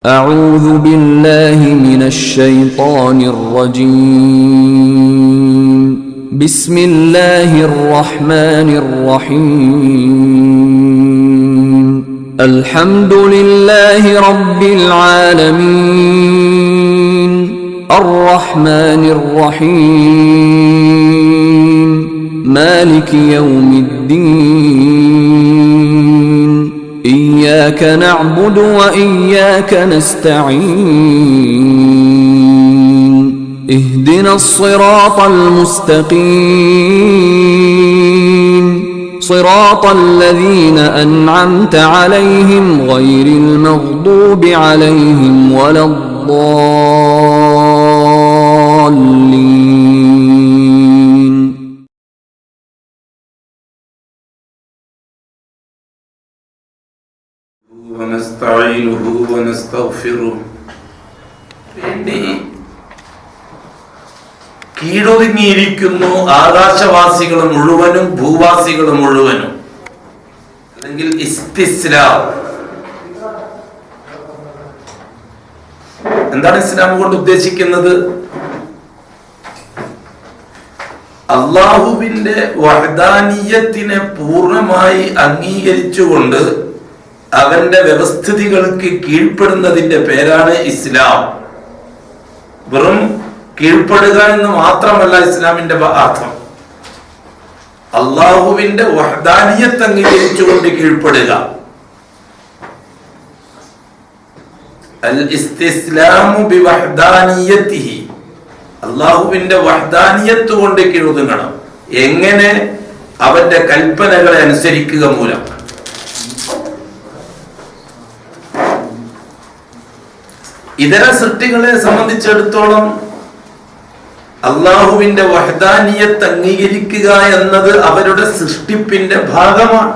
أعوذ بالله من الشيطان الرجيم بسم الله الرحمن الرحيم الحمد لله رب العالمين الرحمن الرحيم مالك يوم الدين إياك نعبد وإياك نستعين اهدنا الصراط المستقيم صراط الذين أنعمت عليهم غير المغضوب عليهم ولا الضالين. ونستعينه ونستغفره വേണ്ടി കീഴൊതുങ്ങിയിരിക്കുന്നു ആകാശവാസികൾ മുഴുവനും ഭൂവാസികൾ മുഴുവനും. അല്ലെങ്കിൽ ഇസ്തിസ്ലാം. എന്താണ് ഇസ്ലാം കൊണ്ട് ഉദ്ദേശിക്കുന്നത്? അള്ളാഹുവിന്റെ വഹ്ദാനിയത്തിനെ പൂർണ്ണമായി അംഗീകരിച്ചുകൊണ്ട് അവന്റെ വ്യവസ്ഥിതികൾക്ക് കീഴ്പ്പെടുന്നതിന്റെ പേരാണ് ഇസ്ലാം. വെറും കീഴ്പ്പെടുക എന്ന് മാത്രമല്ല ഇസ്ലാമിന്റെ അർത്ഥം. അള്ളാഹുവിന്റെ വഹ്ദാനിയത്ത് അംഗീകരിച്ചുകൊണ്ട് കീഴ്പ്പെടുക. അൽ ഇസ്തിസ്ലാമു ബിവഹ്ദാനിയതിഹി, അള്ളാഹുവിന്റെ വഹ്ദാനിയത്ത് കൊണ്ട് കീഴൊതുങ്ങണം. എങ്ങനെ? അവന്റെ കൽപ്പനകളെ അനുസരിക്കുക മൂലം. ഇതര സൃഷ്ടികളെ സംബന്ധിച്ചിടത്തോളം അള്ളാഹുവിന്റെ വഹ്ദാനിയത്ത് അംഗീകരിക്കുക എന്നത് അവരുടെ സൃഷ്ടിപ്പിന്റെ ഭാഗമാണ്.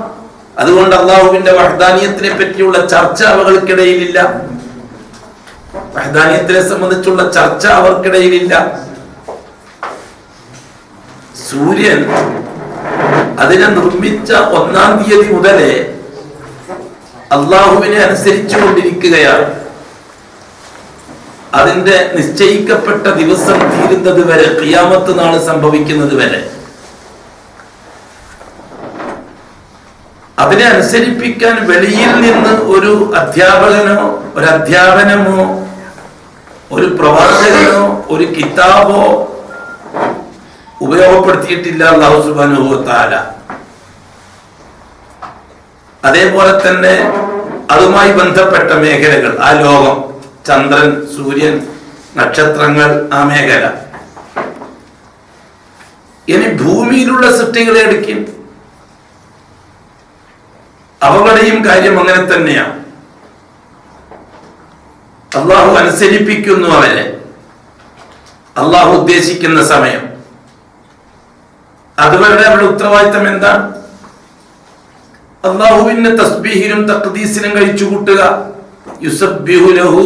അതുകൊണ്ട് അള്ളാഹുവിന്റെ വഹ്ദാനിയത്തിനെ പറ്റിയുള്ള ചർച്ച അവർക്കിടയിലില്ല. വഹ്ദാനിയത്തിനെ സംബന്ധിച്ചുള്ള ചർച്ച അവർക്കിടയിലില്ല. സൂര്യൻ അതിനെ നിർമ്മിച്ച 1-ാം തീയതി മുതലേ അള്ളാഹുവിനെ അനുസരിച്ചു കൊണ്ടിരിക്കുകയാണ്. അതിന്റെ നിശ്ചയിക്കപ്പെട്ട ദിവസം തീരുന്നത് വരെ, ഖിയാമത്ത് നാൾ സംഭവിക്കുന്നത് വരെ അതിനെ അനുസരിപ്പിക്കാൻ വെളിയിൽ നിന്ന് ഒരു അധ്യാപകനോ ഒരു അധ്യാപനമോ ഒരു പ്രവാചകനോ ഒരു കിതാബോ ഉപയോഗപ്പെടുത്തിയിട്ടില്ല അല്ലാഹു സുബ്ഹാനഹു വ തആല. അതേപോലെ തന്നെ അതുമായി ബന്ധപ്പെട്ട മേഖലകൾ, ആ ലോകം, ചന്ദ്രൻ, സൂര്യൻ, നക്ഷത്രങ്ങൾ, ആ മേഖല. ഇനി ഭൂമിയിലുള്ള സൃഷ്ടികളെ എടുക്കും, അവരുടെയും കാര്യം അങ്ങനെ തന്നെയാണ്. അള്ളാഹു അനുസരിപ്പിക്കുന്നു അവരെ അള്ളാഹു ഉദ്ദേശിക്കുന്ന സമയം. അതുവരുടെ അവരുടെ ഉത്തരവാദിത്തം എന്താണ്? അള്ളാഹുവിന്റെ തസ്ബീഹിനും തഖ്ദീസിനും കഴിച്ചു കൂട്ടുക. യുസബ്ബിഹു ലഹു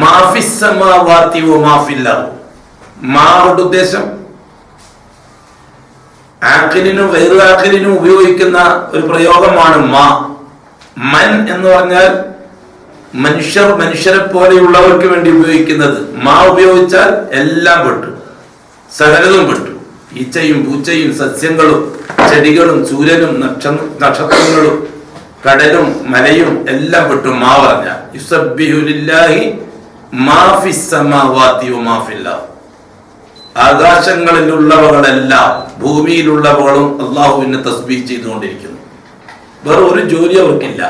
മാ ഫിസ് സമാവാതി വ മാ ഫിൽ അർദ്. മായുടെ ഉദ്ദേശം ആഖിലിനും ഗൈറു ആഖിലിനും ഉപയോഗിക്കുന്ന ഒരു പ്രയോഗമാണ് മാ. മൻ എന്ന് പറഞ്ഞാൽ മനുഷ്യരെ പോലെയുള്ളവർക്ക് വേണ്ടി ഉപയോഗിക്കുന്നത്. മാ ഉപയോഗിച്ചാൽ എല്ലാം പെട്ടു, സകലതും പെട്ടു. ഈച്ചയും പൂച്ചയും സസ്യങ്ങളും ചെടികളും സൂര്യനും നക്ഷത്രങ്ങളും കടലും മലയും എല്ലാം പെട്ടു. മാ പറഞ്ഞ യുസബ്ബിഹു ലില്ലാഹി മാ ഫിസ് സമാവാതി വ മാ ഫിൽ അർദ്. ആകാശങ്ങളിലുള്ളവകളെല്ലാം ഭൂമിയിലുള്ളവകളും അള്ളാഹുവിനെ തസ്ബീഹ് ചെയ്തുകൊണ്ടിരിക്കുന്നു. വേറെ ഒരു ജോലി അവർക്കില്ല.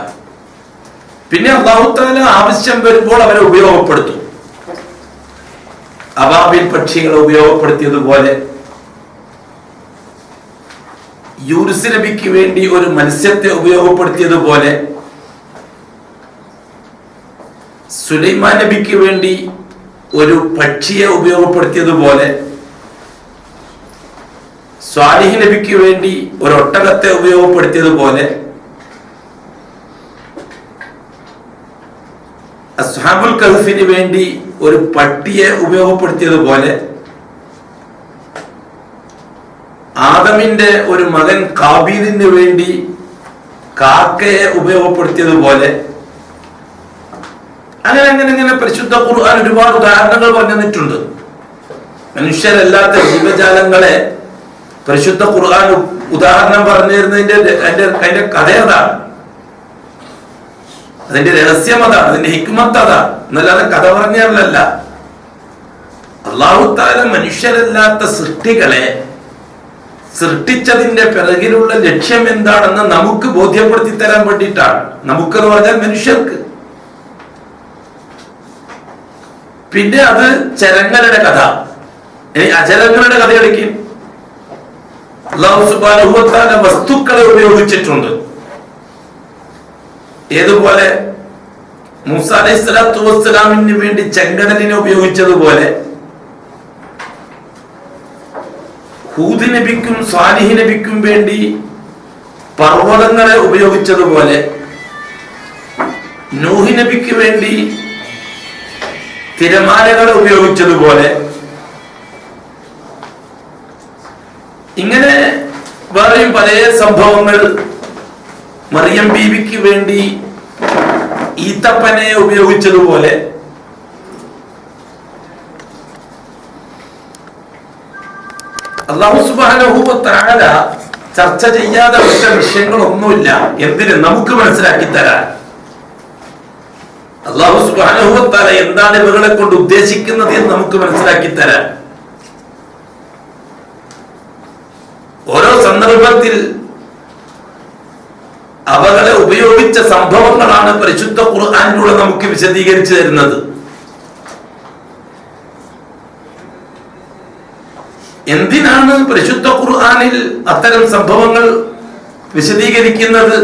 പിന്നെ അല്ലാഹു തആല ആവശ്യം വരുമ്പോൾ അവരെ ഉപയോഗപ്പെടുത്തും. അബാബിൽ പക്ഷികളെ ഉപയോഗപ്പെടുത്തിയതുപോലെ യൂനുസ് നബിക്ക് വേണ്ടി ഒരു മത്സ്യത്തെ ഉപയോഗപ്പെടുത്തിയതുപോലെ സുലൈമാൻ നബിക്ക് വേണ്ടി ഒരു പക്ഷിയെ ഉപയോഗപ്പെടുത്തിയതുപോലെ സ്വാലിഹ് നബിക്ക് വേണ്ടി ഒരു ഒട്ടകത്തെ ഉപയോഗപ്പെടുത്തിയതുപോലെ അസ്ഹാബുൽ കഹ്ഫിന് വേണ്ടി ഒരു പട്ടിയെ ഉപയോഗപ്പെടുത്തിയതുപോലെ ആദമിന്റെ ഒരു മകൻ കാബീലിന് വേണ്ടി കാക്കയെ ഉപയോഗപ്പെടുത്തിയതുപോലെ അങ്ങനെ പരിശുദ്ധ ഖുർആൻ ഒരുപാട് ഉദാഹരണങ്ങൾ പറഞ്ഞു തന്നിട്ടുണ്ട്. മനുഷ്യരല്ലാത്ത ജീവജാലങ്ങളെ പരിശുദ്ധ ഖുർആൻ ഉദാഹരണം പറഞ്ഞു തരുന്നതിന്റെ അതിന്റെ കഥ അതാണ്, അതിന്റെ രഹസ്യം അതാണ്, അതിന്റെ ഹിക്മത്ത് അതാണ്, എന്നല്ലാതെ കഥ പറഞ്ഞല്ല. അല്ലാഹു തആല മനുഷ്യരല്ലാത്ത സൃഷ്ടികളെ സൃഷ്ടിച്ചതിന്റെ പിറകിലുള്ള ലക്ഷ്യം എന്താണെന്ന് നമുക്ക് ബോധ്യപ്പെടുത്തി തരാൻ വേണ്ടിയിട്ടാണ്. നമുക്കെന്ന് പറഞ്ഞാൽ മനുഷ്യർക്ക്. പിന്നെ അത് ചരങ്ങളുടെ കഥ, ഇനി അചരങ്ങളുടെ കഥ എടുക്കും. അല്ലാഹു സുബ്ഹാനഹു വ തആല വസ്തുക്കളെ ഉപയോഗിച്ചിട്ടുണ്ട്. ഏതുപോലെ മൂസ അലൈഹിസ്സലാത്തു വസ്സലാമിന് വേണ്ടി ചെങ്കടലിനെ ഉപയോഗിച്ചതുപോലെ, ഹൂദ് നബിക്കും സാലിഹ് നബിക്കും വേണ്ടി പർവ്വതങ്ങളെ ഉപയോഗിച്ചതുപോലെ, നൂഹ് നബിക്ക് വേണ്ടി തിരമാലകളെ ഉപയോഗിച്ചതുപോലെ, ഇങ്ങനെ വേറെയും പല സംഭവങ്ങൾ, മറിയം ബീവിക്ക് വേണ്ടി ഈത്തപ്പനെ ഉപയോഗിച്ചതുപോലെ, അല്ലാഹു സുബ്ഹാനഹു വ തആല ചർച്ച ചെയ്യാതെ വിട്ട വിഷയങ്ങളൊന്നുമില്ല. എന്തിന്? നമുക്ക് മനസ്സിലാക്കി തരാൻ. അല്ലാഹു സുബ്ഹാനഹു വ തആല എന്താണ് ഇവകളെ കൊണ്ട് ഉദ്ദേശിക്കുന്നത് എന്ന് നമുക്ക് മനസ്സിലാക്കി തരാൻ. ഓരോ സന്ദർഭത്തിൽ അവകളെ ഉപയോഗിച്ച സംഭവങ്ങളാണ് പരിശുദ്ധ ഖുർആനിലൂടെ നമുക്ക് വിശദീകരിച്ചു തരുന്നത്. എന്തിനാണ് പരിശുദ്ധ ഖുർആനിൽ അത്തരം സംഭവങ്ങൾ വിശദീകരിക്കുന്നത്?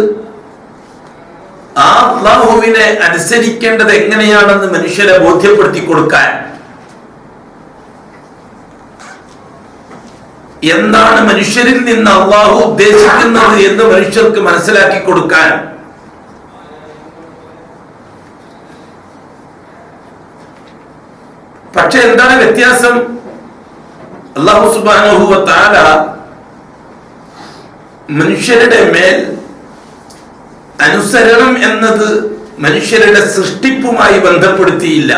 ആ അല്ലാഹുവിനെ അനുസരിക്കേണ്ടത് എങ്ങനെയാണെന്ന് മനുഷ്യരെ ബോധ്യപ്പെടുത്തി കൊടുക്കാൻ. എന്താണ് മനുഷ്യരിൽ നിന്ന് അല്ലാഹു ഉദ്ദേശിക്കുന്നത് എന്ന് മനുഷ്യർക്ക് മനസ്സിലാക്കി കൊടുക്കാൻ. പക്ഷെ എന്താണ് വ്യത്യാസം? അല്ലാഹു സുബ്ഹാനഹു വ തആല മനുഷ്യരുടെ മേൽ അനുസരണം എന്നത് മനുഷ്യരുടെ സൃഷ്ടിപ്പുമായി ബന്ധപ്പെടുത്തിയില്ല.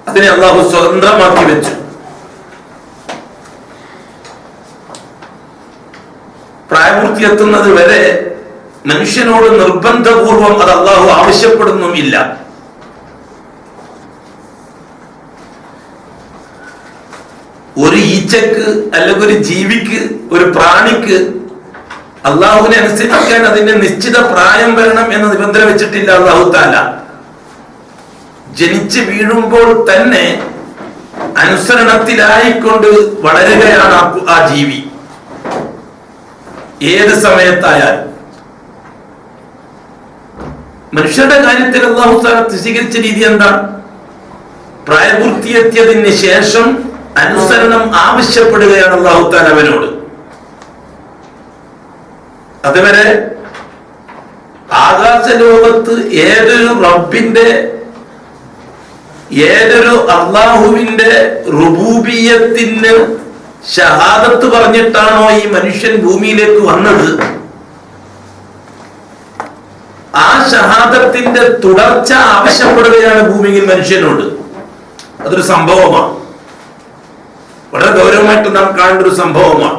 അതിനെ അല്ലാഹു സ്വതന്ത്രമാക്കി വെച്ചു. പ്രായപൂർത്തി എത്തുന്നത് വരെ മനുഷ്യനോട് നിർബന്ധപൂർവം അത് അല്ലാഹു ആവശ്യപ്പെടുന്നുമില്ല. ഒരു ഈച്ചക്ക് അല്ലെങ്കിൽ ഒരു ജീവിക്ക്, ഒരു പ്രാണിക്ക് അല്ലാഹുവിനെ അനുസരിക്കാൻ അതിന്റെ നിശ്ചിത പ്രായം വരണം എന്ന നിബന്ധന വെച്ചിട്ടില്ല അല്ലാഹു തആല. ജനിച്ച് വീഴുമ്പോൾ തന്നെ അനുസരണത്തിലായിക്കൊണ്ട് വളരുകയാണ് ആ ജീവി, ഏത് സമയത്തായാലും. മനുഷ്യരുടെ കാര്യത്തിൽ അല്ലാഹു തആല സ്വീകരിച്ച രീതി എന്താണ്? പ്രായപൂർത്തിയെത്തിയതിന് ശേഷം അനുസരണം ആവശ്യപ്പെടുകയാണ് അല്ലാഹു തആല അവനോട്. അതുവരെ ആകാശലോകത്ത് ഏതൊരു റബ്ബിന്റെ, ഏതൊരു അല്ലാഹുവിന്റെ റുബൂബിയത്തിന് ഷഹാദത്ത് പറഞ്ഞിട്ടാണോ ഈ മനുഷ്യൻ ഭൂമിയിലേക്ക് വന്നത്, ആ ഷഹാദത്തിന്റെ തുടർച്ച ആവശ്യപ്പെടുകയാണ് ഭൂമിയിൽ മനുഷ്യനോട്. അതൊരു സംഭവമാണ്, വളരെ ഗൗരവമായിട്ട് നാം കാണേണ്ട ഒരു സംഭവമാണ്.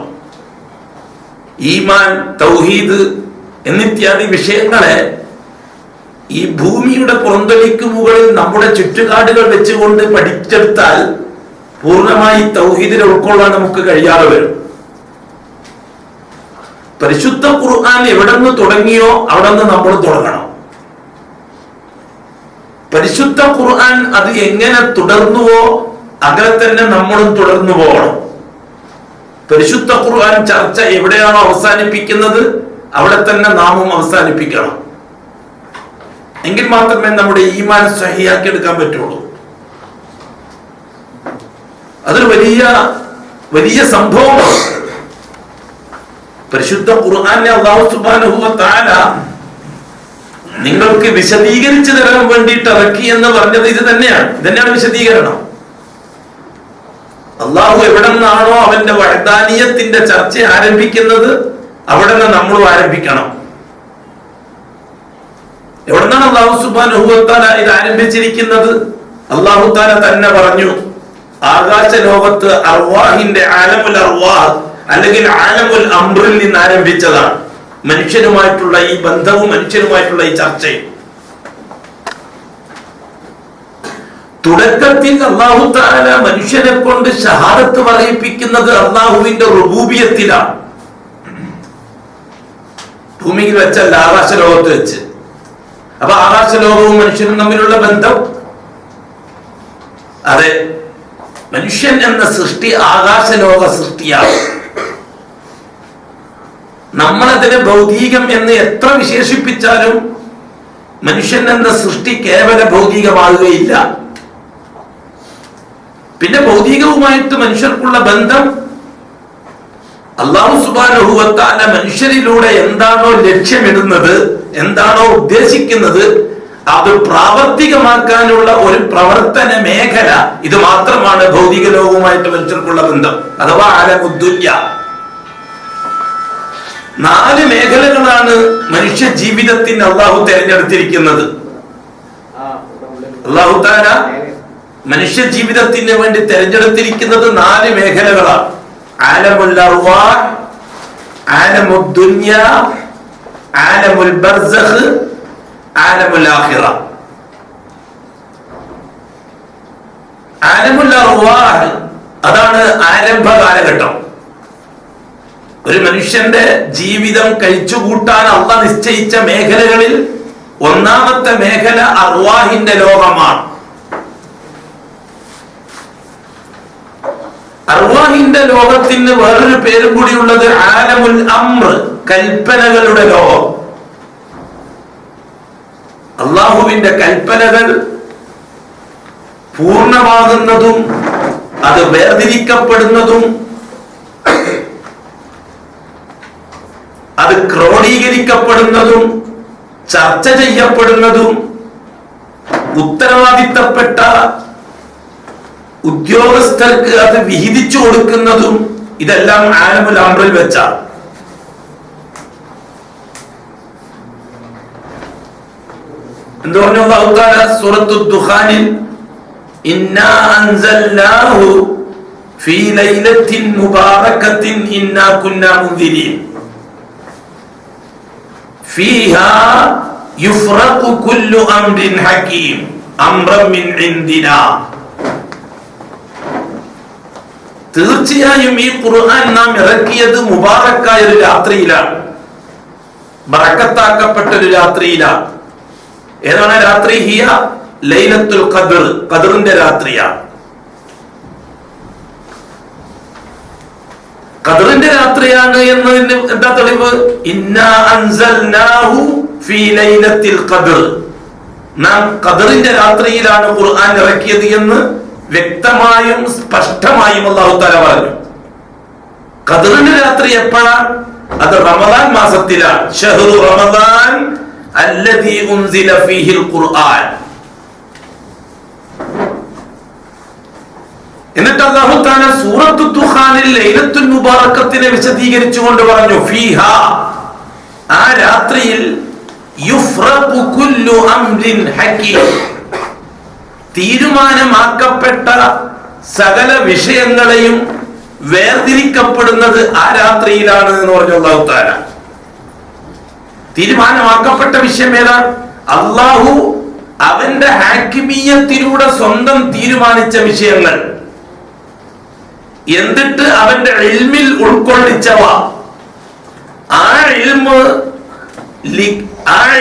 ഈമാൻ, തൗഹീദ് എന്നിത്യാദി വിഷയങ്ങളെ ഈ ഭൂമിയുടെ പുറന്തലിക്ക് മുകളിൽ നമ്മുടെ ചുറ്റുകാടുകൾ വെച്ചുകൊണ്ട് പഠിച്ചെടുത്താൽ പൂർണ്ണമായി തൗഹീദിനെ ഉൾക്കൊള്ളാൻ നമുക്ക് കഴിയാതെ വരും. പരിശുദ്ധ ഖുർആൻ എവിടെ നിന്ന് തുടങ്ങിയോ അവിടെ നിന്ന് നമ്മൾ തുടങ്ങണം. പരിശുദ്ധ ഖുർആൻ അത് എങ്ങനെ തുടർന്നുവോ അങ്ങനെ തന്നെ നമ്മളും തുടർന്നു പോകണം. പരിശുദ്ധ ഖുർആൻ ചർച്ച എവിടെയാണോ അവസാനിപ്പിക്കുന്നത് അവിടെ തന്നെ നാമും അവസാനിപ്പിക്കണം. എങ്കിൽ മാത്രമേ നമ്മുടെ ഈമാൻ സഹിയാക്കി എടുക്കാൻ പറ്റുള്ളൂ. അതൊരു വലിയ വലിയ സംഭവമാണ്. പരിശുദ്ധ ഖുർആനെ അല്ലാഹു സുബ്ഹാനഹു വ തആല നിങ്ങൾക്ക് വിശദീകരിച്ചു തരാൻ വേണ്ടിയിട്ട് ഇറക്കി എന്ന് പറഞ്ഞത് ഇത് തന്നെയാണ് വിശദീകരണം. അള്ളാഹു എവിടെ നിന്നാണോ അവന്റെ വഹ്ദാനിയത്തിന്റെ ചർച്ച ആരംഭിക്കുന്നത് അവിടെ നിന്ന് നമ്മളും ആരംഭിക്കണം. എവിടുന്നാണ് അല്ലാഹു സുബ്ഹാനഹു വ തആല ഇത് ആരംഭിച്ചിരിക്കുന്നത്? അല്ലാഹു തആല തന്നെ പറഞ്ഞു, ആകാശ ലോകത്ത് അർവാഹിന്റെ ആലമുൽ അർവാഹ് അല്ലെങ്കിൽ ആലമുൽ അംറിൽ നിന്ന് ആരംഭിച്ചതാണ് മനുഷ്യനുമായിട്ടുള്ള ഈ ബന്ധവും മനുഷ്യനുമായിട്ടുള്ള ഈ ചർച്ചയും. തുടക്കത്തിൽ അല്ലാഹു തആല മനുഷ്യനെ കൊണ്ട് ഷഹാദത്ത് പറയിപ്പിക്കുന്നത് അല്ലാഹുവിന്റെ റുബൂബിയത്തിലാണ്. ഭൂമിയിൽ വെച്ചല്ല, ആകാശ ലോകത്ത് വെച്ച്. അപ്പൊ ആകാശ ലോകവും മനുഷ്യനും തമ്മിലുള്ള ബന്ധം, അതെ, മനുഷ്യൻ എന്ന സൃഷ്ടി ആകാശലോക സൃഷ്ടിയാണ്. നമ്മളതിനെ ഭൗതികം എന്ന് എത്ര വിശേഷിപ്പിച്ചാലും മനുഷ്യൻ എന്ന സൃഷ്ടി കേവല ഭൗതികമാകുകയില്ല. പിന്നെ ഭൗതികവുമായിട്ട് മനുഷ്യർക്കുള്ള ബന്ധം അല്ലാഹു സുബ്ഹാനഹു വ തആല മനുഷ്യരിലൂടെ എന്താണോ ലക്ഷ്യമിടുന്നത്, എന്താണോ ഉദ്ദേശിക്കുന്നത്, അത് പ്രാവർത്തികമാക്കാനുള്ള ഒരു പ്രവർത്തന മേഖല, ഇത് മാത്രമാണ് ഭൗതിക ലോകവുമായിട്ട് മനുഷ്യർക്കുള്ള ബന്ധം, അഥവാ ആലമുദ്ദുന്യ. 4 മേഖലകളാണ് മനുഷ്യ ജീവിതത്തിന് അള്ളാഹു തെരഞ്ഞെടുത്തിരിക്കുന്നത്. അള്ളാഹു തആല മനുഷ്യ ജീവിതത്തിന് വേണ്ടി തെരഞ്ഞെടുത്തിരിക്കുന്നത് 4 മേഖലകളാണ്. ആലമുൽ അർവാഹ്, ആലമുദ്ദുന്യ, ആലമുൽ ബർസഖ്, ആലമുൽ ആഖിറ. ആലമുൽ അർവാഹ് അതാണ് ആരംഭ കാലഘട്ടം. ഒരു മനുഷ്യന്റെ ജീവിതം കഴിച്ചുകൂട്ടാൻ അല്ലാഹ് നിശ്ചയിച്ച മേഖലകളിൽ ഒന്നാമത്തെ മേഖല അർവാഹിന്റെ ലോകമാണ്. അർവാഹിന്റെ ലോകത്തിന് വേറൊരു പേരും കൂടിയുള്ളത് ആലമുൽ അംർ, കൽപ്പനകളുടെ ലോകം. അള്ളാഹുവിന്റെ കൽപ്പനകൾ പൂർണ്ണമാകുന്നതും അത് വേർതിരിക്കപ്പെടുന്നതും അത് ക്രോഡീകരിക്കപ്പെടുന്നതും ചർച്ച ചെയ്യപ്പെടുന്നതും ഉത്തരവാദിത്തപ്പെട്ട ഉദ്യോഗസ്ഥർക്ക് അത് വിഹിതിച്ചു കൊടുക്കുന്നതും ഇതെല്ലാം ആലമുൽ അംറിൽ വെച്ചാണ്. എന്തു പറഞ്ഞു അല്ലാഹു തആല സൂറത്തുൽ ദുഖാനിൽ, ഇന്നാ അൻസൽനാഹു ഫീ ലൈലത്തിൻ മുബാറകത്തിൻ ഇന്നാ കുന്നാ മുൻദിരീൻ ഫീഹാ യുഫ്റഖു കുല്ലു അംരിൻ ഹകീം അംറൻ മിൻ ഇൻദിനാ. തീർച്ചയായും ഈ ഖുർആൻ നാം ഇറക്കിയത് മുബാറക്കായ ഒരു രാത്രിയിലാണ്, ബറക്കത്താക്കപ്പെട്ട ഒരു രാത്രിയിലാണ്. ഏതാണ് രാത്രി? ഹിയ ലൈലത്തുൽ ഖദ്ർ, ഖദ്റിന്റെ രാത്രിയാണ്. ഖദ്റിന്റെ രാത്രിയാണ് എന്നതിന് എന്താ തെളിവ്? ഇന്നാ അൻസൽനാഹു ഫീ ലൈലത്തിൽ ഖദ്ർ, നാം ഖദ്റിന്റെ രാത്രിയിലാണ് ഖുർആൻ ഇറക്കിയത് എന്ന് വ്യക്തമായും സ്പഷ്ടമായും അല്ലാഹു തആല പറഞ്ഞു. ഖദ്റിന്റെ രാത്രി എപ്പോഴാണ്? അത് റമദാൻ മാസത്തിലാണ്. ശഹ്റു റമദാൻ അല്ലദീ ഉൻസില ഫീഹിൽ ഖുർആൻ. എന്നിട്ട് അല്ലാഹു തആല സൂറത്തു ദുഖാനിൽ ലൈലത്തുൽ മുബാറകത്തിനെ വിശദീകരിച്ചുകൊണ്ട് പറഞ്ഞു, ഫീഹാ, ആ രാത്രിയിൽ, യുഫ്റഖു കുല്ലു അംരിൻ ഹകീം, തീരുമാനമാക്കപ്പെട്ട സകല വിഷയങ്ങളെയും വേർതിരിക്കപ്പെടുന്നത് ആ രാത്രിയിലാണ് എന്ന് പറഞ്ഞു അല്ലാഹു തആല. തീരുമാനമാക്കപ്പെട്ട വിഷയം ഏതാ? അല്ലാഹു അവന്റെ ഹാക്കിമീയത്തിലൂടെ സ്വന്തം തീരുമാനിച്ച വിഷയങ്ങൾ, എന്നിട്ട് അവന്റെ ഇൽമിൽ ഉൾക്കൊള്ളിച്ചവ, ആ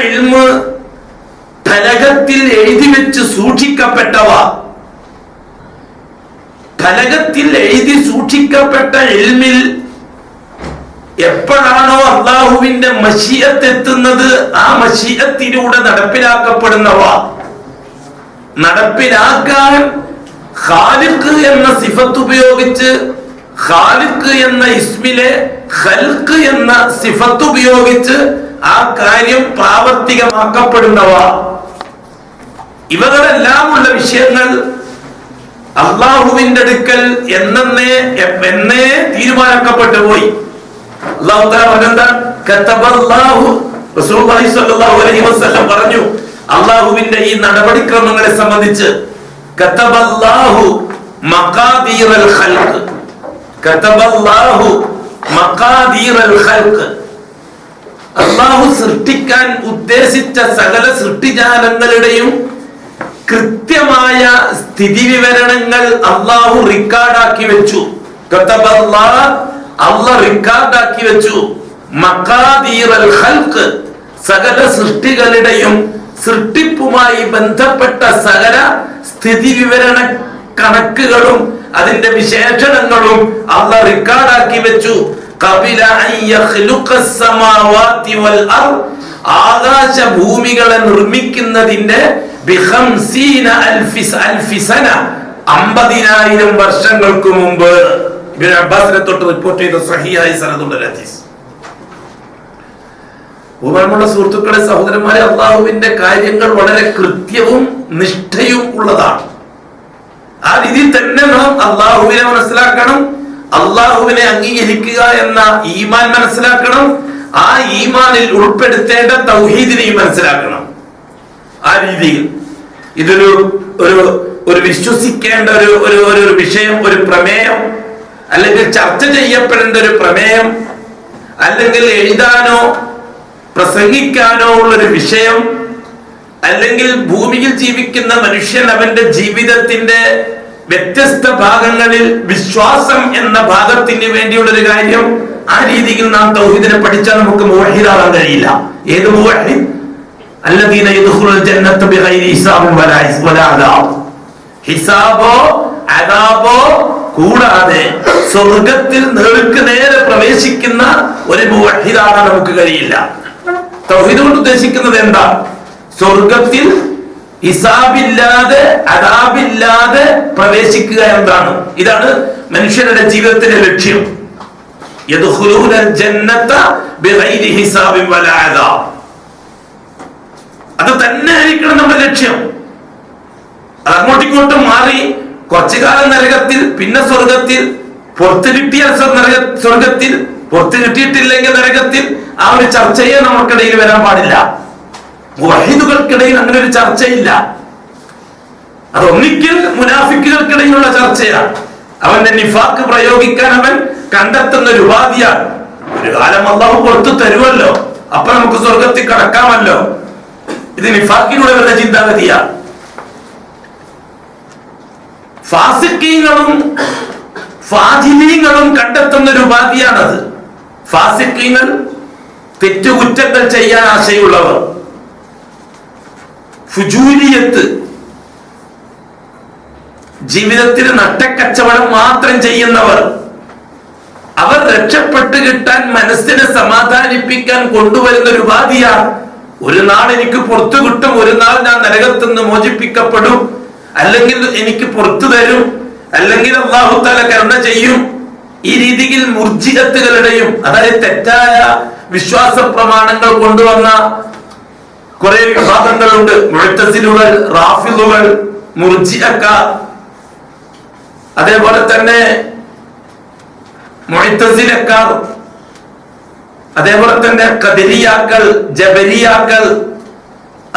ഇൽമ് ഫലകത്തിൽ എഴുതി വെച്ച് സൂക്ഷിക്കപ്പെട്ടവ, ഫലകത്തിൽ എഴുതി സൂക്ഷിക്കപ്പെട്ട ഇൽമിൽ എപ്പോഴാണോ അല്ലാഹുവിന്റെ മശീഅത്ത് എത്തുന്നത്, ആ മശീഅത്തിലൂടെ നടപ്പിലാക്കപ്പെടുന്നവ, നടപ്പിലാക്കാൻ ഖാലിഖ് എന്ന സിഫത്ത് ഉപയോഗിച്ച്, ഖാലിഖ് എന്ന ഇസ്മിലെ ഖൽഖ് എന്ന സിഫത്ത് ഉപയോഗിച്ച് ആ കാര്യം പ്രാവർത്തികമാക്കപ്പെടുന്നവ, ഇവകളെല്ലാമുള്ള വിഷയങ്ങൾ അള്ളാഹുവിന്റെ അടുക്കൽ എന്നേ തീരുമാനിക്കപ്പെട്ടു പോയി. അല്ലാഹു തആല പറഞ്ഞെന്താ? കതബല്ലാഹു റസൂലുള്ളാഹി സ്വല്ലല്ലാഹു അലൈഹി വസല്ലം പറഞ്ഞു അള്ളാഹുവിന്റെ ഈ നടപടിക്രമങ്ങളെ സംബന്ധിച്ച് കതബല്ലാഹു മഖാദീറൽ ഖൽഖ്, കതബല്ലാഹു മഖാദീറൽ ഖൽഖ്, അള്ളാഹു സൃഷ്ടിക്കാൻ ഉദ്ദേശിച്ച സകല സൃഷ്ടിജാലങ്ങളുടെയും കൃത്യമായ സ്ഥിതി വിവരണങ്ങൾ അള്ളാഹു റിക്കാർഡാക്കി വെച്ചു. അള്ളാഹ് റിക്കാർഡാക്കി വെച്ചു. മഖാദീറൽ ഖൽഖ്, സകല സൃഷ്ടികളുടെയും സൃഷ്ടിപ്പുമായി ബന്ധപ്പെട്ട സകല സ്ഥിതി വിവരണ കണക്കുകളും അതിന്റെ വിശേഷണങ്ങളും അള്ളാഹ് റിക്കാർഡാക്കി വെച്ചു. ഖബില അൻ യഖ്ലുഖസ് സമാവാതി വൽ അർദ്, ആകാശ ഭൂമികളെ നിർമ്മിക്കുന്നതിന്റെ 50,000 വർഷങ്ങൾക്ക് മുമ്പ്. ഇബ്നു അബ്ബാസിനെ തൊട്ട് റിപ്പോർട്ട് ചെയ്ത സഹിഹായ സനദുള്ള ഹദീസ്. ബഹുമാനമുള്ള സുഹൃത്തുക്കളെ, സഹോദരന്മാരെ, അള്ളാഹുവിന്റെ കാര്യങ്ങൾ വളരെ കൃത്യവും നിഷ്ഠയും ഉള്ളതാണ്. ആ രീതിയിൽ തന്നെ നാം അള്ളാഹുവിനെ മനസ്സിലാക്കണം, അള്ളാഹുവിനെ അംഗീകരിക്കുക എന്ന ഈമാൻ മനസ്സിലാക്കണം, ആ ഈമാനിൽ ഉൾപ്പെടുത്തേണ്ട തൗഹീദിനെയും മനസ്സിലാക്കണം. ആ രീതിയിൽ ഇതൊരു ഒരു വിശ്വസിക്കേണ്ട ഒരു വിഷയം, ഒരു പ്രമേയം, അല്ലെങ്കിൽ ചർച്ച ചെയ്യപ്പെടേണ്ട ഒരു പ്രമേയം, അല്ലെങ്കിൽ എഴുതാനോ പ്രസംഗിക്കാനോ ഉള്ളൊരു വിഷയം, അല്ലെങ്കിൽ ഭൂമിയിൽ ജീവിക്കുന്ന മനുഷ്യൻ അവന്റെ ജീവിതത്തിന്റെ വ്യത്യസ്ത ഭാഗങ്ങളിൽ വിശ്വാസം എന്ന ഭാഗത്തിന് വേണ്ടിയുള്ളൊരു കാര്യം. ആ രീതിയിൽ നാം തൗഹീദിനെ പഠിച്ചാൽ നമുക്ക് മുവഹിദാകാൻ കഴിയില്ല. ഏത് മുവഹിദ്? അല്ലദീന യദ്ഖുലുൽ ജന്നത ബിഗൈരി ഹിസാബിൻ വലാ അദാബ്, ഹിസാബോ അദാബോ കൂടാതെ സ്വർഗ്ഗത്തിൽ നേർക്ക് നേരെ പ്രവേശിക്കുന്ന ഒരു മുവഹിദാകാൻ നമുക്ക് കഴിയില്ല. തൗഹീദ് കൊണ്ട് ഉദ്ദേശിക്കുന്നത് എന്താ? സ്വർഗ്ഗത്തിൽ ഹിസാബില്ലാതെ അദാബില്ലാതെ പ്രവേശിക്കുക എന്താണ്. ഇതാണ് മനുഷ്യരുടെ ജീവിതത്തിന്റെ ലക്ഷ്യം. യദ്ഖുലൂനൽ ജന്നത ബിഗൈരി ഹിസാബിൻ വലാ അദാബ്, അത് തന്നെ ആയിരിക്കണം നമ്മുടെ ലക്ഷ്യം. അത് അങ്ങോട്ടിങ്ങോട്ടും മാറി കുറച്ചു കാലം നരകത്തിൽ, പിന്നെ സ്വർഗത്തിൽ, പുറത്ത് കിട്ടിയാൽ സ്വർഗത്തിൽ, പുറത്ത് കിട്ടിയിട്ടില്ലെങ്കിൽ നരകത്തിൽ, ആ ഒരു ചർച്ചയെ നമുക്കിടയിൽ വരാൻ പാടില്ല. മുവഹിദുകൾക്കിടയിൽ അങ്ങനെ ഒരു ചർച്ചയില്ല. അത് ഒന്നിക്കൽ മുനാഫിക്കുകൾക്കിടയിലുള്ള ചർച്ചയാണ്. അവന്റെ നിഫാഖ് പ്രയോഗിക്കാൻ അവൻ കണ്ടെത്തുന്ന ഒരു ഉപാധിയാണ്. ഒരു കാലം അല്ലാഹു പുറത്തു തരുമല്ലോ, അപ്പൊ നമുക്ക് സ്വർഗത്തിൽ കടക്കാമല്ലോ. ഇത് നിഫാഖിലൂടെ വരുന്ന ചിന്താഗതിയാണ്. ഫാസിഖീങ്ങളും ഫാജിലീങ്ങളും കണ്ടെത്തുന്ന ഒരു ഉപാധിയാണത്. ഫാസിഖീങ്ങൾ തെറ്റുകുറ്റങ്ങൾ ചെയ്യാൻ ആശയുള്ളവർ, ഫുജൂരിയത്ത്, ജീവിതത്തിൽ നട്ടക്കച്ചവടം മാത്രം ചെയ്യുന്നവർ, അവർ രക്ഷപ്പെട്ട് കിട്ടാൻ മനസ്സിനെ സമാധാനിപ്പിക്കാൻ കൊണ്ടുവരുന്ന ഒരു ഉപാധിയാണ്. ഒരു നാൾ എനിക്ക് പുറത്തു കിട്ടും, ഒരു നാൾ ഞാൻ നരകത്തുനിന്ന് മോചിപ്പിക്കപ്പെടും, അല്ലെങ്കിൽ എനിക്ക് പുറത്തു തരും, അല്ലെങ്കിൽ അല്ലാഹു തആല കരുണ ചെയ്യും. ഈ രീതിയിൽ മുർജിഅത്തുകളുടെയും, അതായത് തെറ്റായ വിശ്വാസ പ്രമാണങ്ങൾ കൊണ്ടുവന്ന കുറെ വിഭാഗങ്ങളുണ്ട്. മുഅ്തസിലുകൾ, റാഫിളുകൾ, മുർജിഅക്കാർ, അതേപോലെ തന്നെ മുഅ്തസിലക്കാർ, അതേപോലെ തന്നെ ഖദരിയാക്കൾ, ജബരിയാക്കൾ.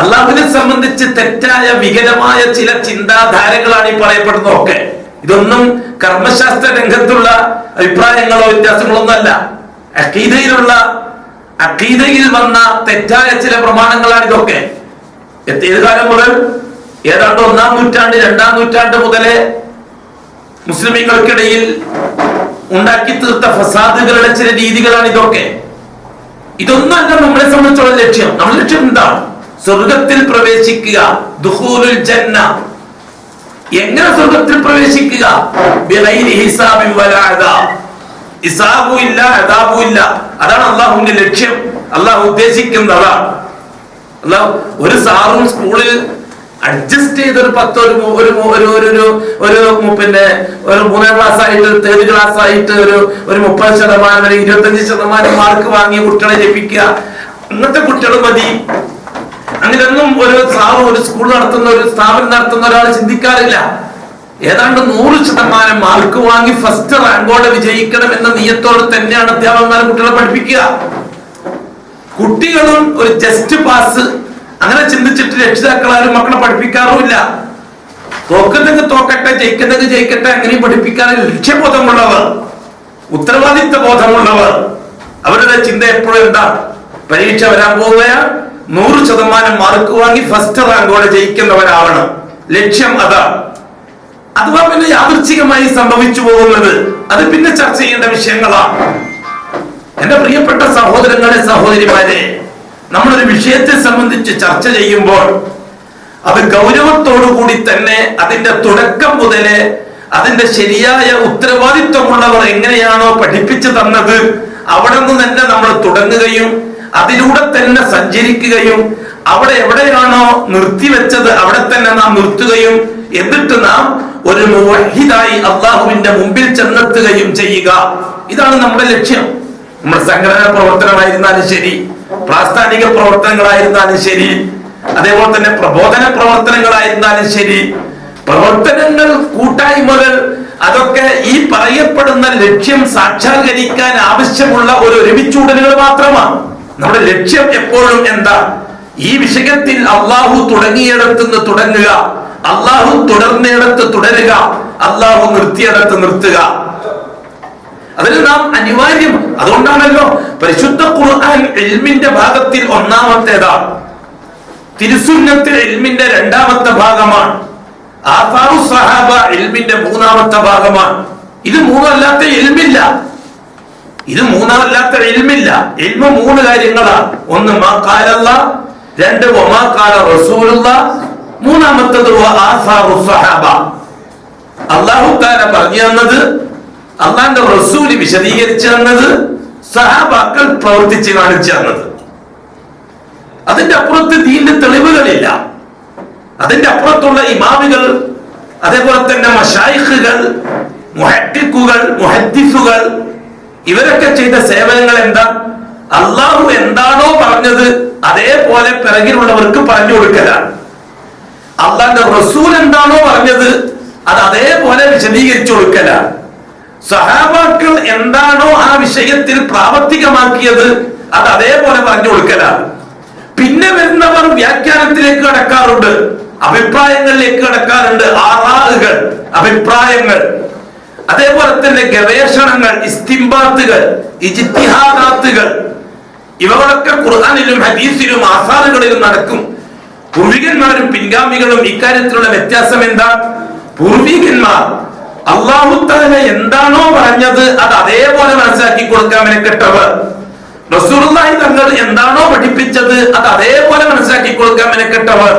അള്ളാഹുവിനെ സംബന്ധിച്ച് തെറ്റായ വികലമായ ചില ചിന്താധാരകളാണ് ഈ പറയപ്പെടുന്നതൊക്കെ. ഇതൊന്നും കർമ്മശാസ്ത്ര രംഗത്തുള്ള അഭിപ്രായങ്ങളോ വ്യത്യാസങ്ങളോ ഒന്നല്ല. അഖീദയിൽ വന്ന തെറ്റായ ചില പ്രമാണങ്ങളാണ് ഇതൊക്കെ. ഏത് കാലം മുതൽ? ഏതാണ്ട് 1-ാം നൂറ്റാണ്ട് 2-ാം നൂറ്റാണ്ട് മുതലേ മുസ്ലിമീങ്ങൾക്കിടയിൽ ഉണ്ടാക്കി തീർത്ത ഫസാദുകളുടെ ചില രീതികളാണ് ഇതൊക്കെ. ഇതൊന്നല്ല നമ്മളെ സംബന്ധിച്ചുള്ള ലക്ഷ്യം. നമ്മുടെ ലക്ഷ്യം എന്താണ്? സ്വർഗത്തിൽ പ്രവേശിക്കുക, ദുഖൂലുൽ ജന്ന. എങ്ങനെ സ്വർഗത്തിൽ പ്രവേശിക്കുക? ബിഗൈരി ഹിസാബിൻ വലാ അദാബ്, ഹിസാബും ഇല്ല, അദാബും ഇല്ല. അതാണ് അള്ളാഹുവിന്റെ ലക്ഷ്യം, അള്ളാഹു ഉദ്ദേശിക്കുന്നത് അതാണ്. അള്ളാഹു ഒരു സാറും സ്കൂളിൽ അഡ്ജസ്റ്റ് ചെയ്ത് ഒരു 3-ാം ക്ലാസ് ആയിട്ട്, 3rd ക്ലാസ് ആയിട്ട് ഒരു 30% വരെ 25% മാർക്ക് വാങ്ങിയ കുട്ടികളെ ലഭിക്കുക, അങ്ങനത്തെ കുട്ടികൾ മതി. അങ്ങനെയൊന്നും ഒരു സാറും ഒരു സ്കൂൾ നടത്തുന്ന, ഒരു സ്ഥാപനം നടത്തുന്ന ഒരാൾ ചിന്തിക്കാറില്ല. ഏതാണ്ട് 100% മാർക്ക് വാങ്ങി ഫസ്റ്റ് റാങ്കോടെ വിജയിക്കണം എന്ന നിയത്തോടെ തന്നെയാണ് അധ്യാപകന്മാരെ കുട്ടികളെ പഠിപ്പിക്കുക. കുട്ടികളും ഒരു ജസ്റ്റ് പാസ് അങ്ങനെ ചിന്തിച്ചിട്ട് രക്ഷിതാക്കളാരും മക്കളെ പഠിപ്പിക്കാറുമില്ല. തോക്കുന്നെങ്കിൽ തോക്കട്ടെ, ജയിക്കുന്നെങ്കിൽ ജയിക്കട്ടെ, അങ്ങനെയും പഠിപ്പിക്കാറില്ല. ലക്ഷ്യബോധമുള്ളവർ, ഉത്തരവാദിത്വ ബോധമുള്ളവർ, അവരുടെ ചിന്ത എപ്പോഴും എന്താ? പരീക്ഷ വരാൻ പോവുകയാണ്, 100% മാർക്ക് വാങ്ങി ഫസ്റ്റ് റാങ്കോടെ ജയിക്കുന്നവരാവണം. ലക്ഷ്യം അതാണ്. അഥവാ പിന്നെ യാദൃച്ഛികമായി സംഭവിച്ചു പോകുന്നത് അത് പിന്നെ ചർച്ച ചെയ്യേണ്ട വിഷയങ്ങളാണ്. എന്റെ പ്രിയപ്പെട്ട സഹോദരങ്ങളെ, സഹോദരിമാരെ, നമ്മളൊരു വിഷയത്തെ സംബന്ധിച്ച് ചർച്ച ചെയ്യുമ്പോൾ അത് ഗൗരവത്തോടുകൂടി തന്നെ അതിന്റെ തുടക്കം മുതലേ അതിന്റെ ശരിയായ ഉത്തരവാദിത്വമുള്ളവർ എങ്ങനെയാണോ പഠിപ്പിച്ചു തന്നത് അവിടെ നിന്ന് തന്നെ നമ്മൾ തുടങ്ങുകയും അതിലൂടെ തന്നെ സഞ്ചരിക്കുകയും അവിടെ എവിടെയാണോ നിർത്തിവെച്ചത് അവിടെ തന്നെ നാം നിർത്തുകയും എന്നിട്ട് നാം ഒരു മുവഹിദായി അള്ളാഹുവിന്റെ മുമ്പിൽ ചെന്നെത്തുകയും ചെയ്യുക. ഇതാണ് നമ്മുടെ ലക്ഷ്യം. നമ്മുടെ സംഘടനാ പ്രവർത്തനമായിരുന്നാലും ശരി, പ്രാസ്ഥാനിക പ്രവർത്തനങ്ങളായിരുന്നാലും ശരി, അതേപോലെ തന്നെ പ്രബോധന പ്രവർത്തനങ്ങളായിരുന്നാലും ശരി, പ്രവർത്തനങ്ങൾ, കൂട്ടായ്മകൾ, അതൊക്കെ ഈ പറയപ്പെടുന്ന ലക്ഷ്യം സാക്ഷാത്കരിക്കാൻ ആവശ്യമുള്ള ഒരു ഒരുമിച്ചൂടലുകൾ മാത്രമാണ്. നമ്മുടെ ലക്ഷ്യം എപ്പോഴും എന്താ? ഈ വിഷയത്തിൽ അള്ളാഹു തുടങ്ങിയിടത്തുനിന്ന് തുടങ്ങുക, അള്ളാഹു തുടർന്നിടത്ത് തുടരുക, അള്ളാഹു നിർത്തിയിടത്ത് നിർത്തുക. അതിൽ നാം അനിവാര്യം. അതുകൊണ്ടാണല്ലോ പരിശുദ്ധ ഖുർആൻ ഇൽമിന്റെ ഭാഗത്തിൽ ഒന്നാമത്തേതാണ്, തിരുസുന്നത്തിൽ ഇൽമിന്റെ രണ്ടാമത്തെ ഭാഗമാണ്, ആസാറു സഹാബ ഇൽമിന്റെ മൂന്നാമത്തെ ഭാഗമാണ്. ഇത് മൂന്നല്ലാത്ത ഇൽമില്ല. ഇൽമ് മൂന്ന് കാര്യങ്ങളാണ്. ഒന്ന് മാ ഖാല അല്ലാഹ്, രണ്ട് വമാ ഖാല റസൂലുള്ളാഹ്, മൂന്നാമത്തേത് ആസാറു സഹാബ. അല്ലാഹു തആല പറഞ്ഞു തന്നത്, അള്ളാന്റെ റസൂല് വിശദീകരിച്ചു തന്നത്, സഹാബാക്കൾ പ്രവർത്തിച്ച് കാണിച്ചു തന്നത്. അതിന്റെ അപ്പുറത്ത് ദീന്റെ തെളിവുകളില്ല. അതിന്റെ അപ്പുറത്തുള്ള ഇമാമികൾ, അതേപോലെ തന്നെ മശായിഖുകൾ, മുഹദ്ദിഖുകൾ, മുഹദ്ദിസുകൾ, ഇവരൊക്കെ ചെയ്ത സേവനങ്ങൾ എന്താ? അള്ളാഹു എന്താണോ പറഞ്ഞത് അതേപോലെ പിറകിലുള്ളവർക്ക് പറഞ്ഞു കൊടുക്കലാണ്. അള്ളാന്റെ റസൂൽ എന്താണോ പറഞ്ഞത് അത് അതേപോലെ വിശദീകരിച്ചു കൊടുക്കലാണ്. സഹാബാക്കൾ എന്താണോ ആ വിഷയത്തിൽ പ്രാവർത്തികമാക്കിയത് അത് അതേപോലെ പറഞ്ഞു കൊടുക്കലാണ്. പിന്നെ വരുന്നവർ വ്യാഖ്യാനത്തിലേക്ക് കടക്കാറുണ്ട്, അഭിപ്രായങ്ങളിലേക്ക് കടക്കാറുണ്ട്, ആറാറുകൾ, അഭിപ്രായങ്ങൾ, അതേപോലെ തന്നെ ഗവേഷണങ്ങൾ, ഇസ്തിംബാത്തുകൾ, ഇജ്തിഹാദാത്തുകൾ, ഇവകളൊക്കെ ഖുർആനിലും ഹദീസിലും ആസാറുകളിലും നടക്കും. പൂർവികന്മാരും പിൻഗാമികളും ഇക്കാര്യത്തിലുള്ള വ്യത്യാസം എന്താ? പൂർവികന്മാർ അല്ലാഹു തആല എന്താണോ പറഞ്ഞത് അത് അതേപോലെ മനസ്സിലാക്കി കൊടുക്കാൻ മെനക്കെട്ടവർ, റസൂലുള്ളാഹി തങ്ങൾ എന്താണോ പഠിപ്പിച്ചത് അത് അതേപോലെ മനസ്സിലാക്കി കൊടുക്കാൻ മെനക്കെട്ടവർ,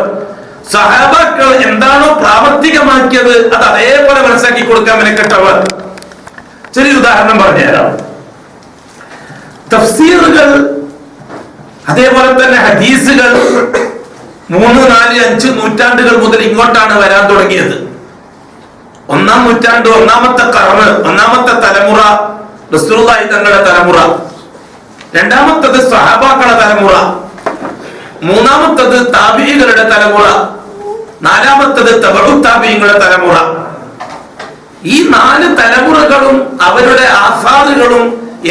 സഹാബാക്കൾ എന്താണോ പ്രാവർത്തികമാക്കിയത് അത് അതേപോലെ മനസ്സിലാക്കി കൊടുക്കാൻ മെനക്കെട്ടവർ. ചെറിയ ഉദാഹരണം പറഞ്ഞുതരാം. തഫ്സീറുകൾ, അതേപോലെ തന്നെ ഹദീസുകൾ 3, 4, 5 നൂറ്റാണ്ടുകൾ മുതൽ ഇങ്ങോട്ടാണ് വരാൻ തുടങ്ങിയത്. 1-ാം നൂറ്റാണ്ട്, 1-ാമത്തെ കർണ്, 1-ാമത്തെ തലമുറ റസൂലുള്ളാഹി തങ്ങളുടെ തലമുറ, 2-ാമത്തത് സഹാബാക്കളുടെ തലമുറ, 3-ാമത്തത് താബിഈകളുടെ തലമുറ, 4-ാമത്തത് തബഉ താബിഈങ്ങളുടെ തലമുറ. ഈ 4 തലമുറകളും അവരുടെ ആസാറുകളും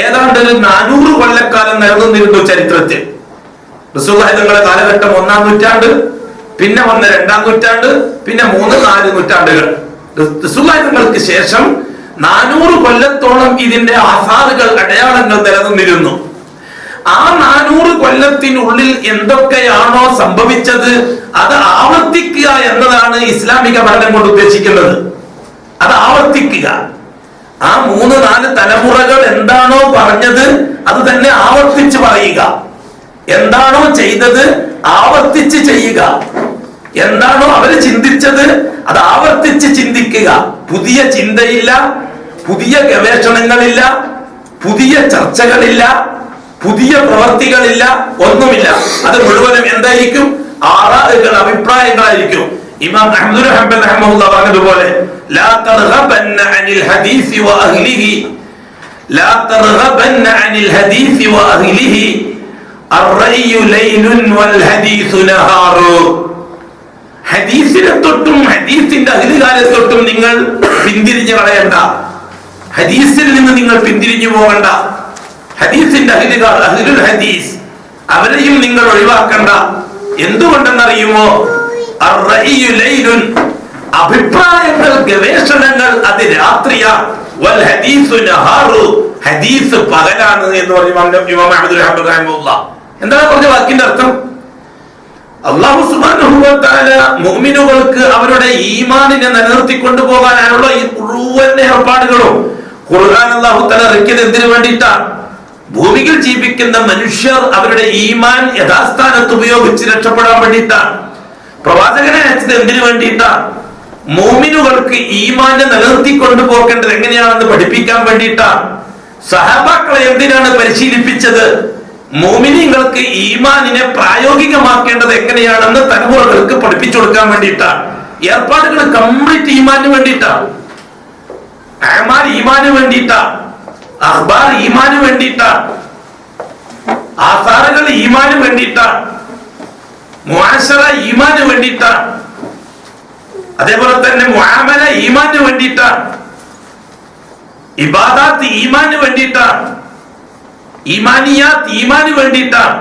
ഏതാണ്ട് 400 കൊല്ലക്കാലം നിലനിന്നിരുന്നു ചരിത്രത്തിൽ. റസൂലുള്ളാഹി തങ്ങളുടെ കാലഘട്ടം 1-ാം നൂറ്റാണ്ട്, പിന്നെ വന്ന 2-ാം നൂറ്റാണ്ട്, പിന്നെ 3, 4 നൂറ്റാണ്ടുകൾ. റസൂലുള്ളാഹി തങ്ങൾക്ക് ശേഷം 400 കൊല്ലത്തോളം ഇതിന്റെ ആസാറുകൾ, അടയാളങ്ങൾ നിലനിന്നിരുന്നു. ആ 400 കൊല്ലത്തിനുള്ളിൽ എന്തൊക്കെയാണോ സംഭവിച്ചത് അത് ആവർത്തിക്കുക എന്നതാണ് ഇസ്ലാമിക ഭരണം കൊണ്ട് ഉദ്ദേശിക്കുന്നത്. അത് ആവർത്തിക്കുക. ആ 3, 4 തലമുറകൾ എന്താണോ പറഞ്ഞത് അത് തന്നെ ആവർത്തിച്ച് പറയുക. എന്താണോ ചെയ്തത് ആവർത്തിച്ച് ചെയ്യുക. എന്താണോ അവര് ചിന്തിച്ചത് അത് ആവർത്തിച്ച് ചിന്തിക്കുക. പുതിയ ചിന്തയില്ല, പുതിയ ഗവേഷണങ്ങളില്ല, പുതിയ ചർച്ചകളില്ല, പുതിയ പ്രവർത്തികളില്ല, ഒന്നുമില്ല. അത് മുഴുവനും എന്തായിരിക്കും? ആറാറുകൾ, അഭിപ്രായങ്ങളായിരിക്കും. ഇമാം അഹ്മദ് ഹംബൽ റഹ്മഹുല്ലാഹ് പറഞ്ഞതുപോലെ ലാ തർഗബന്ന അനിൽ ഹദീസ് വഅഹ്ലിഹി, ലാ തർഗബന്ന അനിൽ ഹദീസ് വഅഹ്ലിഹി, അർറയ്യു ലൈലുൻ വൽ ഹദീസു നഹാറു. ഹദീസിനെ തൊട്ടും ഹദീസിന്റെ അഹ്ലുകാരെ തൊട്ടും നിങ്ങൾ പിന്തിരിഞ്ഞു കളയണ്ട. ഹദീസിൽ നിന്ന് നിങ്ങൾ പിന്തിരിഞ്ഞു പോകണ്ട. ഹദീസിന്റെ അഹ്ലുകാർ, അഹ്ലുൽ ഹദീസ്, അവരെയും നിങ്ങൾ ഒഴിവാക്കണ്ട. എന്തുകൊണ്ടെന്നറിയുമോ? അഭിപ്രായങ്ങൾ, ഗവേഷണങ്ങൾ അത് രാത്രിയാണ്. ഹദീസ് പകലാണ് എന്ന് പറഞ്ഞു ഇമാം അഹ്മദ് റഹ്മത്തുള്ളാഹി. എന്താണ് പറഞ്ഞ വാക്കിന്റെ അർത്ഥം? അല്ലാഹു സുബ്ഹാനഹു വ തആല മുഅ്മിനുകൾക്ക് അവരുടെ ഈമാനിനെ നിലനിർത്തിക്കൊണ്ടു പോകാനുള്ള ഈ മുഴുവൻ ഏർപ്പാടുകളും ഖുർആൻ അല്ലാഹു തആല ഇറക്കിയത് എന്തിനു വേണ്ടിയിട്ടാണ്? ഭൂമിയിൽ ജീവിക്കുന്ന മനുഷ്യർ അവരുടെ ഈമാൻ യഥാസ്ഥാനത്ത് ഉപയോഗിച്ച് രക്ഷപ്പെടാൻ വേണ്ടിയിട്ടാണ്. പ്രവാചകനെ അയച്ചത് എന്തിനു വേണ്ടിയിട്ടാണ്? മുഅ്മിനുകൾക്ക് ഈമാനെ നിലനിർത്തിക്കൊണ്ടു പോകേണ്ടത് എങ്ങനെയാണെന്ന് പഠിപ്പിക്കാൻ വേണ്ടിയിട്ടാണ്. സഹാബാക്കളെ എന്തിനാണ് പരിശീലിപ്പിച്ചത്? മുഅ്മിനീങ്ങൾക്ക് ഈമാനിനെ പ്രായോഗികമാക്കേണ്ടത് എങ്ങനെയാണെന്ന് തലമുറകൾക്ക് പഠിപ്പിച്ചു കൊടുക്കാൻ വേണ്ടിയിട്ടാണ്. ഏർപ്പാടുകൾ കംപ്ലീറ്റ് ഈമാന് വേണ്ടിയിട്ടാണ്. അഅ്മാൽ ഈമാന് വേണ്ടിയിട്ടാണ്. അഖ്ബാർ ഈമാന് വേണ്ടിയിട്ടാണ്. ആസാറുകൾ ഈമാന് വേണ്ടിയിട്ടാണ്. മുആശറ ഈമാന് വേണ്ടിയിട്ടാണ്. അതേപോലെ തന്നെ മുആമല ഈമാന് വേണ്ടിയിട്ടാണ്. ഇബാദാത്ത് ഈമാന് വേണ്ടിയിട്ടാണ്. ഈമാനിയാത്ത് ഈമാന് വേണ്ടിയിട്ടാണ്.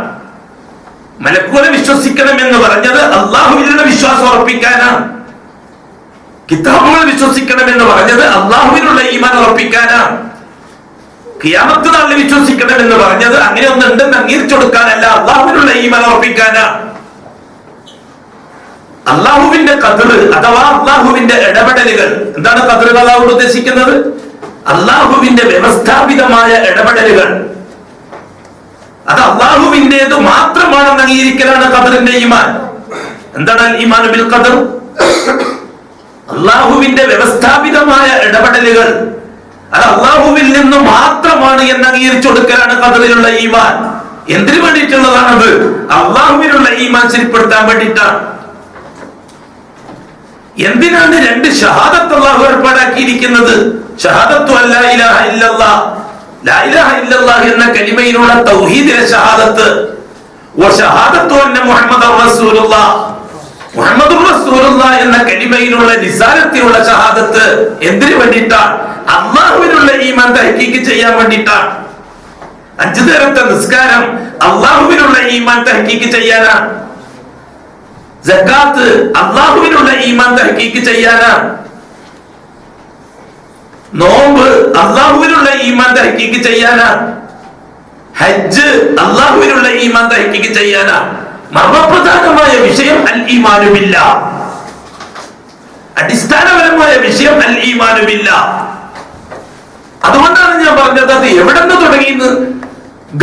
മലക്കുകളെ വിശ്വസിക്കണം എന്ന് പറഞ്ഞത് അള്ളാഹുവിലുള്ള വിശ്വാസം ഉറപ്പിക്കാനാണ്. കിതാബുകൾ വിശ്വസിക്കണം എന്ന് പറഞ്ഞത് അള്ളാഹുവിനുള്ള ഈമാൻ ഉറപ്പിക്കാനാണ്. ഖിയാമത്ത് നാളിൽ വിശ്വസിക്കണം എന്ന് പറഞ്ഞത് അങ്ങനെ ഒന്നുണ്ടെന്ന് അംഗീകരിച്ചു കൊടുക്കാനല്ല, അള്ളാഹുവിനുള്ള ഈമാൻ ഉറപ്പിക്കാനാണ്. അള്ളാഹുവിന്റെ ഖദർ അഥവാ അള്ളാഹുവിന്റെ ഇടപെടലുകൾ. എന്താണ് ഖദർ അള്ളാഹു ഉദ്ദേശിക്കുന്നത്? അള്ളാഹുവിന്റെ വ്യവസ്ഥാപിതമായ ഇടപെടലുകൾ. അത് അള്ളാഹുവിന്റേത് മാത്രമാണെന്ന് അംഗീകരിക്കലാണ് ഖദറിന്റെ ഈമാൻ. എന്താണ് ഈമാൻ ബിൽ ഖദർ? അള്ളാഹുവിന്റെ വ്യവസ്ഥാപിതമായ ഇടപെടലുകൾ അത് അള്ളാഹുവിൽ നിന്ന് മാത്രമാണ് എന്ന് അംഗീകരിച്ചു കൊടുക്കലാണ് ഖദറിലുള്ള ഈമാൻ. എന്തിനു വേണ്ടിയിട്ടുള്ളതാണത്? അള്ളാഹുവിനുള്ള ഈമാൻ ശരിപ്പെടുത്താൻ വേണ്ടിയിട്ടാണ്. എന്തിനാണ് രണ്ട് ഷഹാദത്ത് അല്ലാഹു ഏർപ്പാടാക്കിയിരിക്കുന്നത്? ഷഹാദത്തു അല്ലാ ഇലാഹ ഇല്ലല്ലാഹ്, ലാ ഇലാഹ ഇല്ലല്ലാഹ് എന്ന കലിമയിലുള്ള തൗഹീദിലെ ഷഹാദത്ത്, വ ഷഹാദത്തു അന്ന മുഹമ്മദർ റസൂലുള്ളാഹ്, മുഹമ്മദുർ റസൂലുള്ളാഹ് എന്ന കലിമയിലുള്ള റിസാലത്തിലുള്ള ഷഹാദത്ത്. എന്തിനു വേണ്ടിയിട്ടാണ്? അല്ലാഹുവിനുള്ള ഈമാൻ തഹ്ഖീഖ് ചെയ്യാൻ വേണ്ടിയിട്ടാണ്. 5 നേരത്തെ നിസ്കാരം അല്ലാഹുവിനുള്ള ഈമാൻ തഹ്ഖീഖ് ചെയ്യാനാണ്. സക്കാത്ത് അല്ലാഹുവിനുള്ള ഈമാൻ തഹ്ഖീഖ് ചെയ്യാനാണ്. നോമ്പ് അല്ലാഹുവിനുള്ള ഈമാൻ തഹ്ഖീഖ് ചെയ്യാനാണ്. ഹജ്ജ് അല്ലാഹുവിനുള്ള ഈമാൻ തഹ്ഖീഖ് ചെയ്യാനാണ്. മർമ്മപ്രധാനമായ വിഷയം അൽ ഈമാനു ബില്ലാഹ്. അടിസ്ഥാനപരമായ വിഷയം അൽ ഈമാനു ബില്ലാഹ്. അതുകൊണ്ടാണ് ഞാൻ പറഞ്ഞത് അത് എവിടെ നിന്ന് തുടങ്ങിയെന്ന്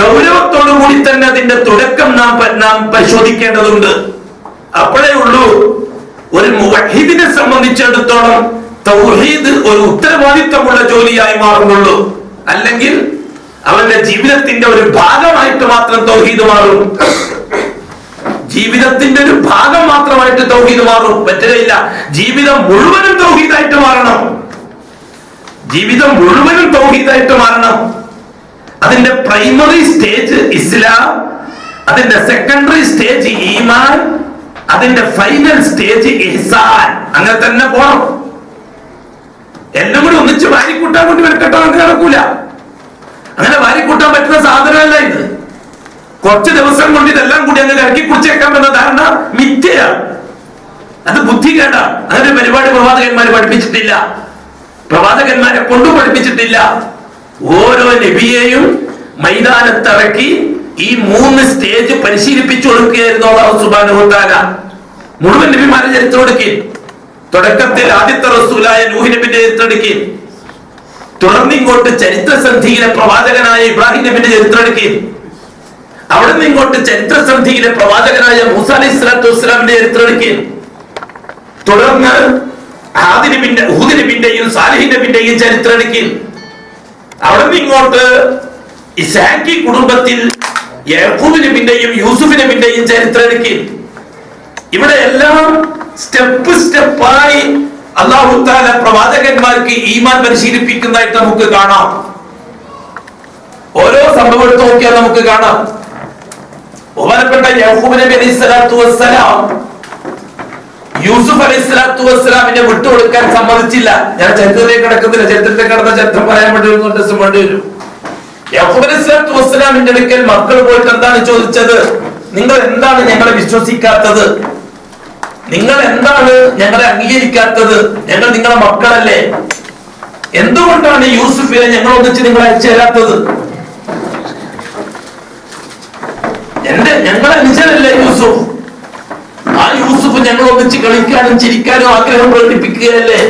ഗൗരവത്തോടു കൂടി തന്നെ അതിന്റെ തുടക്കം നാം പരിശോധിക്കേണ്ടതുണ്ട്. അപ്പോഴേ ഉള്ളൂ ഒരു മുവഹ്ഹിദിനെ സംബന്ധിച്ചിടത്തോളം തൗഹീദ് ഒരു ഉത്തരവാദിത്തമുള്ള ജോലിയായി മാറുന്നുള്ളൂ. അല്ലെങ്കിൽ അവന്റെ ജീവിതത്തിന്റെ ഒരു ഭാഗമായിട്ട് മാത്രം തൗഹീദ് മാറും. ജീവിതത്തിന്റെ ഒരു ഭാഗം മാത്രമായിട്ട് തൗഹീദ് മാറും പറ്റുകയില്ല. ജീവിതം മുഴുവനും തൗഹീദായിട്ട് മാറണം. ജീവിതം മുഴുവനും തൗഹീദായിട്ട് മാറണം. അതിന്റെ പ്രൈമറി സ്റ്റേജ് ഇസ്ലാം, അതിന്റെ സെക്കൻഡറി സ്റ്റേജ് ഈമാൻ, അതിന്റെ ഫൈനൽ സ്റ്റേജ് ഇഹ്സാൻ. അങ്ങനെ തന്നെ പോണം. എല്ലാം കൂടി ഒന്നിച്ച് വാരിക്കൂട്ടാൻ കൊണ്ട് വെക്കട്ടോ നമുക്ക് നടക്കൂല. അങ്ങനെ വാരിക്കൂട്ടാൻ പറ്റുന്ന സാധനമല്ല ഇത്. കുറച്ച് ദിവസം കൊണ്ട് ഇതെല്ലാം കൂടി അങ്ങനെ ഇറക്കി കുടിച്ചേക്കാൻ പറ്റുന്ന ധാരണ മിഥ്യയാണ്. അത് ബുദ്ധികേടാണ്. അങ്ങനെ പരിപാടി പ്രവാചകന്മാര് പഠിപ്പിച്ചിട്ടില്ല. പ്രവാചകന്മാരെ കൊണ്ടു പഠിപ്പിച്ചിട്ടില്ല. ഓരോ നബിയെയും മൈതാനത്തിറക്കി ഈ 3 സ്റ്റേജ് പരിശീലിപ്പിച്ചു കൊടുക്കുകയായിരുന്നു അല്ലാഹു സുബ്ഹാനഹു വ തആല. മുഴുവൻ നബിമാരെ ചരിത്രം എടുക്കി. തുടക്കത്തിൽ ആദ്യത്തെ റസൂലായ നൂഹ് നബിയുടെ ചരിത്രം എടുക്കി. തുടർന്ന് ഇങ്ങോട്ട് ചരിത്രസന്ധിയിലെ പ്രവാചകനായ ഇബ്രാഹിം നബിയുടെ ചരിത്രം എടുക്കി. അവിടെ നിന്ന് ഇങ്ങോട്ട് ചരിത്രസന്ധിയിലെ പ്രവാചകനായ മൂസ അലൈഹിസ്സലാത്തു വസ്സലാമിന്റെ ചരിത്രം എടുക്കി. തുടർന്ന് ആദി നബിന്റെ, ഹൂദ് നബിന്റെയും സാലിഹ് നബിന്റെയും ചരിത്രം എടുക്കി. അവിടെ നിന്ന് ഇങ്ങോട്ട് ഇസ്ഹാഖി കുടുംബത്തിൽ യാക്കൂബ് നബിന്റെയും യൂസുഫ് നബിന്റെയും ചരിത്രം എടുക്കി. ഇവിടെ എല്ലാം സ്റ്റെപ്പ് സ്റ്റെപ്പായി അല്ലാഹു തആല പ്രവാചകന്മാർക്ക് ഈമാൻ പരിശീലിപ്പിക്കുന്നതായിട്ട് നമുക്ക് കാണാം. ഓരോ സംഭവം എടുത്ത് നോക്കിയാൽ നമുക്ക് കാണാം. ബഹുമാനപ്പെട്ട യാക്കൂബ് നബി അലൈഹിസ്സലാത്തു വസ്സലാം യൂസുഫ് അലൈഹിസ്സലാത്തു വസ്സലാമിനെ വിട്ടുകൊടുക്കാൻ സമ്മതിച്ചില്ല. ഞാൻ ചരിത്രത്തിലേക്ക് കിടക്കുന്നില്ല. ചരിത്രത്തിലേക്ക് കടന്ന ചരിത്രം പറയാൻ വേണ്ടി വരും. യാക്കൂബ് അലൈഹിസ്സലാത്തു വസ്സലാമിന്റെ അടുക്കൽ മക്കൾ പോയിട്ട് എന്താണ് ചോദിച്ചത്? നിങ്ങൾ എന്താണ് ഞങ്ങളെ വിശ്വസിക്കാത്തത്? നിങ്ങൾ എന്താണ് ഞങ്ങളെ അംഗീകരിക്കാത്തത്? ഞങ്ങൾ നിങ്ങളെ മക്കളല്ലേ, എന്തുകൊണ്ടാണ് യൂസുഫിനെ ഞങ്ങൾ ഒന്നിച്ച് നിങ്ങൾ അയച്ചു തരാത്തത്? ഞങ്ങളെ അനുജനല്ലേ യൂസുഫ്? ആ യൂസുഫ് ഞങ്ങൾ ഒന്നിച്ച് കളിക്കാനും ചിരിക്കാനും ആഗ്രഹം പ്രകടിപ്പിക്കുകയല്ലേ?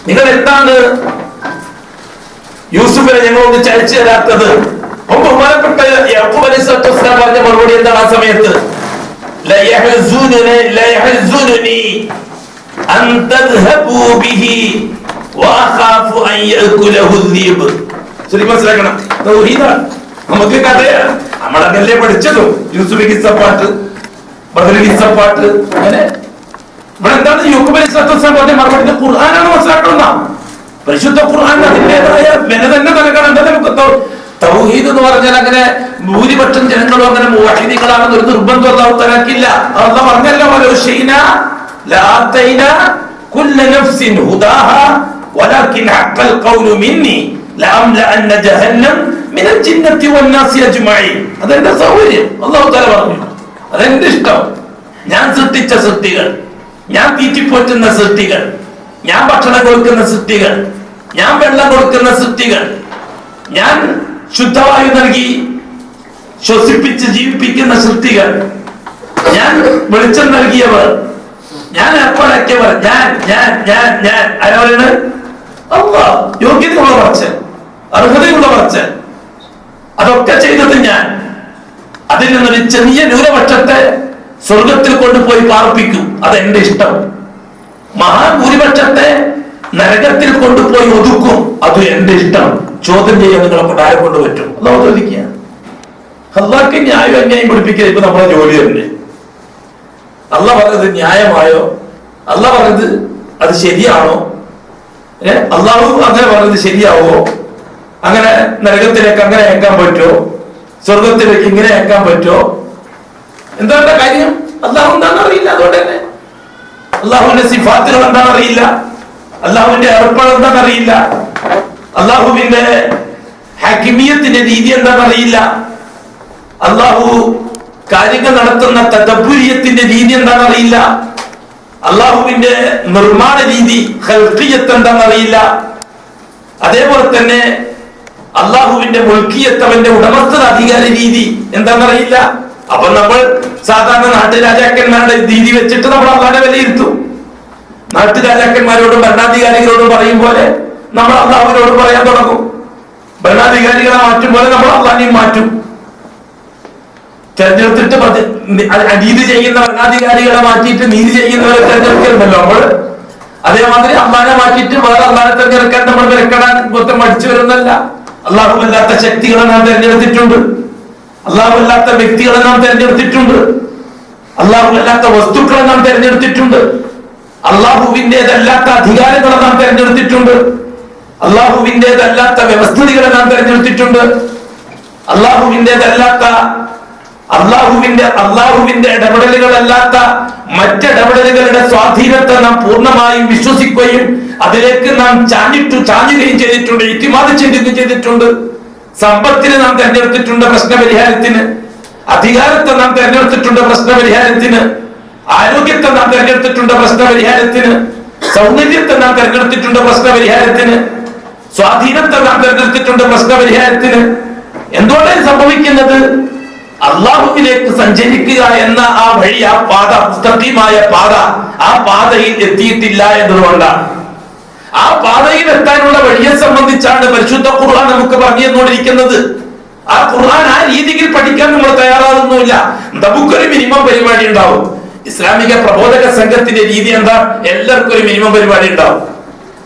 നിങ്ങൾ എന്താണ് യൂസുഫിനെ ഞങ്ങൾ ഒന്നിച്ച് അയച്ചു തരാത്തത്? ബഹുമാനപ്പെട്ട യാക്കൂബ് അലൈഹിസ്സലാത്തു വസ്സലാം പറഞ്ഞ മറുപടി എന്താണ് ആ സമയത്ത്? ലയഹ്സുനുനി അൻ തദ്ഹബൂ ബിഹി വഅഖാഫു അൻ യഅകുലഹു الذئب. ശരി, മനസ്സിലാക്കണം. തൗഹീദാണ്. നമുക്ക് കഥയാണ്, നമ്മളതല്ലേ പഠിച്ചതും. യൂസുഫ് കിസ്സപ്പാട്ട്, ബദർ കിസ്സപ്പാട്ട്, അങ്ങനെ ഇവിടെ എന്താണ് യാക്കൂബ് അലൈഹിസ്സലാത്തു വസ്സലാം പറഞ്ഞ മറുപടി? ഖുർആനാണ് മനസ്സിലാക്കണം. പരിശുദ്ധ ഖുർആൻ അതിന്റേതായ വില തന്നെ നൽകണം. നമുക്ക് തൗഹീദ് എന്ന് പറഞ്ഞാൽ അങ്ങനെ ഭൂരിപക്ഷം ജനങ്ങളും അങ്ങനെ മുവഹിദീകളാണെന്ന് ഒരു നിർബന്ധം അല്ലാഹു തആലക്കില്ല. അല്ലാഹു പറഞ്ഞല്ലോ, വലൗ ശൈനാ ലആതൈനാ കുല്ല നഫ്സിൻ ഹുദാഹാ വലാകിൻ ഹഖൽ ഖൗലു മിന്നി ലഅംലഅന്ന ജഹന്നം മിനൽ ജിന്നത്തി വന്നാസി അജ്മഈൻ. അതെന്റെ സൗകര്യം അല്ലാഹു തആല പറഞ്ഞു. അതെന്റെ ഇഷ്ടം. ഞാൻ സൃഷ്ടിച്ച സൃഷ്ടികൾ, ഞാൻ തീറ്റിപ്പോറ്റുന്ന സൃഷ്ടികൾ, ഞാൻ ഭക്ഷണം കൊടുക്കുന്ന സൃഷ്ടികൾ, ഞാൻ വെള്ളം കൊടുക്കുന്ന സൃഷ്ടികൾ, ഞാൻ ശുദ്ധവായു നൽകി ശ്വസിപ്പിച്ച് ജീവിപ്പിക്കുന്ന സൃഷ്ടികൾ, ഞാൻ വെളിച്ചം നൽകിയവർ, ഞാൻ ഏർപ്പാടാക്കിയവർ, ഞാൻ ആരാണ്? അല്ലാഹ്. യോഗ്യതയുള്ള പറച്ചൻ, അർഹതയുള്ള പറച്ചൻ, അതൊക്കെ ചെയ്തത് ഞാൻ. അതിൽ നിന്നൊരു ചെറിയ ന്യൂനപക്ഷത്തെ സ്വർഗത്തിൽ കൊണ്ടുപോയി പാർപ്പിക്കും, അതെന്റെ ഇഷ്ടം. മഹാഭൂരിപക്ഷത്തെ നരകത്തിൽ കൊണ്ടുപോയി ഒതുക്കും, അത് എന്റെ ഇഷ്ടം. ചോദ്യം ചെയ്യാൻ നിങ്ങളെ കൊണ്ട് ആരെ കൊണ്ട് പറ്റും? അല്ലാഹു ചോദിക്കുക. അല്ലാഹ്ക്ക് ന്യായം അന്യായം പഠിപ്പിക്കുക ഇപ്പൊ നമ്മളെ ജോലി തന്നെ. അല്ലാഹ് പറഞ്ഞത് ന്യായമായോ? അല്ലാഹ് പറഞ്ഞത് അത് ശരിയാണോ? അല്ലാഹു അങ്ങനെ പറഞ്ഞത് ശരിയാവോ? അങ്ങനെ നരകത്തിലേക്ക് അങ്ങനെ അയക്കാൻ പറ്റുമോ? സ്വർഗത്തിലേക്ക് ഇങ്ങനെ അയക്കാൻ പറ്റുമോ? എന്താണ് കാര്യം? അല്ലാഹു എന്താണെന്ന് അറിയില്ല. അതുകൊണ്ട് തന്നെ അല്ലാഹുവിന്റെ സിഫാത്തുകൾ എന്താണെന്ന് അറിയില്ല, അല്ലാഹുവിന്റെ ഏർപ്പാട് എന്താണെന്ന് അറിയില്ല, അല്ലാഹുവിന്റെ ഹക്കിമിയത്തിന്റെ രീതി എന്താണെന്ന് അറിയില്ല, അല്ലാഹു കാര്യങ്ങൾ നടത്തുന്ന തദബ്ബുരിയത്തിന്റെ രീതി എന്താണെന്ന് അറിയില്ല, അല്ലാഹുവിന്റെ നിർമ്മാണ രീതി ഖൽഖിയത്ത് എന്താണെന്ന് അറിയില്ല, അതേപോലെ തന്നെ അല്ലാഹുവിന്റെ മുൽക്കിയത്ത്, അവന്റെ ഉടമസ്ഥത അധികാര രീതി എന്താണെന്ന് അറിയില്ല. അപ്പൊ നമ്മൾ സാധാരണ നാട്ടുരാജാക്കന്മാരുടെ രീതി വെച്ചിട്ട് നമ്മൾ അള്ളാഹുവിനെ വിലയിരുത്തും. നാട്ടുരാജാക്കന്മാരോടും ഭരണാധികാരികളോടും പറയും പോലെ നമ്മൾ അള്ളാഹുവിനോട് പറയാൻ തുടങ്ങും. ഭരണാധികാരികളെ മാറ്റും പോലെ നമ്മൾ അള്ളാഹിനെയും മാറ്റും. തെരഞ്ഞെടുത്തിട്ട് അനീതി ചെയ്യുന്ന ഭരണാധികാരികളെ മാറ്റിയിട്ട് നീതി ചെയ്യുന്നവരെ തെരഞ്ഞെടുക്കലുണ്ടല്ലോ നമ്മൾ. അതേമാതിരി അള്ളാഹിനെ മാറ്റിയിട്ട് വേറെ അള്ളാഹിനെ തെരഞ്ഞെടുക്കാൻ നമ്മൾ വിലക്കെടാൻ മൊത്തം മടിച്ചു വരുന്നല്ല. അള്ളാഹുവല്ലാത്ത ശക്തികളെ നാം തെരഞ്ഞെടുത്തിട്ടുണ്ട്, അള്ളാഹുവല്ലാത്ത വ്യക്തികളെ നാം തെരഞ്ഞെടുത്തിട്ടുണ്ട്, അള്ളാഹുവല്ലാത്ത വസ്തുക്കളെ നാം തെരഞ്ഞെടുത്തിട്ടുണ്ട്, അള്ളാഹുവിന്റേതല്ലാത്ത അധികാരങ്ങളെ നാം തെരഞ്ഞെടുത്തിട്ടുണ്ട്, അള്ളാഹുവിന്റേതല്ലാത്ത വ്യവസ്ഥിതികളെ നാം തെരഞ്ഞെടുത്തിട്ടുണ്ട്, അള്ളാഹുവിന്റെ ഇടപെടലുകളല്ലാത്ത മറ്റിടപെടലുകളുടെ സ്വാധീനത്തെ നാം പൂർണ്ണമായും വിശ്വസിക്കുകയും അതിലേക്ക് നാം ചാഞ്ഞുകയും ചെയ്തിട്ടുണ്ട്, ഇത്തിമാദ് ചെയ്യുകയും ചെയ്തിട്ടുണ്ട്. സമ്പത്തിനെ നാം തെരഞ്ഞെടുത്തിട്ടുണ്ട് പ്രശ്നപരിഹാരത്തിന്, അധികാരത്തെ നാം തെരഞ്ഞെടുത്തിട്ടുണ്ട് പ്രശ്നപരിഹാരത്തിന്, ആരോഗ്യത്തെ നാം തെരഞ്ഞെടുത്തിട്ടുണ്ട് പ്രശ്നപരിഹാരത്തിന്, സൗന്ദര്യത്തെ നാം തെരഞ്ഞെടുത്തിട്ടുണ്ട് പ്രശ്നപരിഹാരത്തിന്, സ്വാധീനത്തെ നാം തെരഞ്ഞെടുത്തിട്ടുണ്ട് പ്രശ്നപരിഹാരത്തിന്. എന്തുകൊണ്ടാണ് സംഭവിക്കുന്നത്? അള്ളാഹുവിലേക്ക് സഞ്ചരിക്കുക എന്ന ആ വഴി, ആ പാത, മുസ്തഖീമായ പാത, ആ പാതയിൽ എത്തിയിട്ടില്ല എന്നതുകൊണ്ടാണ്. ആ പാതയിൽ എത്താനുള്ള വഴിയെ സംബന്ധിച്ചാണ് പരിശുദ്ധ ഖുർആൻ നമുക്ക് പറഞ്ഞു തന്നുകൊണ്ടിരിക്കുന്നത്. ആ ഖുർആൻ ആ രീതിയിൽ പഠിക്കാൻ നമ്മൾ തയ്യാറാകുന്നില്ല. നമുക്കൊരു മിനിമം പരിപാടി ഉണ്ടാവും. ഇസ്ലാമിക പ്രബോധക സംഘത്തിന്റെ രീതി എന്താ? എല്ലാവർക്കും ഒരു മിനിമം പരിപാടി ഉണ്ടാവും.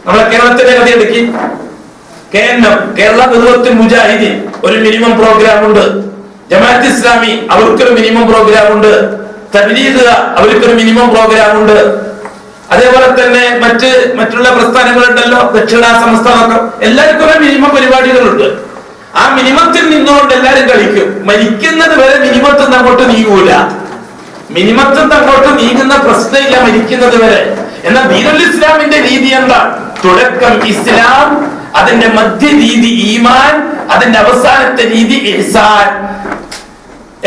നമ്മളെ കേരളത്തിലെ കഥ എടുക്കി, KNM, കേരള നേതൃത്വ മുജാഹിദീൻ, ഒരു മിനിമം പ്രോഗ്രാം ഉണ്ട്. ജമാഅത്ത് ഇസ്ലാമി അവർക്കൊരു മിനിമം പ്രോഗ്രാം ഉണ്ട്. തബ്ലീഗ് അവർക്കൊരു മിനിമം പ്രോഗ്രാം ഉണ്ട്. അതേപോലെ തന്നെ മറ്റുള്ള പ്രസ്ഥാനങ്ങളുണ്ടല്ലോ, ദക്ഷിണ സംസ്ഥാനമൊക്കെ, എല്ലാവർക്കും ഒരു മിനിമം പരിപാടികളുണ്ട്. ആ മിനിമത്തിൽ നിന്നുകൊണ്ട് എല്ലാവരും കളിക്കും. മരിക്കുന്നത് വരെ മിനിമത്തിൽ നിന്ന് അങ്ങോട്ട് നീങ്ങൂല. മിനിമത്തിൽ നിന്ന് അങ്ങോട്ട് നീങ്ങുന്ന പ്രശ്നമില്ല മരിക്കുന്നത് വരെ. എന്നാൽ ദീനുൽ ഇസ്ലാമിന്റെ രീതി എന്താ? തുടക്കം ഇസ്ലാം, അതിന്റെ മധ്യരീതി ഈമാൻ, അതിന്റെ അവസാനത്തെ രീതി ഇഹ്സാൻ.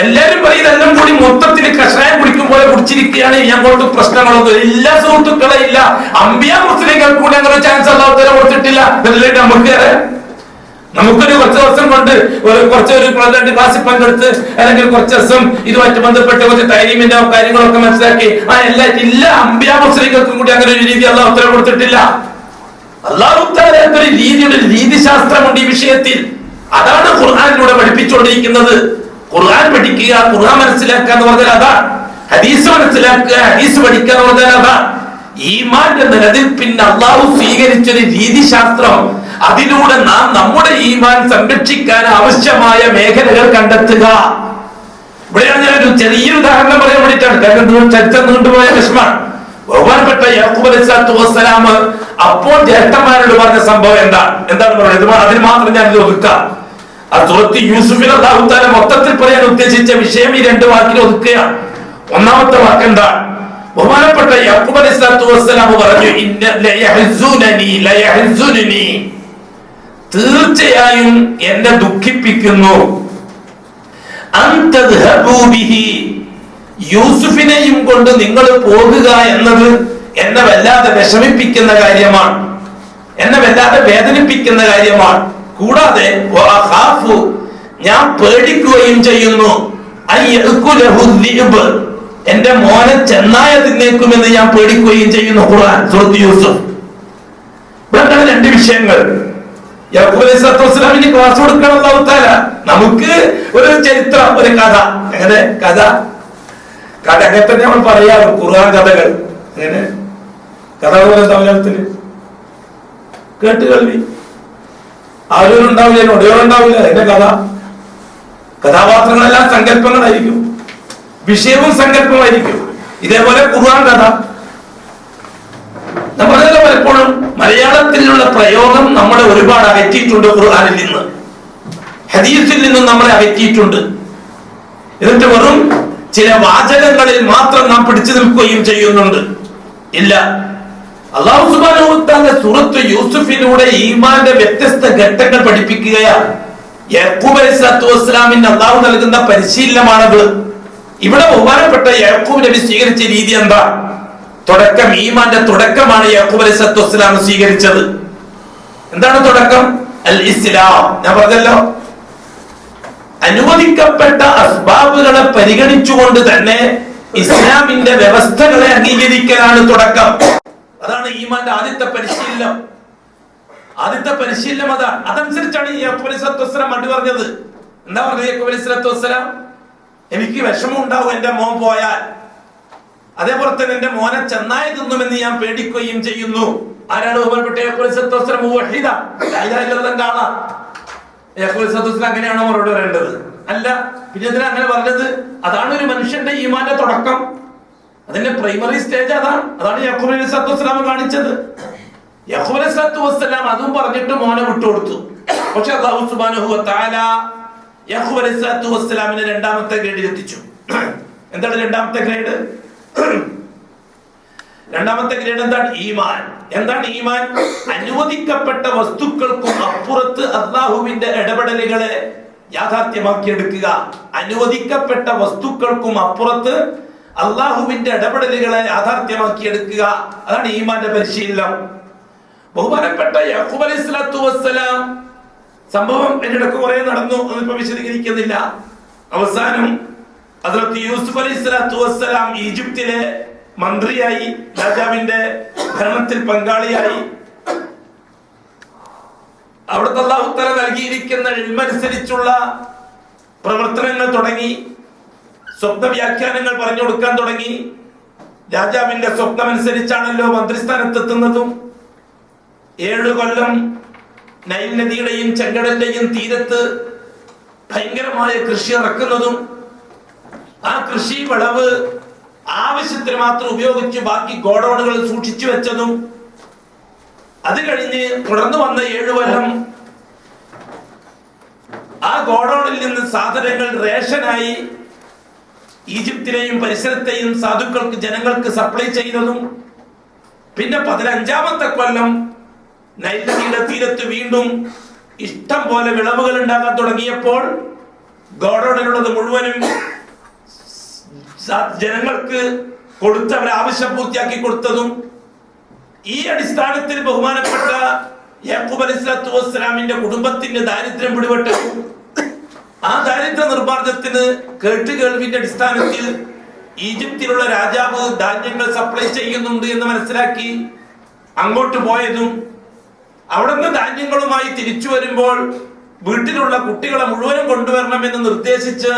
എല്ലാരും പറയും എല്ലാം കൂടി മൊത്തത്തിൽ കഷായം കുടിക്കും പോലെ കുടിച്ചിരിക്കുകയാണ്, അങ്ങോട്ട് പ്രശ്നങ്ങളൊന്നും ഇല്ല സുഹൃത്തുക്കളെ, ഇല്ല. അമ്പിയ മുസ്ലിങ്ങൾക്ക് കൂടി അങ്ങനെ ചാൻസ് അല്ലാത്തവരെ കൊടുത്തിട്ടില്ല. നമുക്കൊരു കുറച്ച് ദിവസം കൊണ്ട് കുറച്ചൊരു ക്ലാസ്സിൽ പങ്കെടുത്ത് അല്ലെങ്കിൽ കുറച്ച് ദിവസം ഇതുമായിട്ട് ബന്ധപ്പെട്ട് കുറച്ച് തൈലീമിന്റെ കാര്യങ്ങളൊക്കെ മനസ്സിലാക്കി ഇല്ല, അമ്പിയ മുസ്ലിങ്ങൾക്കും കൂടി അങ്ങനെ ഒരു രീതി അള്ളാഹു തആല കൊടുത്തിട്ടില്ല. അള്ളാഹു തആല ഒരു രീതിയുടെ രീതിശാസ്ത്രമുണ്ട് ഈ വിഷയത്തിൽ. അതാണ് ഖുർആനിലൂടെ പഠിപ്പിച്ചുകൊണ്ടിരിക്കുന്നത്. ഖുർആൻ പഠിക്കുക, ഖുർആൻ മനസ്സിലാക്കുക എന്ന് പറഞ്ഞാൽ അതാണ്. ഹദീസ് മനസ്സിലാക്കുക, ഹദീസ് പഠിക്കുക എന്ന് പറഞ്ഞാൽ അതാണ്. ഈമാന്റെ നിലനിൽപ്പിന് അള്ളാഹു സ്വീകരിച്ചൊരു രീതിശാസ്ത്രം, അതിലൂടെ നാം നമ്മുടെ ഈമാൻ സംരക്ഷിക്കാൻ ആവശ്യമായ മേഖലകൾ കണ്ടെത്തുക. ഇവിടെയാണ് ഞാനൊരു ചെറിയൊരു ഉദാഹരണം പറയാൻ വേണ്ടിയിട്ടാണ്, കാരണം ചരിത്രം നീണ്ടുപോയ വിഷമാണ്. ബഹുമാനപ്പെട്ട യാക്കൂബ് അലൈഹിസ്സലാത്തു വസ്സലാം അപ്പോൾ ജ്യേഷ്ഠന്മാരോട് പറഞ്ഞ സംഭവം എന്താണ് പറയുന്നത്? അതിന് മാത്രം ഞാൻ ഒതുക്കാം. ആ സൂറത്ത് യൂസുഫിൽ അല്ലാഹു തആല മൊത്തത്തിൽ പറയാൻ ഉദ്ദേശിച്ച വിഷയം ഈ രണ്ട് വാക്കിൽ ഒതുക്കുകയാണ്. ഒന്നാമത്തെ വാക്ക് എന്താണ്? ബഹുമാനപ്പെട്ട യാക്കൂബ് അലൈഹിസ്സലാത്തു വസ്സലാം പറഞ്ഞു, ലയഹ്സുനനി, തീർച്ചയായും എന്നെ ദുഃഖിപ്പിക്കുന്നു, അൻതദ്ഹബൂ ബിഹി, യൂസുഫിനെയും കൊണ്ട് നിങ്ങൾ പോകുക എന്നത് എന്നെ വല്ലാതെ വിഷമിപ്പിക്കുന്ന കാര്യമാണ്, എന്നെ വല്ലാതെ വേദനിപ്പിക്കുന്ന കാര്യമാണ്. കൂടാതെ ഞാൻ പേടിക്കുകയും ചെയ്യുന്നു, എന്റെ മോനെ ചെന്നായ തിന്നേക്കുമെന്ന് ഞാൻ പേടിക്കുകയും ചെയ്യുന്നു. ഖുർആൻ സൂറത്ത് യൂസുഫ്. ഇവിടെ രണ്ട് വിഷയങ്ങൾ. യാക്കൂബ് അലൈഹിസ്സലാത്തു വസ്സലാമിന് ക്ലാസ് കൊടുക്കണം അല്ലാഹു തആല. നമുക്ക് ഒരു ചരിത്രം, ഒരു കഥ, എങ്ങനെ കഥ അങ്ങനെ തന്നെ നമ്മൾ പറയാറ്. ഖുർആൻ കഥകൾ അങ്ങനെ കഥകൾ മലയാളത്തില് കേട്ട് കേൾവി. ആരും ഉണ്ടാവില്ല, ഒടിയോടുണ്ടാവില്ല. അതിന്റെ കഥാപാത്രങ്ങളെല്ലാം സങ്കല്പങ്ങളായിരിക്കും, വിഷയവും സങ്കല്പമായിരിക്കും. ഇതേപോലെ ഖുർആൻ കഥ നമ്മളെ പലപ്പോഴും മലയാളത്തിലുള്ള പ്രയോഗം നമ്മളെ ഒരുപാട് അകറ്റിയിട്ടുണ്ട്. ഖുർആനിൽ നിന്ന്, ഹദീസിൽ നിന്നും നമ്മളെ അകറ്റിയിട്ടുണ്ട്. എന്നിട്ട് വെറും ചില വാചകങ്ങളിൽ മാത്രം നാം പിടിച്ചു നിൽക്കുകയും ചെയ്യുന്നുണ്ട്. ഇല്ല, അല്ലാഹു സുബ്ഹാനഹു വ തആല സൂറത്ത് യൂസുഫിലൂടെ ഈമാന്റെ വ്യത്യസ്ത ഘട്ടങ്ങൾ പഠിപ്പിക്കുകയാണ്. യാക്കൂബ് അലൈഹിസ്സലാത്തു വസ്സലാമിന് അല്ലാഹു നൽകുന്ന പരിശീലനമാണത്. ഇവിടെ ബഹുമാനപ്പെട്ട യാക്കൂബ് നബി സ്വീകരിച്ച രീതി എന്താ? തുടക്കം, ഈമാന്റെ തുടക്കമാണ് യാക്കൂബ് അലൈഹിസ്സലാത്തു വസ്സലാം സ്വീകരിച്ചത്. എന്താണ് തുടക്കം? അൽ ഇസ്ലാം. ഞാൻ പറഞ്ഞല്ലോ, അനുവദിക്കപ്പെട്ട അസ്ബാബുകളെ പരിഗണിച്ചുകൊണ്ട് തന്നെ ഇസ്ലാമിന്റെ വ്യവസ്ഥകളെ അംഗീകരിക്കലാണ് തുടക്കം. അതാണ് ഈമാന്റെ ആദ്യത്തെ പരിശീലനം. അതാണ്. അതനുസരിച്ചാണ് യാക്കൂബ് അലൈഹിസ്സലാത്തു വസ്സലാം മടി പറഞ്ഞത്. എന്താ പറഞ്ഞത് യാക്കൂബ് അലൈഹിസ്സലാത്തു വസ്സലാം? എനിക്ക് വിഷമം ഉണ്ടാവും എന്റെ മോൻ പോയാൽ, അതേപോലെ തന്നെ എന്റെ മോനെ ചെന്നായ തിന്നുമെന്ന് ഞാൻ പേടിക്കുകയും ചെയ്യുന്നു. ആരാണ് ബഹുമാനപ്പെട്ട യാക്കൂബ് അലൈഹിസ്സലാത്തു വസ്സലാം? മുവഹിദ, ലാ ഇലാഹ ഇല്ലല്ലാഹ് ആളാ. യാക്കൂബ് അലൈഹിസ്സലാത്തു വസ്സലാം അങ്ങനെയാണോ മറുപടി പറയേണ്ടത്? അല്ല. പിന്നെ എന്തിനാ അങ്ങനെ പറഞ്ഞത്? അതാണ് ഒരു മനുഷ്യന്റെ ഈമാന്റെ തുടക്കം, അതിന്റെ പ്രൈമറി സ്റ്റേജ് അതാണ് യാക്കൂബ് അലൈഹിസ്സലാത്തു വസ്സലാം കാണിച്ചത്. യാക്കൂബ് അലൈഹിസ്സലാത്തു വസ്സലാം അതും പറഞ്ഞിട്ട് മോനെ വിട്ടുകൊടുത്തു. പക്ഷെ അല്ലാഹു സുബ്ഹാനഹു വ തആല യാക്കൂബ് അലൈഹിസ്സലാത്തു വസ്സലാമിനെ രണ്ടാമത്തെ ഗ്രേഡിൽ എത്തിച്ചു. എന്താണ് രണ്ടാമത്തെ ഗ്രേഡ്? രണ്ടാമത്തെ ഗ്രേഡ് എന്താണ്? ഈമാൻ. എന്താണ് ഈമാൻ? അനുവദിക്കപ്പെട്ട വസ്തുക്കൾക്കും അപ്പുറത്ത് അല്ലാഹുവിന്റെ ഇടപെടലുകളെ യാഥാർത്ഥ്യമാക്കിയെടുക്കുക. അനുവദിക്കപ്പെട്ട വസ്തുക്കൾക്കും അപ്പുറത്ത് അല്ലാഹുവിന്റെ ഇടപെടലുകളെ യാഥാർത്ഥ്യമാക്കിയെടുക്കുക. അതാണ് ഈമാന്റെ പരിശീലനം. ബഹുമാനപ്പെട്ട യാക്കൂബ് അലൈഹിസ്സലാത്തു വസ്സലാം സംഭവം എന്നിടക്ക് കുറെ നടന്നു, അതിപ്പോ വിശദീകരിക്കുന്നില്ല. അവസാനം ഹദ്റത്ത് യൂസുഫ് അലൈഹിസ്സലാത്തു വസ്സലാം ഈജിപ്തിലെ മന്ത്രിയായി, രാജാവിന്റെ ഭരണത്തിൽ പങ്കാളിയായി. അവിടുത്തെ അല്ലാഹു തആല നൽകിയിരിക്കുന്ന ഇൽമനുസരിച്ചുള്ള പ്രവർത്തനങ്ങൾ തുടങ്ങി, സ്വപ്ന വ്യാഖ്യാനങ്ങൾ പറഞ്ഞു കൊടുക്കാൻ തുടങ്ങി. രാജാവിന്റെ സ്വപ്നമനുസരിച്ചാണല്ലോ മന്ത്രിസ്ഥാനത്തെത്തുന്നതും. 7 കൊല്ലം നൈൽ നദിയുടെയും ചെങ്കടലിന്റെയും തീരത്ത് ഭയങ്കരമായ കൃഷി ഇറക്കുന്നതും, ആ കൃഷി വിളവ് ആവശ്യത്തിന് മാത്രം ഉപയോഗിച്ച് ബാക്കി ഗോഡൌണുകളിൽ സൂക്ഷിച്ചു വെച്ചതും, അത് കഴിഞ്ഞ് തുടർന്ന് വന്ന 7 കൊല്ലം ആ ഗോഡൌണിൽ നിന്ന് സാധനങ്ങൾ റേഷനായി ഈജിപ്തിലെയും പരിസരത്തെയും സാധുക്കൾക്ക്, ജനങ്ങൾക്ക് സപ്ലൈ ചെയ്തതും, പിന്നെ 15ാമത്തെ കൊല്ലം നൈൽ നദിയുടെ തീരത്ത് വീണ്ടും ഇഷ്ടം പോലെ വിളവുകൾ ഉണ്ടാകാൻ തുടങ്ങിയപ്പോൾ ഗോഡൌണിലുള്ളത് മുഴുവനും ജനങ്ങൾക്ക് കൊടുത്ത് അവരെ ആവശ്യം പൂർത്തിയാക്കി കൊടുത്തതും ഈ അടിസ്ഥാനത്തിൽ ബഹുമാനപ്പെട്ട യാക്കൂബ് അലൈഹിസ്സലാത്തു വസ്സലാമിന്റെ കുടുംബത്തിന്റെ ദാരിദ്ര്യം പിടിപെട്ടു. ആ ദാരിദ്ര്യ നിർമ്മാർജ്ജനത്തിന് കേട്ടുകേൾവിന്റെ അടിസ്ഥാനത്തിൽ ഈജിപ്തിലുള്ള രാജാവ് ധാന്യങ്ങൾ സപ്ലൈ ചെയ്യുന്നുണ്ട് എന്ന് മനസ്സിലാക്കി അങ്ങോട്ട് പോയതും അവിടെ നിന്ന് ധാന്യങ്ങളുമായി തിരിച്ചു വരുമ്പോൾ വീട്ടിലുള്ള കുട്ടികളെ മുഴുവനും കൊണ്ടുവരണമെന്ന് നിർദ്ദേശിച്ച്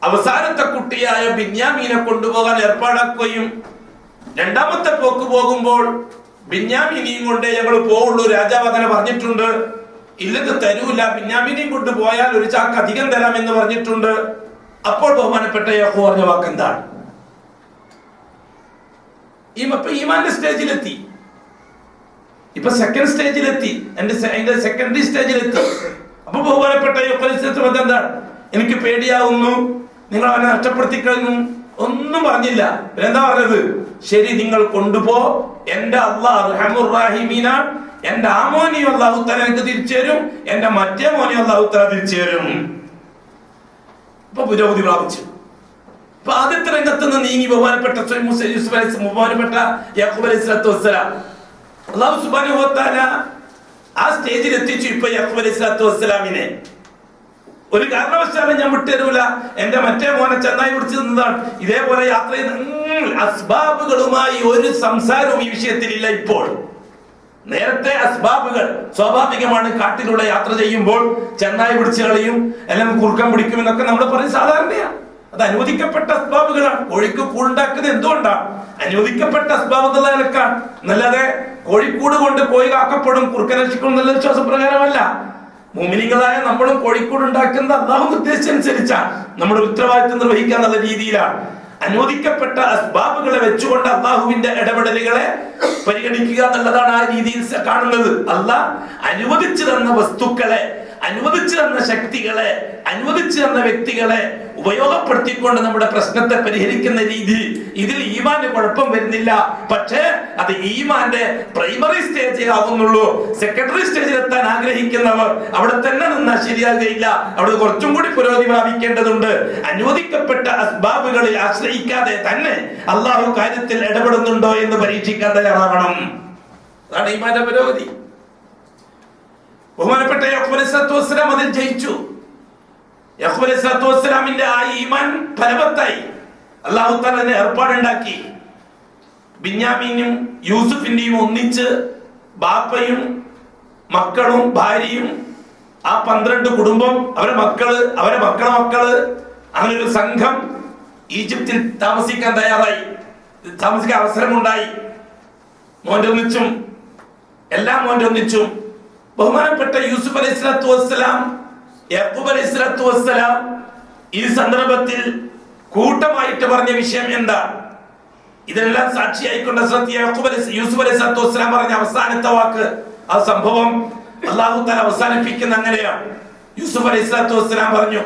അവസാനത്തെ കുട്ടിയായ ബിന്യാമീനെ കൊണ്ടുപോകാൻ ഏർപ്പാടാക്കുകയും രണ്ടാമത്തെ പോക്ക് പോകുമ്പോൾ ബിന്യാമീനെയും കൊണ്ടേ ഞങ്ങൾ പോവുള്ളൂ, രാജാവ് അങ്ങനെ പറഞ്ഞിട്ടുണ്ട്, ഇല്ലെങ്കിൽ തരൂല, ബിന്യാമീനെയും കൊണ്ട് പോയാൽ ഒരു ചാക്ക് അധികം തരാമെന്ന് പറഞ്ഞിട്ടുണ്ട്. അപ്പോൾ ബഹുമാനപ്പെട്ട യാക്കൂബ് പറഞ്ഞ വാക്ക് എന്താണ്? ഇപ്പൊ ഈമാന്റെ സ്റ്റേജിലെത്തി, ഇപ്പൊ സെക്കൻഡ് സ്റ്റേജിലെത്തി, അതിന്റെ സെക്കൻഡറി സ്റ്റേജിലെത്തി. അപ്പൊ ബഹുമാനപ്പെട്ട യാക്കൂബ് എന്താണ്? എനിക്ക് പേടിയാവുന്നു, നിങ്ങൾ അവനെ നഷ്ടപ്പെടുത്തി കഴിഞ്ഞു, ഒന്നും പറഞ്ഞില്ല. എന്താ പറഞ്ഞത്? ശരി, നിങ്ങൾ കൊണ്ടുപോ, എന്റെ അല്ലാഹ് അർഹമുർ റഹീമീനാണ്, എന്റെ ആ മോനെയും അല്ലാഹു തആല എനിക്ക് തിരിച്ചു തരും, എന്റെ മറ്റേ മോനെയും അല്ലാഹു തആല തിരിച്ചു തരും. ഇപ്പൊ പുരോഗതി പ്രാപിച്ചു. ഇപ്പൊ ആദ്യത്തെ രംഗത്ത് നിന്ന് നീങ്ങി ബഹുമാനപ്പെട്ട ബഹുമാനപ്പെട്ട യാക്കൂബ് അലൈഹിസ്സലാത്തു വസ്സലാം അല്ലാഹു സുബ്ഹാനഹു വ തആല ആ സ്റ്റേജിൽ എത്തിച്ചു. ഇപ്പൊ യാക്കൂബ് അലൈഹിസ്സലാത്തു വസ്സലാമിനെ ഒരു കാരണവശാലും ഞാൻ വിട്ടുതരൂല, എന്റെ മറ്റേ മോനെ ചെന്നായി പിടിച്ചു നിന്നതാണ്. ഇതേപോലെ യാത്ര ചെയ്ത് അസ്ബാബുകളുമായി ഒരു സംസാരവും ഈ വിഷയത്തിലില്ല. ഇപ്പോൾ നേരത്തെ അസ്ബാബുകൾ സ്വാഭാവികമാണ്, കാട്ടിലൂടെ യാത്ര ചെയ്യുമ്പോൾ ചെന്നായി പിടിച്ചു കളയും, അല്ലെങ്കിൽ കുറുക്കം പിടിക്കും എന്നൊക്കെ നമ്മൾ പറയും, സാധാരണയാണ്. അത് അനുവദിക്കപ്പെട്ട അസ്ബാബുകളാണ്. കോഴിക്ക് കൂടുണ്ടാക്കുന്നത് എന്തുകൊണ്ടാണ്? അനുവദിക്കപ്പെട്ട അസ്ബാബ് എന്നുള്ള നിലക്കാണ്. എന്നല്ലാതെ കോഴിക്കൂട് കൊണ്ട് കോഴി കാക്കപ്പെടും, കുറുക്കൻ രക്ഷിക്കും എന്നുള്ള വിശ്വാസപ്രകാരമല്ല. മുഅ്മിനീങ്ങളായ നമ്മളും കോഴിക്കൂട് ഉണ്ടാക്കുന്നത് അല്ലാഹു നിർദ്ദേശിച്ചനുസരിച്ചാണ്, നമ്മുടെ ഉത്തരവാദിത്വം നിർവഹിക്കുക എന്നുള്ള രീതിയിലാണ്. അനുവദിക്കപ്പെട്ട അസ്ബാബുകളെ വെച്ചുകൊണ്ട് അള്ളാഹുവിന്റെ ഇടപെടലുകളെ പരിഗണിക്കുക എന്നുള്ളതാണ് ആ രീതിയിൽ കാണുന്നത്. അല്ലാഹ് അനുവദിച്ചു തന്ന വസ്തുക്കളെ, അനുവദിച്ചു തന്ന ശക്തികളെ, അനുവദിച്ചു തന്ന വ്യക്തികളെ ഉപയോഗപ്പെടുത്തിക്കൊണ്ട് നമ്മുടെ പ്രശ്നത്തെ പരിഹരിക്കുന്ന രീതി, ഇതിൽ ഈമാന്റെ കുഴപ്പം വരുന്നില്ല. പക്ഷേ അത് ഈമാന്റെ പ്രൈമറി സ്റ്റേജേ ആകുന്നുള്ളൂ. സെക്കൻഡറി സ്റ്റേജിൽ എത്താൻ ആഗ്രഹിക്കുന്നവർ അവിടെ തന്നെ നിന്നാൽ ശരിയാകുകയില്ല, അവിടെ കുറച്ചും കൂടി പുരോഗതി പ്രാപിക്കേണ്ടതുണ്ട്. അനുവദിക്കപ്പെട്ട അസ്ബാബുകളിൽ ആശ്രയിക്കാതെ തന്നെ അള്ളാഹു കാര്യത്തിൽ ഇടപെടുന്നുണ്ടോ എന്ന് പരീക്ഷിക്കാൻ തയ്യാറാകണം. അതാണ് ഈമാന്റെ പുരോഗതി. ബഹുമാനപ്പെട്ട യാക്കൂബ് അലൈഹിസ്സലാത്തു വസ്സലാം അതിൽ ജയിച്ചു. യാക്കൂബ് അലൈഹിസ്സലാത്തു വസ്സലാമിന്റെ ആ ഈമാൻ ഫലവത്തായി. അല്ലാഹു തആല അതിന് ഏർപ്പാടുണ്ടാക്കി. ബിന്യാമീനും യൂസുഫിന്റെയും ഒന്നിച്ച് ബാപ്പയും മക്കളും ഭാര്യയും ആ 12 കുടുംബം, അവരെ മക്കള്, അവരെ മക്കളെ മക്കള്, അങ്ങനെ ഒരു സംഘം ഈജിപ്തിൽ താമസിക്കാൻ തയ്യാറായി, താമസിക്കാൻ അവസരമുണ്ടായി. മോന്റെ ഒന്നിച്ചും എല്ലാം മോന്റെ ഒന്നിച്ചും ബഹുമാനപ്പെട്ട യൂസുഫ് അലൈഹിസ്സലാത്തു വസ്സലാം, യാക്കൂബ് അലൈഹിസ്സലാത്തു വസ്സലാം ഈ സന്ദർഭത്തിൽ കൂട്ടമായിട്ട് പറഞ്ഞ വിഷയം എന്താണ്? ഇതെല്ലാം സാക്ഷിയായിക്കൊണ്ട് യൂസുഫ് അലൈഹിസ്സലാത്തു വസ്സലാം പറഞ്ഞ അവസാനത്തെ വാക്ക്, ആ സംഭവം അല്ലാഹു തആല അവസാനിപ്പിക്കുന്ന അങ്ങനെയാണ്. യൂസുഫ് അലൈഹിസ്സലാത്തു വസ്സലാം പറഞ്ഞു,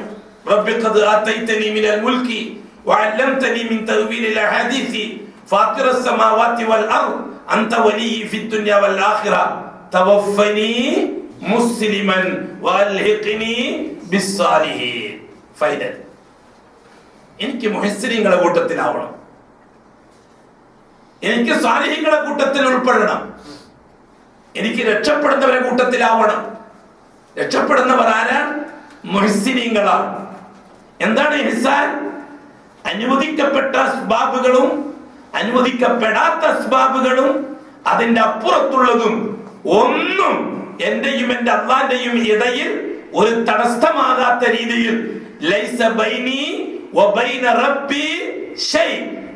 റബ്ബി ഖദ് ആതൈതനി മിനൽ മുൽക്കി വഅല്ലംതനി മിൻ തഅ്വീലിൽ അഹാദീസി ഫാത്തിറസ് സമാവാതി വൽ അർദ് അൻത വലിയ്യി ഫിദ് ദുനിയ വൽ ആഖിറ തവഫനി മുസ്ലിമൻ വഅൽഹിഖ്നി ബിസ്സാലിഹീൻ. ഫൈനൽ എനിക്ക് മുഹ്സിനീങ്ങളുടെ കൂട്ടത്തിലാവണം, എനിക്ക് സാലിഹീങ്ങളുടെ കൂട്ടത്തിൽ ഉൾപ്പെടണം, എനിക്ക് രക്ഷപ്പെടുന്നവരുടെ കൂട്ടത്തിലാവണം. രക്ഷപ്പെടുന്നവർ ആരാണ്? മുഹ്സിനീങ്ങളാണ്. എന്താണ് ഇഹ്സാൻ? അനുവദിക്കപ്പെട്ട അസ്ബാബുകളും അനുവദിക്കപ്പെടാത്ത അസ്ബാബുകളും അതിന്റെ അപ്പുറത്തുള്ളതും ഒന്നും എന്റെയും എന്റെ അള്ളാന്റെയും ഇടയിൽ ഒരു തടസ്സമാകാത്ത രീതിയിൽ ലൈസ ബൈനി വബൈന റബ്ബി ഷൈ,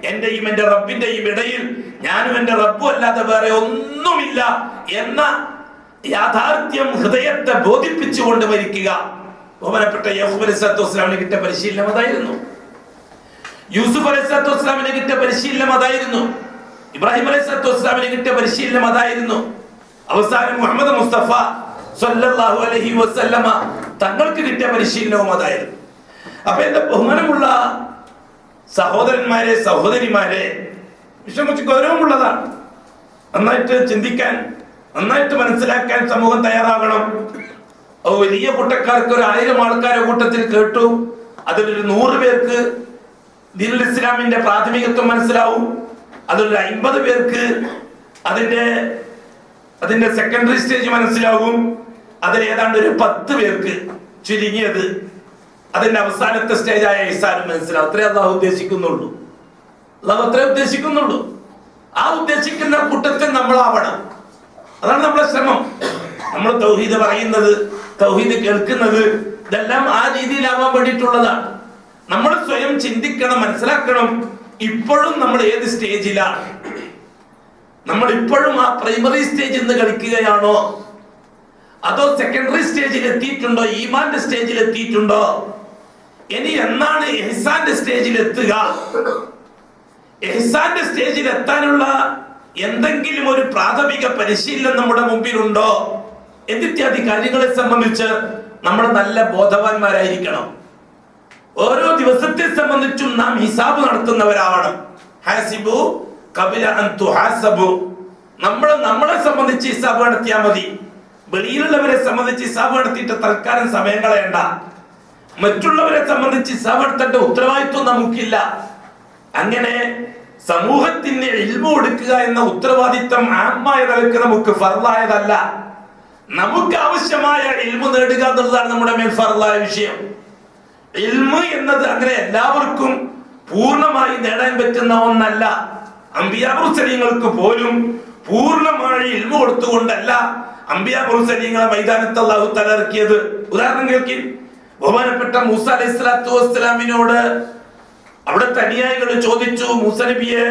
എന്റെയും എന്റെ റബ്ബിന്റെയും ഇടയിൽ ഞാനും എന്റെ റബ്ബും അല്ലാതെ വേറെ ഒന്നുമില്ല എന്ന യാഥാർത്ഥ്യം ഹൃദയത്തെ ബോധിപ്പിച്ചുകൊണ്ട് മരിക്കുക. ബഹുമാനപ്പെട്ട യാക്കൂബ് അലൈഹിസ്സലാത്തു വസ്സലാമിന് കിട്ടിയ പരിശീലനം അതായിരുന്നു. യൂസുഫ് അലൈഹിസ്സലാത്തു വസ്സലാമിന് കിട്ടിയ പരിശീലനം അതായിരുന്നു. ഇബ്രാഹിം അലൈഹിസ്സലാത്തു വസ്സലാമിന് കിട്ടിയ പരിശീലനം അതായിരുന്നു. അവസാനം മുഹമ്മദ് മുസ്തഫ സ്വല്ലല്ലാഹു അലൈഹി വസല്ലമ തങ്ങൾക്ക് കിട്ടിയ പരിശീലനവും അതായിരുന്നു. അപ്പൊ എന്റെ ബഹുമാനമുള്ള സഹോദരന്മാരെ, സഹോദരിമാരെ, വിഷയം കുറച്ച് ഗൗരവമുള്ളതാണ്. നന്നായിട്ട് ചിന്തിക്കാൻ നന്നായിട്ട് മനസ്സിലാക്കാൻ സമൂഹം തയ്യാറാകണം. വലിയ കൂട്ടക്കാർക്ക് ഒരു 1000 ആൾക്കാരെ കൂട്ടത്തിൽ കേട്ടു, അതിലൊരു 100 പേർക്ക് ദീനുൽ ഇസ്ലാമിന്റെ പ്രാഥമികത്വം മനസ്സിലാവും, അതിലൊരു 50 പേർക്ക് അതിന്റെ സെക്കൻഡറി സ്റ്റേജ് മനസ്സിലാവും, അതിൽ ഏതാണ്ട് ഒരു 10 പേർക്ക് ചുരുങ്ങിയത് അതിന്റെ അവസാനത്തെ സ്റ്റേജായ ഇഹ്സാനും മനസ്സിലാവും. അത്രേ അള്ളാഹു ഉദ്ദേശിക്കുന്നുള്ളൂ. അള്ളാഹു അത്രേ ഉദ്ദേശിക്കുന്നുള്ളൂ. ആ ഉദ്ദേശിക്കുന്ന കൂട്ടത്തിൽ നമ്മളാവണം. അതാണ് നമ്മുടെ ശ്രമം. നമ്മൾ തൗഹീദ് പറയുന്നത്, തൗഹീദ് കേൾക്കുന്നത്, ഇതെല്ലാം ആ രീതിയിലാവാൻ വേണ്ടിയിട്ടുള്ളതാണ്. നമ്മൾ സ്വയം ചിന്തിക്കണം, മനസ്സിലാക്കണം, ഇപ്പോഴും നമ്മൾ ഏത് സ്റ്റേജിലാണ്. നമ്മൾ ഇപ്പോഴും ആ പ്രൈമറി സ്റ്റേജിൽ നിന്ന് കളിക്കുകയാണോ, അതോ സെക്കൻഡറി സ്റ്റേജിൽ എത്തിയിട്ടുണ്ടോ, ഈമാന്റെ സ്റ്റേജിൽ എത്തിയിട്ടുണ്ടോ? ഇനി എന്നാണ് ഇഹ്സാന്റെ സ്റ്റേജിൽ എത്തുക? ഇഹ്സാന്റെ സ്റ്റേജിൽ എത്താനുള്ള എന്തെങ്കിലും ഒരു പ്രാഥമിക പരിശീലനം നമ്മുടെ മുമ്പിലുണ്ടോ? എന്നിത്യാദി കാര്യങ്ങളെ സംബന്ധിച്ച് നമ്മൾ നല്ല ബോധവാന്മാരായിരിക്കണം. ഓരോ ദിവസത്തെ സംബന്ധിച്ചും നാം ഹിസാബ് നടത്തുന്നവരാവണം. ഹാസിബു ഖബല അൻ തുഹാസബു. നമ്മളെ സംബന്ധിച്ച് ഹിസാബ് നടത്തിയാൽ മതി. വെളിയിലുള്ളവരെ സംബന്ധിച്ച് ഹിസാബ് നടത്തിയിട്ട് തൽക്കാലം സമയം കളയണ്ട. മറ്റുള്ളവരെ സംബന്ധിച്ച് ഹിസാബ് നടത്തേണ്ട ഉത്തരവാദിത്വം നമുക്കില്ല. അങ്ങനെ സമൂഹത്തിന് ഇൽമു കൊടുക്കുക എന്ന ഉത്തരവാദിത്വം ആമായ നിലക്ക് നമുക്ക് ഫർളായതല്ല. നമുക്ക് ആവശ്യമായ ഇൽമു നേടുക എന്നുള്ളതാണ് നമ്മുടെ മേൽ ഫർളായ വിഷയം. ഇൽമു എന്നത് അങ്ങനെ എല്ലാവർക്കും പൂർണ്ണമായി നേടാൻ പറ്റുന്ന ഒന്നല്ല. അംബിയാ മുർസലീങ്ങൾക്ക് പോലും പൂർണ്ണമായി ഇൽമു കൊടുത്തുകൊണ്ടല്ല അംബിയാ മുർസലീങ്ങളെ മൈതാനത്ത് അല്ലാഹു തആല ഇറക്കിയത്. ഉദാഹരണം കേൾക്കി. ബഹുമാനപ്പെട്ട മൂസ അലൈഹിസ്സലാത്തു വസ്സലാമിനോട് അവിടുത്തെ അനുയായികൾ ചോദിച്ചു, മൂസ നബിയെ,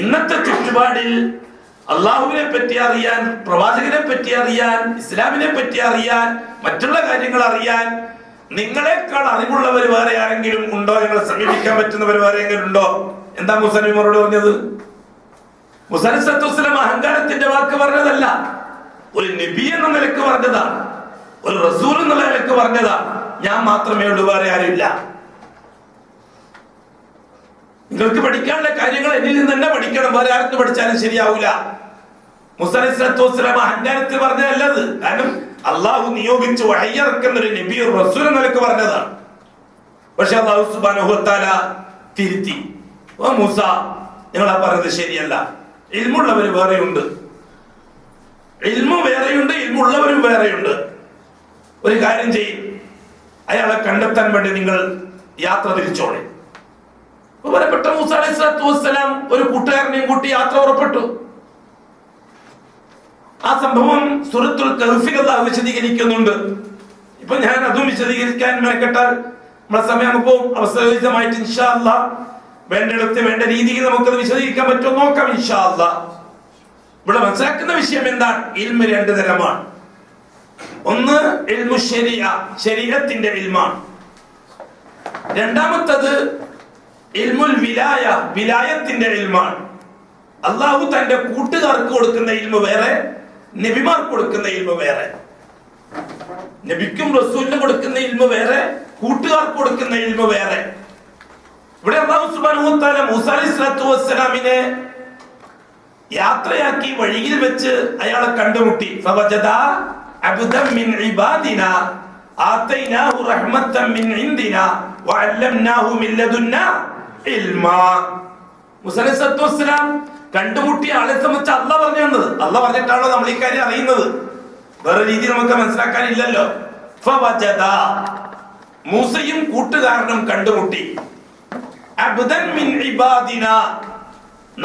ഇന്നത്തെ ചുറ്റുപാടിൽ അള്ളാഹുവിനെ പറ്റി അറിയാൻ, പ്രവാചകനെ പറ്റി അറിയാൻ, ഇസ്ലാമിനെ പറ്റി അറിയാൻ, മറ്റുള്ള കാര്യങ്ങൾ അറിയാൻ നിങ്ങളെക്കാൾ അറിവുള്ളവർ വേറെ ആരെങ്കിലും ഉണ്ടോ? നിങ്ങളെ സമീപിക്കാൻ പറ്റുന്നവർ വേറെ ആരെങ്കിലും ഉണ്ടോ? എന്താ മൂസ നബി മറുപടി പറഞ്ഞത്? മൂസ അലൈഹിസ്സലാത്തു വസ്സലാം അഹങ്കാരത്തിന്റെ വാക്ക് പറഞ്ഞതല്ല, ഒരു നബി എന്ന നിലക്ക് പറഞ്ഞതാണ്, ഒരു റസൂൽ എന്നുള്ള നിലക്ക് പറഞ്ഞതാണ്. ഞാൻ മാത്രമേ ഉള്ളൂ, വേറെ ആരുമില്ല. നിങ്ങൾക്ക് പഠിക്കാനുള്ള കാര്യങ്ങൾ എന്നിൽ നിന്ന് തന്നെ പഠിക്കണം, വേറെ ആർക്ക് പഠിച്ചാലും ശരിയാവൂല. മൂസ അലൈഹിസ്സലാത്തു വസ്സലാം അഹങ്കാരത്തിൽ പറഞ്ഞതല്ലത്. കാരണം അള്ളാഹു നിയോഗിച്ച് വഹയ്യിറക്കുന്ന ഒരു നബി, ഒരു റസൂൽ എന്ന നിലക്ക് പറഞ്ഞതാണ്. പക്ഷെ അള്ളാഹു സുബ്ഹാനഹു വ തആല തിരുത്തി. ഓ മൂസ, നിങ്ങൾ ആ പറഞ്ഞത് ശരിയല്ല. ഇൽമുള്ളവർ വേറെയുണ്ട്, ഇൽമു വേറെയുണ്ട്, ഇൽമുള്ളവരും വേറെയുണ്ട്. ഒരു കാര്യം ചെയ്യും, അയാളെ കണ്ടെത്താൻ വേണ്ടി നിങ്ങൾ യാത്ര തിരിച്ചോളെ. ബഹുമാനപ്പെട്ട മൂസ അലൈഹിസ്സലാത്തു വസ്സലാം ഒരു കൂട്ടുകാരനെയും കൂട്ടി യാത്ര പുറപ്പെട്ടു. ആ സംഭവം സൂറത്തുൽ കഹ്ഫിൽ അല്ലാഹു വിശദീകരിക്കുന്നുണ്ട്. ഇപ്പൊ ഞാൻ അതും വിശദീകരിക്കാൻ മെനക്കെട്ടാൽ നമ്മുടെ സമയം പോകും. അവസരമായിട്ട് ഇൻഷാ അല്ലാഹ് വേണ്ടിടത്ത് വേണ്ട രീതിയിൽ നമുക്കത് വിശദീകരിക്കാൻ പറ്റുമോ നോക്കാം ഇൻഷാ അല്ലാഹ്. ഇവിടെ മനസ്സിലാക്കുന്ന വിഷയം എന്താണ്? ഇൽമ് 2 തരമാണ്. ഒന്ന് ഇൽമു ശരീഅ, ശരീഅത്തിന്റെ ഇൽമാണ്. രണ്ടാമത്തത് ഇൽമുൽ വിലായ, വിലായത്തിന്റെ ഇൽമാണ്. അള്ളാഹു തന്റെ കൂട്ടുകാർക്ക് കൊടുക്കുന്ന ഇൽമു വേറെ, നബിമാർക്ക് കൊടുക്കുന്ന ഇൽമു വേറെ. നബിക്കും റസൂലിനും കൊടുക്കുന്ന ഇൽമു വേറെ, കൂട്ടുകാർക്ക് കൊടുക്കുന്ന ഇൽമു വേറെ. ഇവിടെ അല്ലാഹു സുബ്ഹാനഹു വ തആല മൂസ അലൈഹിസ്സലാത്തു വസ്സലാമിനെ യാത്രയാക്കി വഴിയിൽ വെച്ച് അയാളെ കണ്ടുമുട്ടി. ഫവജദ അബ്ദൻ മിൻ ഇബാദിനാ ആതൈനാഹു റഹ്മത്തൻ മിൻ ഇൻദിനാ വഅല്ലംനാഹു മിൻ ലദുന്നാ ഇൽമാ. മൂസ അലൈഹിസ്സലാത്തു വസ്സലാം കണ്ടുമുട്ടിയ ആളെ സംബന്ധിച്ച് അല്ലാഹ് പറഞ്ഞു തന്നത്. അല്ലാഹ് പറഞ്ഞിട്ടാണല്ലോ നമ്മൾ ഈ കാര്യം അറിയുന്നത്. വേറെ രീതി നമുക്ക് മനസ്സിലാക്കാനില്ലല്ലോ. ഫവജദ, മൂസയും കൂട്ടുകാരനും കണ്ടുമുട്ടി. അബ്ദൻ മിൻ ഇബാദിനാ,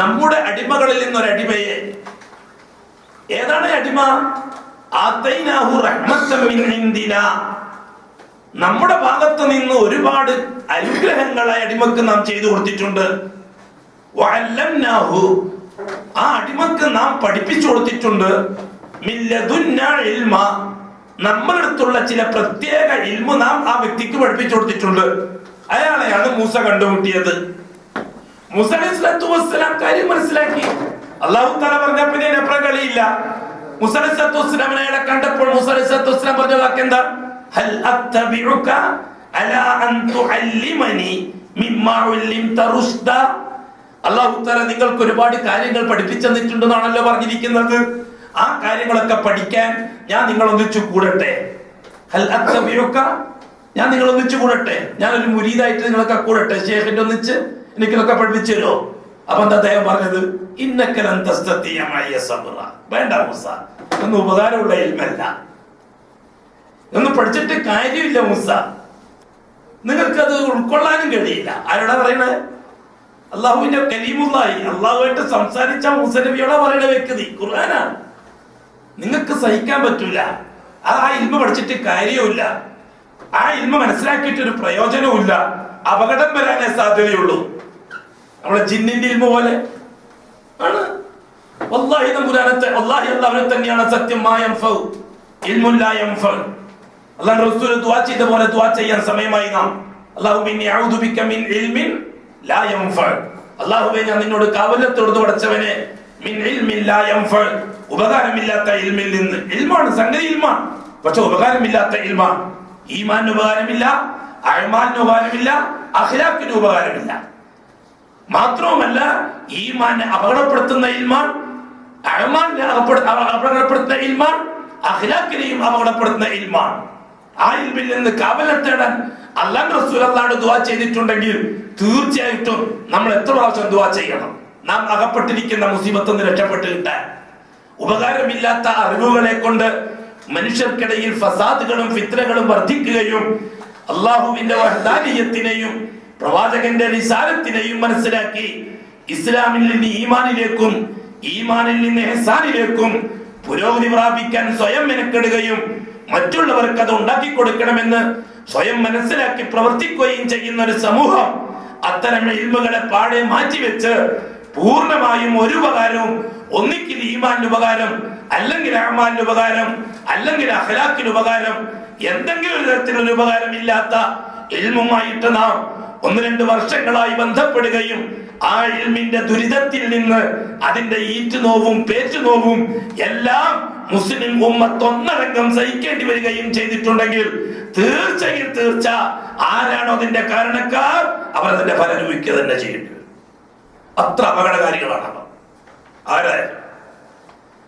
നമ്മുടെ അടിമകളിൽ നിന്നൊരു അടിമയെ. ഏതാണ് അടിമ? ആതൈനാഹു റഹ്മത്തൻ മിൻ ഇൻദിനാ, നമ്മുടെ ഭാഗത്ത് നിന്ന് ഒരുപാട് അനുഗ്രഹങ്ങളെ അടിമക്ക് നാം ചെയ്തു കൊടുത്തിട്ടുണ്ട്. വഅല്ലംനാഹു, ആ അടിമക്ക് നാം പഠിപ്പിച്ചു കൊടുത്തിട്ടുണ്ട്. മിൻ ലദുന്നാ ഇൽമ, നമ്മുടെ അടുത്തുള്ള ചില പ്രത്യേക ഇൽമു നാം ആ വ്യക്തിക്ക് പഠിപ്പിച്ചു കൊടുത്തിട്ടുണ്ട്. അയാളെയാണ് മൂസ കണ്ടുമുട്ടിയത്. മൂസ അലൈഹിസ്സലാത്തു വസ്സലാം കാര്യം മനസ്സിലാക്കി. അല്ലാഹു തആല പറഞ്ഞ പിന്നെ അപ്പുറം കളിയില്ല. മൂസ അലൈഹിസ്സലാത്തു വസ്സലാമിനെ അയാളെ കണ്ടപ്പോൾ മൂസ അലൈഹിസ്സലാത്തു വസ്സലാം പറഞ്ഞ വാക്ക് എന്താ? ഹൽ അത്തബിഉക അലാ അൻ തുഅല്ലിമനി മിമ്മാ ഉല്ലിംത റുഷ്ദ. അല്ലാഹു തആല നിങ്ങൾക്ക് ഒരുപാട് കാര്യങ്ങൾ പഠിപ്പിച്ചു തന്നിട്ടുണ്ടെന്നാണല്ലോ പറഞ്ഞിരിക്കുന്നത്. ആ കാര്യങ്ങളൊക്കെ പഠിക്കാൻ ഞാൻ നിങ്ങളൊന്നിച്ചു കൂടട്ടെ? ഹൽ അത്തബിഉക, ഞാൻ നിങ്ങളൊന്നിച്ചു കൂടട്ടെ? ഞാനൊരു മുരീദായിട്ട് നിങ്ങളൊക്കെ കൂടട്ടെ? ഷേഖിന്റെ ഒന്നിച്ച് എനിക്കിതൊക്കെ പഠിപ്പിച്ചു തരുമോ? അപ്പൊ എന്താ അദ്ദേഹം പറഞ്ഞത്? ഇന്നക ലൻ തസ്തതിയ മഅയ സബ്റ. വേണ്ട മൂസ, ഒന്നും ഉപകാരമുള്ള ഇൽമല്ല, ഒന്നും പഠിച്ചിട്ട് കാര്യമില്ല മൂസ, നിങ്ങൾക്കത് ഉൾക്കൊള്ളാനും കഴിയില്ല. ആരോടാ പറയണേ? അള്ളാഹുവിന്റെ കലീമുള്ളാഹി, അള്ളാഹുവായിട്ട് സംസാരിച്ച മൂസ നബിയോടാ പറയണ വ്യക്തി. ഖുർആനാണ്. നിങ്ങൾക്ക് സഹിക്കാൻ പറ്റൂല, ആ ഇൽമ പഠിച്ചിട്ട് കാര്യവുമില്ല, ആ ഇൽമ മനസ്സിലാക്കിയിട്ട് ഒരു പ്രയോജനവുമില്ല, അപകടം വരാനേ സാധ്യതയുള്ളൂ. നമ്മളെ ജിന്നിന്റെ ഇൽമ പോലെ ആണ്. വല്ലാഹി തമ്പുരാനത്തെ, വല്ലാഹി അല്ലാഹുവിനെ തന്നെയാണ് സത്യം. മാ യൻഫഉ ഇൽമുൻ ലാ യൻഫഉ. അല്ലാഹു റസൂൽ ദുആ ചെയ്ത പോലെ ദുആ ചെയ്യാൻ സമയമായി നാം. അല്ലാഹുമ്മ ഇന്നി അഊദു ബിക മിൻ ഇൽമിൻ ലാ യൻഫഉ. അല്ലാഹുവേ, ഞാൻ നിന്നോട് കാവലത്തോട് പടച്ചവനെ, മിൻ ഇൽമിൻ ലാ യൻഫഉ, ഉപകാരമില്ലാത്ത ഇൽമിൽ നിന്ന്. ഇൽമാണ്, സംഗതി ഇൽമാണ്, പക്ഷെ ഉപകാരമില്ലാത്ത ഇൽമാണ്. ഈമാനിന് ഉപകാരമില്ല, അഅ്മാലിന് ഉപകാരമില്ല, അഖ്ലാഖിന് ഉപകാരമില്ല. മാത്രവുമല്ല, ഈമാനെ അപകടപ്പെടുത്തുന്ന ഇൽമാൻ, അഅ്മാലിനെ അപകടപ്പെടുത്തുന്ന ഇൽമാൻ, അഖ്ലാഖിനെയും അപകടപ്പെടുത്തുന്ന ഇൽമാൻ. ആ ഇൽമിൽ നിന്ന് കാവലം തേടാൻ അല്ലാഹു റസൂൽ അല്ലാഹുവോട് ദുആ ചെയ്തിട്ടുണ്ടെങ്കിൽ തീർച്ചയായിട്ടും നമ്മൾ എത്ര പ്രാവശ്യം ദുആ ചെയ്യണം? നാം അകപ്പെട്ടിരിക്കുന്ന മുസീബത്തിൽ നിന്ന് രക്ഷപ്പെട്ട് കിട്ടാൻ. ഉപകാരമില്ലാത്ത അറിവുകളെ കൊണ്ട് മനുഷ്യർക്കിടയിൽ ഫസാദുകളും ഫിത്നകളും വർദ്ധിക്കുകയും അള്ളാഹുവിന്റെ വഹ്ദാനിയത്തിനെയും പ്രവാചകന്റെ റിസാലത്തിനെയും മനസ്സിലാക്കി ഇസ്ലാമിൽ നിന്ന് ഈമാനിലേക്കും ഈമാനിൽ നിന്ന് ഇഹ്സാനിലേക്കും പുരോഗതി പ്രാപിക്കാൻ സ്വയം മെനക്കെടുകയും മറ്റുള്ളവർക്ക് അത് ഉണ്ടാക്കി കൊടുക്കണമെന്ന് സ്വയം മനസ്സിലാക്കി പ്രവർത്തിക്കുകയും ചെയ്യുന്ന ഒരു സമൂഹം അത്തരം ഇൽമുകളെ പാടെ മാറ്റിവെച്ച് പൂർണ്ണമായും ഒരു ഉപകാരവും, ഒന്നിക്കിൽ ഈമാനിന് ഉപകാരം, അല്ലെങ്കിൽ അഅ്മാലിന് ഉപകാരം, അല്ലെങ്കിൽ അഖ്ലാഖിന് ഉപകാരം, എന്തെങ്കിലും ഒരു തരത്തിലുള്ള ഉപകാരം ഇല്ലാത്ത ഇൽമുമായിട്ട് നാം 1-2 വർഷങ്ങളായി ബന്ധപ്പെടുകയും ആ ഇൽമിന്റെ ദുരിതത്തിൽ നിന്ന് അതിന്റെ ഈറ്റുനോവും പേറ്റുനോവും എല്ലാം മുസ്ലിം ഉമ്മത്ത് ഒന്നടങ്കം സഹിക്കേണ്ടി വരികയും ചെയ്തിട്ടുണ്ടെങ്കിൽ തീർച്ചയായും തീർച്ച ആരാണോ അതിന്റെ കാരണക്കാർ അവർ അതിന്റെ ഫലം അനുഭവിക്കുക തന്നെ ചെയ്യേണ്ടി വരും. അത്ര അപകടകാരികളാണ് അവർ.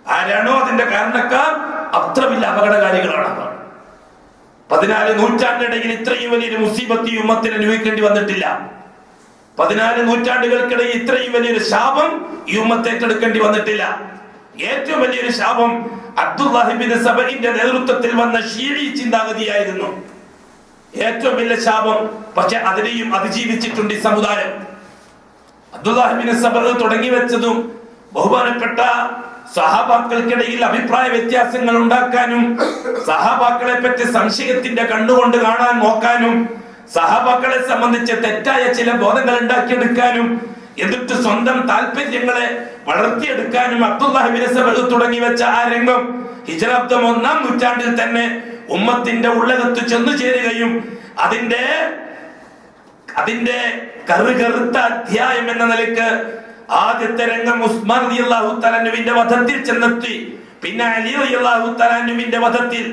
ആരാണോ അതിന്റെ കാരണക്കാർ അത്ര വലിയ അപകടകാരികളാണ് അവർ. 14 നൂറ്റാണ്ടിനിടയിൽ ഇത്രയും വലിയൊരു മുസീബത്ത് ഈ ഉമ്മത്തിന് അനുഭവിക്കേണ്ടി വന്നിട്ടില്ല. 14 നൂറ്റാണ്ടുകൾക്കിടയിൽ ഇത്രയും വലിയൊരു ശാപം ഈ ഉമ്മത്ത് ഏറ്റെടുക്കേണ്ടി വന്നിട്ടില്ല. ഏറ്റവും വലിയൊരു ശാപം അബ്ദുല്ലാഹി ഇബ്നു സബഇന്റെ നേതൃത്വത്തിൽ വന്ന ഷീഈ ചിന്താഗതിയായിരുന്നു. ഏറ്റവും വലിയ ശാപം. പക്ഷെ അതിനെയും അതിജീവിച്ചിട്ടുണ്ട് ഈ സമുദായം. അബ്ദുല്ലാഹി ഇബ്നു സബഅ തുടങ്ങി വെച്ചതും ബഹുമാനപ്പെട്ട സഹാബാക്കൾക്കിടയിൽ അഭിപ്രായ വ്യത്യാസങ്ങൾ ഉണ്ടാക്കാനും, സഹാബാക്കളെ പറ്റി സംശയത്തിന്റെ കണ്ണുകൊണ്ട് കാണാൻ നോക്കാനും, സഹാബാക്കളെ സംബന്ധിച്ച് തെറ്റായ ചില ബോധങ്ങൾ ഉണ്ടാക്കിയെടുക്കാനും, എന്നിട്ട് സ്വന്തം താല്പര്യങ്ങളെ വളർത്തിയെടുക്കാനും അബ്ദുല്ലാഹി ഇബ്നു സബഅ തുടങ്ങി വെച്ച ആ രംഗം ഹിജ്റ 1-ാം നൂറ്റാണ്ടിൽ തന്നെ ഉമ്മത്തിന്റെ ഉള്ളകത്ത് ചെന്നു ചേരുകയും അതിന്റെ കറുകറുത്ത അധ്യായം എന്ന നിലയ്ക്ക് ആദ്യത്തെ രംഗം ഉസ്മാൻ റളിയല്ലാഹു തആല അൻഹുവിന്റെ വധത്തിൽ ചെന്നെത്തി. പിന്നെ അലി റളിയല്ലാഹു തആല അൻഹുവിന്റെ വധത്തിൽ,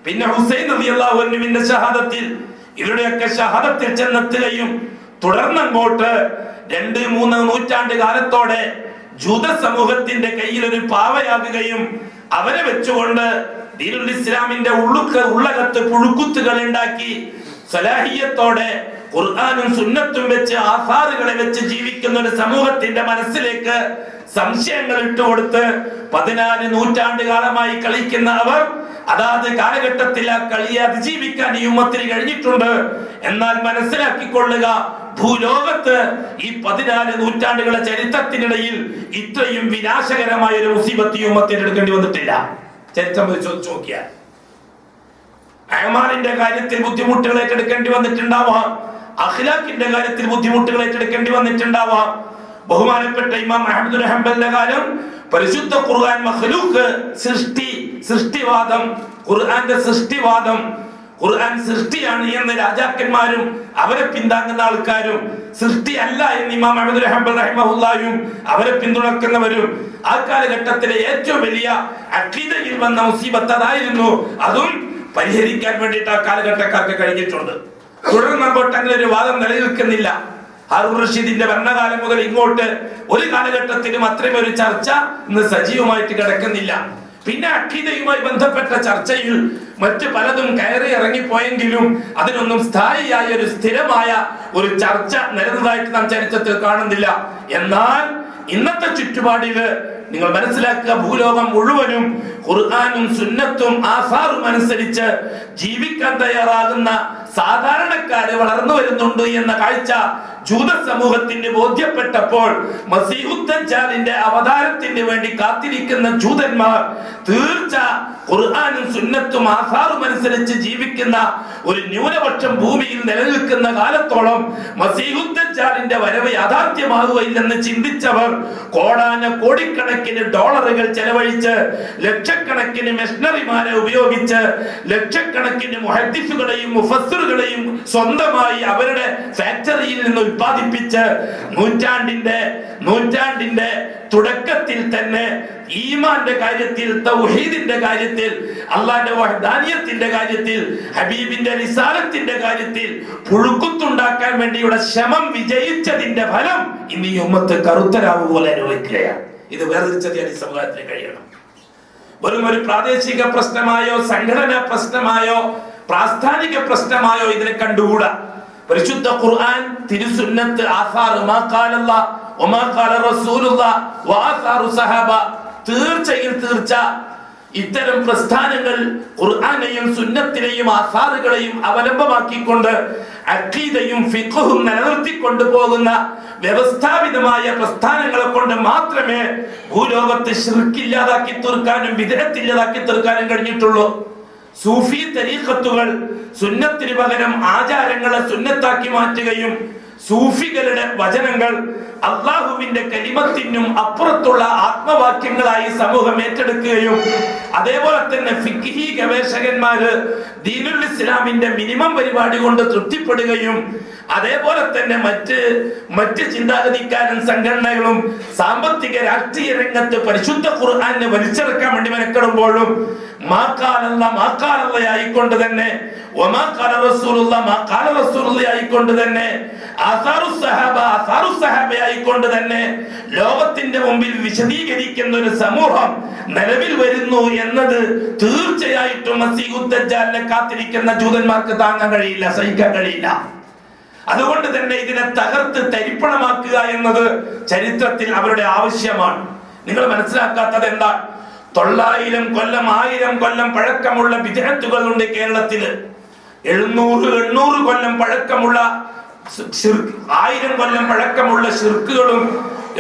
പിന്നെ ഹുസൈൻ റളിയല്ലാഹു അൻഹുവിന്റെ ഷഹാദത്തിൽ, ഇവരുടെയൊക്കെ ഷഹാദത്തിൽ ചെന്നെത്തുകയും തുടർന്നങ്ങോട്ട് 2-3 നൂറ്റാണ്ട് കാലത്തോടെ ജൂത സമൂഹത്തിന്റെ കയ്യിൽ ഒരു പാവയാകുകയും അവരെ വെച്ചുകൊണ്ട് ദീനുൽ ഇസ്ലാമിന്റെ ഉള്ളകത്ത് പുഴുക്കുത്തുകൾ ഉണ്ടാക്കി സലാഹിയത്തോടെ ഖുർആനും സുന്നത്തും വെച്ച് ആസാറുകളെ വെച്ച് ജീവിക്കുന്ന ഒരു സമൂഹത്തിന്റെ മനസ്സിലേക്ക് സംശയങ്ങൾ ഇട്ടുകൊടുത്ത് 14 നൂറ്റാണ്ട് കാലമായി കളിക്കുന്ന അവർ അതാത് കാലഘട്ടത്തിൽ ആ കളിയെ അതിജീവിക്കാൻ ഈ ഉമ്മത്തിന് കഴിഞ്ഞിട്ടുണ്ട്. എന്നാൽ മനസ്സിലാക്കിക്കൊള്ളുക, ഭൂലോകത്ത് ഈ 14 നൂറ്റാണ്ടുകളുടെ ചരിത്രത്തിനിടയിൽ ഇത്രയും വിനാശകരമായ ഒരു മുസീബത്ത് ഈ ഉമ്മത്തിന് എടുക്കേണ്ടി വന്നിട്ടില്ല. ചരിത്രം ചോദിച്ചു നോക്കിയാൽ അഅ്മാലിന്റെ കാര്യത്തിൽ ബുദ്ധിമുട്ടുകൾ ഏറ്റെടുക്കേണ്ടി വന്നിട്ടുണ്ടാവാം, അഖ്ലാഖിന്റെ കാര്യത്തിൽ ബുദ്ധിമുട്ടുകൾ ഏറ്റെടുക്കേണ്ടി വന്നിട്ടുണ്ടാവാം. ബഹുമാനപ്പെട്ട ഇമാം അഹ്മദ് ബിൻ ഹംബലിന്റെ കാലം പരിശുദ്ധ ഖുർആൻ മഖ്ലൂഖ് സൃഷ്ടിവാദം, ഖുർആന്റെ സൃഷ്ടിവാദം, ഖുർആൻ സൃഷ്ടിയാണ് എന്ന് രാജാക്കന്മാരും അവരെ പിന്താങ്ങുന്ന ആൾക്കാരും, സൃഷ്ടി അല്ല എന്ന് ഇമാം അഹ്മദ് ബിൻ ഹംബൽ റഹിമഹുല്ലാഹും അവരെ പിന്തുണക്കുന്നവരും ആ കാലഘട്ടത്തിലെ ഏറ്റവും വലിയ അഖീദയിൽ വന്ന മുസീബത്ത് അതായിരുന്നു. അതും പരിഹരിക്കാൻ വേണ്ടിയിട്ട് ആ കാലഘട്ടക്കാർക്ക് കഴിഞ്ഞിട്ടുണ്ട്. തുടർന്ന് അങ്ങോട്ട് അങ്ങനെ ഒരു വാദം നിലനിൽക്കുന്നില്ല. ഹാറൂൻ റഷീദിന്റെ ഭരണകാലം മുതൽ ഇങ്ങോട്ട് ഒരു കാലഘട്ടത്തിലും അത്രയും ഒരു ചർച്ച ഇന്ന് സജീവമായിട്ട് കിടക്കുന്നില്ല. പിന്നെ അഖീദയുമായി ബന്ധപ്പെട്ട ചർച്ചയിൽ മറ്റ് പലതും കയറി ഇറങ്ങിപ്പോയെങ്കിലും അതിനൊന്നും സ്ഥായിയായ ഒരു സ്ഥിരമായ ഒരു ചർച്ച നിലനിന്നതായിട്ട് നാം ചരിത്രത്തിൽ കാണുന്നില്ല. എന്നാൽ ഇന്നത്തെ ചുറ്റുപാടില് നിങ്ങൾ മനസ്സിലാക്കുക, ഭൂലോകം മുഴുവനും ഖുർആനും സുന്നത്തും ആസാറും അനുസരിച്ച് ജീവിക്കാൻ തയ്യാറാകുന്ന സാധാരണക്കാര് വളർന്നു വരുന്നുണ്ട് എന്ന കാഴ്ച ജൂത സമൂഹത്തിന് ബോധ്യപ്പെട്ടപ്പോൾ മസീഹുദ്ദജ്ജാലിന്റെ അവതാരത്തിന് വേണ്ടി കാത്തിരിക്കുന്ന ജൂതന്മാർ തീർച്ച ഖുർആനും സുന്നത്തും ആസാറും അനുസരിച്ച് ജീവിക്കുന്ന ഒരു ന്യൂനപക്ഷം ഭൂമിയിൽ നിലനിൽക്കുന്ന കാലത്തോളം മസീഹുദ്ദജ്ജാലിന്റെ വരവ് യാഥാർത്ഥ്യമാകുകയില്ലെന്ന് ചിന്തിച്ചവർ കോടിക്കണക്കിന് ഡോളറുകൾ ചെലവഴിച്ച് ലക്ഷക്കണക്കിന് മിഷണറിമാരെ ഉപയോഗിച്ച് ലക്ഷക്കണക്കിന് മുഹദ്ദിസുകളെയും മുഫസ്സിറുകളെയും സ്വന്തമായി അവരുടെ ഫാക്ടറിയിൽ നിന്ന് ഉത്പാദിപ്പിച്ച് നൂറ്റാണ്ടിന്റെ തുടക്കത്തിൽ തന്നെ ഈമാന്റെ കാര്യത്തിൽ, തൗഹീദിന്റെ കാര്യത്തിൽ, അല്ലാഹുവിന്റെ വഹ്ദാനിയത്തിന്റെ കാര്യത്തിൽ, ഹബീബിന്റെ റിസാലത്തിന്റെ കാര്യത്തിൽ പുഴുക്കുത്തുണ്ടാക്കാൻ വേണ്ടിയുള്ള ശ്രമം വിജയിച്ചതിന്റെ ഫലം ഇന്ന് ഈ ഉമ്മത്ത് കറുത്തരാവ് പോലെ അനുഭവിക്കുകയാണ്. ഇത് വേർതിരിച്ചറിയാൻ ഈ സമൂഹത്തിന് കഴിയണം. വെറും ഒരു പ്രാദേശിക പ്രശ്നമായോ സംഘടനാ പ്രശ്നമായോ പ്രാസ്ഥാനിക പ്രശ്നമായോ ഇതിനെ കണ്ടുകൂടാ. പരിശുദ്ധ ഖുർആൻ, തിരുസുന്നത്ത്, ആസാർ, മാ ഖാലല്ലാഹ് വമാ ഖാല റസൂലുള്ളാഹ് വആസാറു സഹാബ, തീർച്ച ഇത്തരം പ്രസ്ഥാനങ്ങൾ ഖുർആനെയും സുന്നത്തിനെയും ആസാറുകളെയും അവലംബമാക്കിക്കൊണ്ട് അഖീദയും ഫിഖ്ഹും നിലനിർത്തിക്കൊണ്ടു പോകുന്ന വ്യവസ്ഥാപിതമായ പ്രസ്ഥാനങ്ങളെ കൊണ്ട് മാത്രമേ ഭൂലോകത്ത് ശിർക്ക് ഇല്ലാതാക്കി തീർക്കാനും ബിദ്അത്ത് ഇല്ലാതാക്കി തീർക്കാനും കഴിഞ്ഞിട്ടുള്ളൂ. സൂഫി തരീഖത്തുകൾ സുന്നത്തിന് പകരം ആചാരങ്ങളെ സുന്നത്താക്കി മാറ്റുകയും സൂഫികളുടെ വചനങ്ങൾ അള്ളാഹുവിന്റെ കലിമത്തിനും അപ്പുറത്തുള്ള ആത്മവാക്യങ്ങളായി സമൂഹം ഏറ്റെടുക്കുകയും അതേപോലെ തന്നെ ഫിഖ്ഹി ഗവേഷകന്മാര് ദീനുൽ ഇസ്ലാമിന്റെ മിനിമം പരിപാടി കൊണ്ട് തൃപ്തിപ്പെടുകയും അതേപോലെ തന്നെ മറ്റ് ചിന്താഗതിക്കാരും സംഘടനകളും സാമ്പത്തിക രാഷ്ട്രീയ രംഗത്ത് പരിശുദ്ധ ഖുർആനെ വലിച്ചെടുക്കാൻ വേണ്ടി മെനക്കെടുമ്പോഴും ആയിക്കൊണ്ട് തന്നെ ആയിക്കൊണ്ട് തന്നെ ആയിക്കൊണ്ട് തന്നെ ലോകത്തിന്റെ മുമ്പിൽ വിശദീകരിക്കുന്ന ഒരു സമൂഹം നിലവിൽ വരുന്നു എന്നത് തീർച്ചയായിട്ടും മസീഹുദ്ദജ്ജാലിനെ കാത്തിരിക്കുന്ന ജൂതന്മാർക്ക് താങ്ങാൻ കഴിയില്ല, സഹിക്കാൻ കഴിയില്ല. അതുകൊണ്ട് തന്നെ ഇതിനെ തകർത്ത് തരിപ്പണമാക്കുക എന്നത് ചരിത്രത്തിൽ അവരുടെ ആവശ്യമാണ്. നിങ്ങൾ മനസ്സിലാക്കാത്തത് എന്താ? 900 കൊല്ലം 1000 കൊല്ലം പഴക്കമുള്ള ബിദ്അത്തുകളുണ്ട് കേരളത്തില്. 700-800 കൊല്ലം പഴക്കമുള്ള 1000 കൊല്ലം പഴക്കമുള്ള ശിർക്കുകളും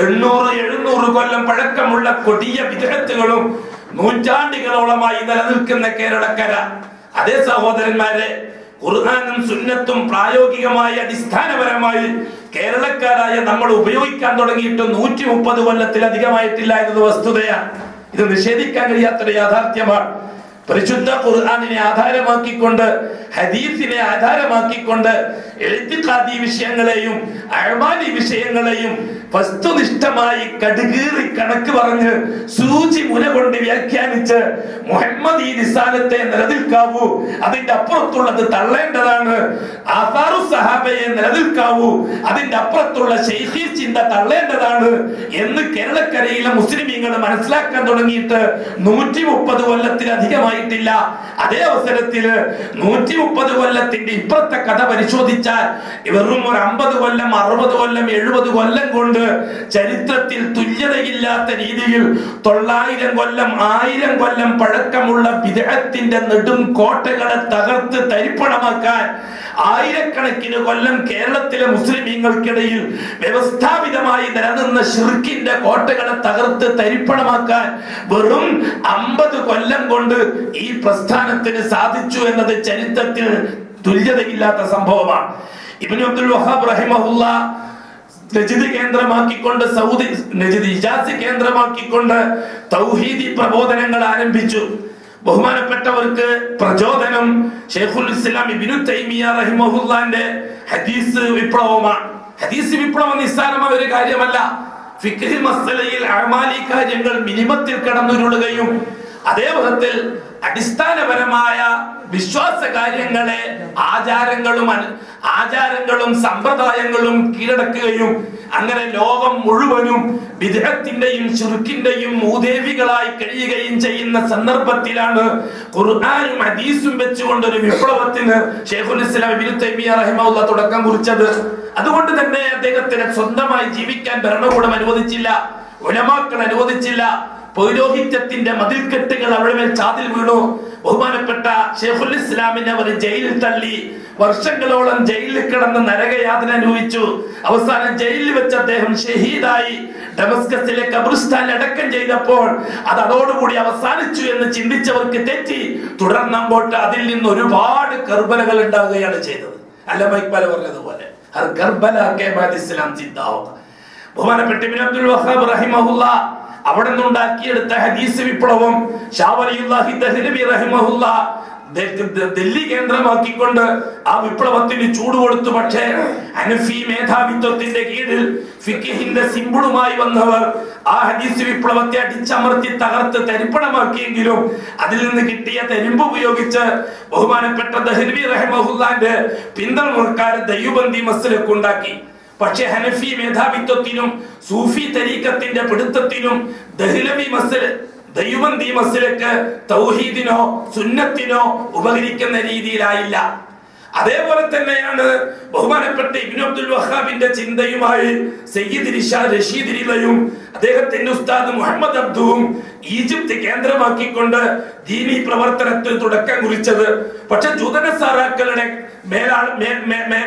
800-700 കൊല്ലം പഴക്കമുള്ള കൊടിയ ബിദ്അത്തുകളും നൂറ്റാണ്ടുകളോളമായി നിലനിൽക്കുന്ന കേരളക്കര. അതേ സഹോദരന്മാരെ, ഖുർആനും സുന്നത്തും പ്രായോഗികമായ അടിസ്ഥാനപരമായി കേരളക്കാരായ നമ്മൾ ഉപയോഗിക്കാൻ തുടങ്ങിയിട്ട് 130 കൊല്ലത്തിലധികമായിട്ടില്ല എന്നത് വസ്തുതയാണ്. ഇത് നിഷേധിക്കാൻ കഴിയാത്തൊരു യാഥാർത്ഥ്യമാണ്. പരിശുദ്ധ ഖുർആനിനെ ആധാരമാക്കിക്കൊണ്ട്, ഹദീസിനെ ആധാരമാക്കിക്കൊണ്ട് ഇഅ്തിഖാദി വിഷയങ്ങളെയും അഅ്മാലി വിഷയങ്ങളെയും വസ്തുനിഷ്ഠമായി കടുകീറി കണക്ക് പറഞ്ഞ് സൂചി മുന കൊണ്ട് വ്യാഖ്യാനിച്ച് മുഹമ്മദ് ഈ റിസാലത്തെ നിലനിൽക്കാവൂ, അതിന്റെ അപ്പുറത്തുള്ളത് തള്ളേണ്ടതാണ്, ആസാറു സഹാബയെ നിലനിൽക്കാവൂ, അതിന്റെ അപ്പുറത്തുള്ള ശൈഖി ചിന്ത തള്ളേണ്ടതാണ് എന്ന് കേരളക്കരയിലെ മുസ്ലിമീങ്ങൾ മനസ്സിലാക്കാൻ തുടങ്ങിയിട്ട് 130 കൊല്ലത്തിലധികമായിട്ടില്ല. അതേ അവസരത്തിൽ 130 കൊല്ലത്തിന്റെ ഇപ്പുറത്തെ കഥ പരിശോധിച്ചാൽ വെറും ഒരു 50 കൊല്ലം 60 കൊല്ലം 70 കൊല്ലം കൊണ്ട് ചരിത്രത്തിൽ തുല്യതയില്ലാത്ത രീതിയിൽ 900 കൊല്ലം 1000 കൊല്ലം പഴക്കമുള്ള ബിദ്അത്തിന്റെ നെടും കോട്ടകളെ തകർത്ത് തരിപ്പണമാക്കാൻ ആയിരക്കണക്കിന് കൊല്ലം കേരളത്തിലെ മുസ്ലിമീങ്ങൾക്കിടയിൽ വ്യവസ്ഥാപിതമായി നിലനിന്ന ശിർക്കിന്റെ കോട്ടകളെ തകർത്ത് തരിപ്പണമാക്കാൻ വെറും 50 കൊല്ലം കൊണ്ട് ഈ പ്രസ്ഥാനത്തിന് സാധിച്ചു എന്നത് ചരിത്രത്തിൽ തുല്യതയില്ലാത്ത സംഭവമാണ്. ഇബ്നു അബ്ദുൽ വഹാബ് റഹിമഹുല്ലാ നജ്ദ് കേന്ദ്രമാക്കിക്കൊണ്ട്, സൗദി നജ്ദ് ഹിജാസ് കേന്ദ്രമാക്കിക്കൊണ്ട് തൗഹീദി പ്രബോധനങ്ങൾ ആരംഭിച്ചു. ബഹുമാനപ്പെട്ടവർക്ക് പ്രചോദനം ശൈഖുൽ ഇസ്ലാം ഇബ്നു തൈമിയ്യ റഹിമഹുല്ലാന്റെ ഹദീസ് വിപ്ലവമാണ്. ഹദീസ് വിപ്ലവം നിസ്സാരമായ ഒരു കാര്യമല്ല. ഫിഖ്ഹ് മസ്അലയിൽ അഅ്മാലി കാര്യങ്ങൾ മിനിമത്തിൽ കടന്നുരുളുകയും അതേ വിധത്തിൽ അടിസ്ഥാനപരമായ വിശ്വാസ കാര്യങ്ങളെ ആചാരങ്ങളും സമ്പ്രദായങ്ങളും കീഴടക്കുകയും അങ്ങനെ ലോകം മുഴുവനും ബിദ്അത്തിന്റെയും ശിർക്കിന്റെയും മൂദേവികളായി കഴിയുകയും ചെയ്യുന്ന സന്ദർഭത്തിലാണ് ഖുർആനും ഹദീസും വെച്ചുകൊണ്ട് ഒരു വിപ്ലവത്തിന് ശൈഖുൽ ഇസ്ലാം ഇബ്നു തൈമിയ്യ റഹിമഹുല്ലാഹ് തുടക്കം കുറിച്ചത്. അതുകൊണ്ട് തന്നെ അദ്ദേഹത്തിന് സ്വന്തമായി ജീവിക്കാൻ ഭരണകൂടം അനുവദിച്ചില്ല, ഉലമാക്കൾ അനുവദിച്ചില്ല. പൗരോഹിത്യത്തിന്റെ മതിൽക്കെട്ടുകൾ അവിടെ മേൽ ചാതിൽ വീണു. ബഹുമാനപ്പെട്ട ശൈഖുൽ ഇസ്ലാമിനെ അവർ ജയിലിൽ തള്ളി, വർഷങ്ങളോളം ജയിലിൽ കിടന്ന് നരകയാതന അനുഭവിച്ചു. അവസാനം ജയിലിൽ വെച്ച് അദ്ദേഹം ഷഹീദായി. ഡമസ്കസിലെ ഖബർസ്ഥാനിൽ അടക്കം ചെയ്തപ്പോൾ അത് അതോടുകൂടി അവസാനിച്ചു എന്ന് ചിന്തിച്ചവർക്ക് തെറ്റി. തുടർന്നങ്ങോട്ട് അതിൽ നിന്ന് ഒരുപാട് കർബലകൾ ഉണ്ടാകുകയാണ് ചെയ്തത്. അല്ലമ ഇക്ബാൽ പറഞ്ഞതുപോലെ ഹർ കർബല കെ ബാദ് ഇസ്ലാം ജിന്ദാ ഹോഗാ. ബഹുമാനപ്പെട്ട ഇബ്നു അബ്ദുൽ വഹാബ് റഹിമഹുല്ലാഹ് അവിടെ നിന്നുണ്ടാക്കിയെടുത്ത ഹദീസ് വിപ്ലവം, ഷാ വലിയുല്ലാഹി ദഹ്ലവി റഹിമഹുല്ലാഹ് ദില്ലി കേന്ദ്രമാക്കിക്കൊണ്ട് ആ വിപ്ലവത്തിന് ചൂട് കൊടുത്തു. പക്ഷേ ഹനഫി മേധാവിത്വത്തിന്റെ കീഴിൽ ഫിഖ്ഹിന്റെ സിമ്പിളുമായി വന്നവർ ആ ഹദീസ് വിപ്ലവത്തെ അടിച്ചമർത്തി തകർത്ത് തരിപ്പണമാക്കിയെങ്കിലും അതിൽ നിന്ന് കിട്ടിയ തരിമ്പ് ഉപയോഗിച്ച് ബഹുമാനപ്പെട്ട ദഹ്ലവി റഹിമഹുല്ലാന്റെ പിന്തുണക്കാർ ദയ്യുബന്ദി മസ്ലക്ക് ഉണ്ടാക്കി. പക്ഷേ ഹനഫി മേധാവിത്വത്തിനും സൂഫി തരീഖത്തിന്റെ പിടുത്തത്തിനും ദയ്യുബന്ദി മസ്ലക്ക് തൗഹീദിനോ സുന്നത്തിനോ ഉപകരിക്കുന്ന രീതിയിലായില്ല. അതേപോലെ തന്നെയാണ് ബഹുമാനപ്പെട്ട ഇബ്നു അബ്ദുൽ വഹാബിന്റെ ചിന്തയുമായി സയ്യിദ് റഷീദ് റിളയും അദ്ദേഹത്തിന്റെ ഉസ്താദ് മുഹമ്മദ് അബ്ദുവും ഈജിപ്ത് കേന്ദ്രമാക്കിക്കൊണ്ട് ദീനീ പ്രവർത്തനത്തിൽ തുടക്കം കുറിച്ചത്. പക്ഷെ ജൂതനസാറാക്കളുടെ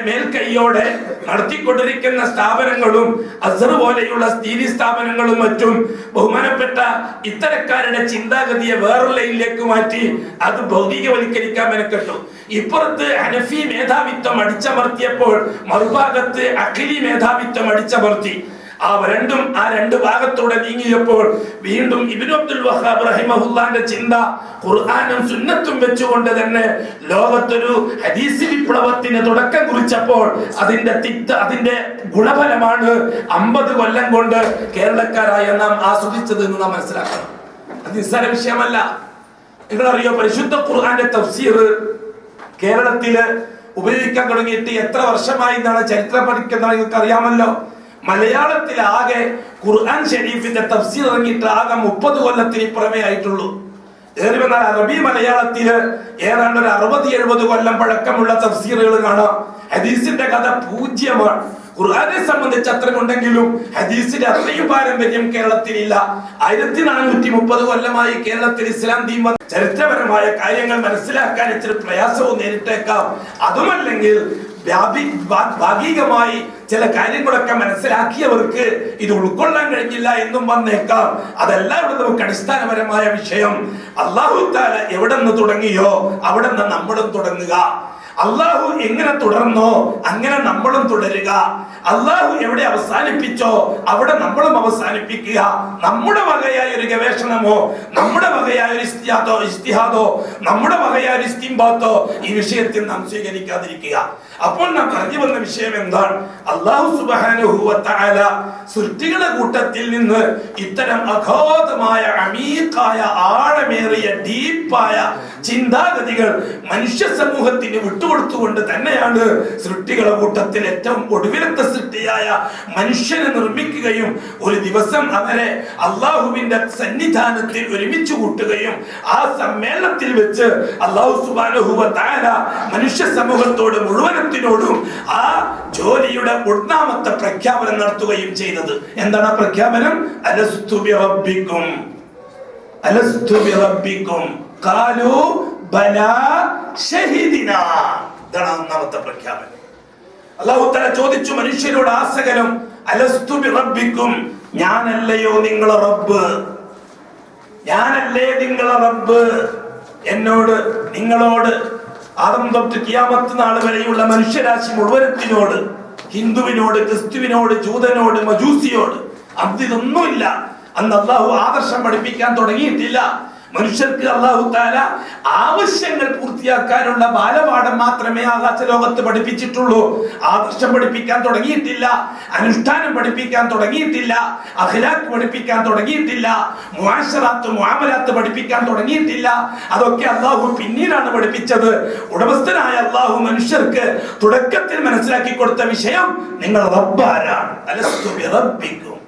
മേൽക്കൈയോടെ നടത്തിക്കൊണ്ടിരിക്കുന്ന സ്ഥാപനങ്ങളും അസ്ഹർ പോലെയുള്ള ദീനീ സ്ഥാപനങ്ങളും മറ്റും ബഹുമാനപ്പെട്ട ഇത്തരക്കാരുടെ ചിന്താഗതിയെ വേറൊരു ലൈനിലേക്ക് മാറ്റി അത് ഭൗതികവൽക്കരിക്കാൻ മെനക്കെട്ടു. ഇപ്പുറത്ത് ഹനഫി മേധാവിത്വം അടിച്ചമർത്തിയപ്പോൾ മറുഭാഗത്ത് അഖിലി മേധാവിത്വം അടിച്ചമർത്തി. ആ രണ്ട് ഭാഗത്തൂടെ നീങ്ങിയപ്പോൾ വീണ്ടും ഇബ്നു അബ്ദുൽ വഹാബ് റഹിമഹുല്ലാന്റെ ചിന്ത ഖുർആനും സുന്നത്തും വെച്ചുകൊണ്ട് തന്നെ ലോകത്തൊരു ഹദീസ് വിപ്ലവത്തിന് തുടക്കം കുറിച്ചപ്പോൾ അതിന്റെ ഗുണഫലമാണ് 50 കൊല്ലം കൊണ്ട് കേരളക്കാരായ നാം ആസ്വദിച്ചത് എന്ന് നാം മനസ്സിലാക്കണം. അത് നിസ്സാര വിഷയമല്ല. നിങ്ങളറിയോ, പരിശുദ്ധ ഖുർആന്റെ തഫ്സീർ കേരളത്തില് ഉപയോഗിക്കാൻ തുടങ്ങിയിട്ട് എത്ര വർഷമായി എന്നാണ് ചരിത്രം പഠിക്കുന്ന നിങ്ങൾക്ക് അറിയാമല്ലോ. മലയാളത്തിൽ ആകെ ഖുർആൻ ഷരീഫിന്റെ തഫ്സീർ ഇറങ്ങിയിട്ട് ആകെ 30 കൊല്ലത്തിന് പുറമേ ആയിട്ടുള്ളൂ. ഏറി വന്നാൽ അറബി മലയാളത്തില് ഏതാണ്ട് ഒരു 60-70 കൊല്ലം പഴക്കമുള്ള തഫ്സീറുകൾ കാണാം. ഹദീസിന്റെ കഥ പൂജ്യമാണ്. ഖുർആനെ സംബന്ധിച്ച് അത്രയുണ്ടെങ്കിലും ഹദീസിന്റെ അത്രയും പാരമ്പര്യം കേരളത്തിലില്ല. 1430 കൊല്ലമായി കേരളത്തിൽ ഇസ്ലാം ദീൻ വന്ന ചരിത്രപരമായ കാര്യങ്ങൾ മനസ്സിലാക്കാൻ ഇച്ചിരി പ്രയാസവും നേരിട്ടേക്കാം. അതുമല്ലെങ്കിൽ ഭാഗികമായി ചില കാര്യങ്ങളൊക്കെ മനസ്സിലാക്കിയവർക്ക് ഇത് ഉൾക്കൊള്ളാൻ കഴിഞ്ഞില്ല എന്നും വന്നേക്കാം. അതല്ല ഇവിടെ നമുക്ക് അടിസ്ഥാനപരമായ വിഷയം. അല്ലാഹു തആല എവിടെ നിന്ന് തുടങ്ങിയോ അവിടെ നിന്ന് നമ്മളും തുടങ്ങുക. അള്ളാഹു എങ്ങനെ തുടർന്നോ അങ്ങനെ നമ്മളും തുടരുക. അള്ളാഹു എവിടെ അവസാനിപ്പിച്ചോ അവിടെ നമ്മളും അവസാനിപ്പിക്കുക. നമ്മുടെ വകയായ ഒരു ഗവേഷണമോ നമ്മുടെ വകയായ ഒരു ഇജ്തിഹാദോ നമ്മുടെ വകയായ ഒരു ഇസ്തിംബാത്തോ ഈ വിഷയത്തിൽ നാം സ്വീകരിക്കാതിരിക്കുക. അപ്പോൾ നാം പറഞ്ഞു വന്ന വിഷയം എന്താണ്? അല്ലാഹു സുബ്ഹാനഹു വ തആല സൃഷ്ടികളുടെ കൂട്ടത്തിൽ നിന്ന് ഇത്തരം അഗാധമായ അമീഖായ ആഴമേറിയ ഡീപ്പായ ചിന്താഗതികൾ മനുഷ്യ സമൂഹത്തിന് വിട്ടുകൊടുത്തുകൊണ്ട് തന്നെയാണ് സൃഷ്ടികളുടെ കൂട്ടത്തിൽ ഏറ്റവും ഒടുവിലത്തെ സൃഷ്ടിയായ മനുഷ്യനെ നിർമ്മിക്കുകയും ഒരു ദിവസം അവരെ അള്ളാഹുവിന്റെ സന്നിധാനത്തിൽ ഒരുമിച്ച് കൂട്ടുകയും ആ സമ്മേളനത്തിൽ വെച്ച് അല്ലാഹു സുബ്ഹാനഹു വ തആല മനുഷ്യ സമൂഹത്തോട് മുഴുവനത്തിനോടും ആ ജോലിയുടെ ഒന്നാമത്തെ പ്രഖ്യാപനം നടത്തുകയും ചെയ്തത്. എന്താണ് ആ പ്രഖ്യാപനം? അലസ്തു ബിറബ്ബിക്കും അലസ്തു ബിറബ്ബിക്കും ഖാലൂ ബലാ ഷഹീദിനാ. ഇതാണ് ഒന്നാമത്തെ പ്രഖ്യാപനം. അല്ലാഹു തആല ചോദിച്ചു മനുഷ്യരോട് ആസകലം, അലസ്തു ബിറബ്ബിക്കും, ഞാനല്ലയോ നിങ്ങളെ റബ്ബ്? ഞാനല്ലേ നിങ്ങളെ റബ്ബ്? എന്നോട് നിങ്ങളോട് ആദം തൊട്ട് ഖിയാമത്ത് നാൾ വരെയുള്ള മനുഷ്യരാശി മുഴുവനത്തിനോട്, ഹിന്ദുവിനോട്, ക്രിസ്തുവിനോട്, ജൂതനോട്, മജൂസിയോട്, അന്ന് ഇതൊന്നുമില്ല. അന്ന് അല്ലാഹു ആദർശം പഠിപ്പിക്കാൻ തുടങ്ങിയിട്ടില്ല. മനുഷ്യർക്ക് അല്ലാഹു തആല ആവശ്യങ്ങൾ പൂർത്തിയാക്കാനുള്ള ബാലപാഠം മാത്രമേ ആകാശ ലോകത്ത് പഠിപ്പിച്ചിട്ടുള്ളൂ. ആദർശം പഠിപ്പിക്കാൻ തുടങ്ങിയിട്ടില്ല, അനുഷ്ഠാനം പഠിപ്പിക്കാൻ തുടങ്ങിയിട്ടില്ല, അഖ്ലാഖ് പഠിപ്പിക്കാൻ തുടങ്ങിയിട്ടില്ല, മുആശറാത്ത് മുആമലാത്ത് പഠിപ്പിക്കാൻ തുടങ്ങിയിട്ടില്ല. അതൊക്കെ അല്ലാഹു പിന്നീടാണ് പഠിപ്പിച്ചത്. ഉടമസ്ഥനായ അല്ലാഹു മനുഷ്യർക്ക് തുടക്കത്തിൽ മനസ്സിലാക്കി കൊടുത്ത വിഷയം നിങ്ങൾ റബ്ബാരാണ്. അലസ്തു ബിറബ്ബിക്കും,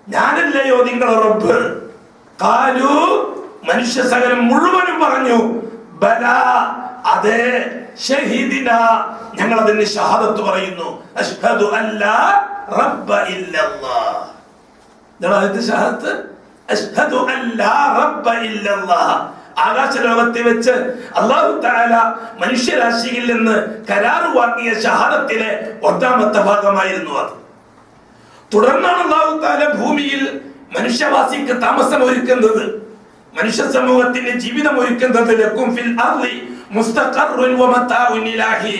ഞാനല്ലയോ നിങ്ങളുടെ റബ്ബ്? ഖാലു, മനുഷ്യ സകലം മുഴുവനും പറഞ്ഞു, ബലാ, അതെ, ഷഹീദിന, ഞങ്ങൾ അതിന് ഷഹാദത്ത് പറയുന്നു. അഷ്ഹദു അല്ലാ റബ്ബ ഇല്ലല്ലാഹ്. എന്താണ് അതിന്റെ ഷഹാദത്ത്? അഷ്ഹദു അല്ലാ റബ്ബ ഇല്ലല്ലാഹ്. ആകാശ ലോകത്തെ വെച്ച് അല്ലാഹു തആല മനുഷ്യരാശിയിൽ നിന്ന് കരാറ് വാങ്ങിയ ഷഹാദത്തിലെ ഒന്നാമത്തെ ഭാഗമായിരുന്നു അത്. തുടർന്നാണ് അല്ലാഹു തആല ഭൂമിയിൽ മനുഷ്യവാസിക്ക് താമസം ഒരുക്കുന്നത്, മനുഷ്യ സമൂഹത്തിന്റെ ജീവിതം ഒരുക്കുന്നത്. ലക്കും ഫിൽ അർളി മുസ്തഖറുൻ വമതാഉൻ ഇലാഹി.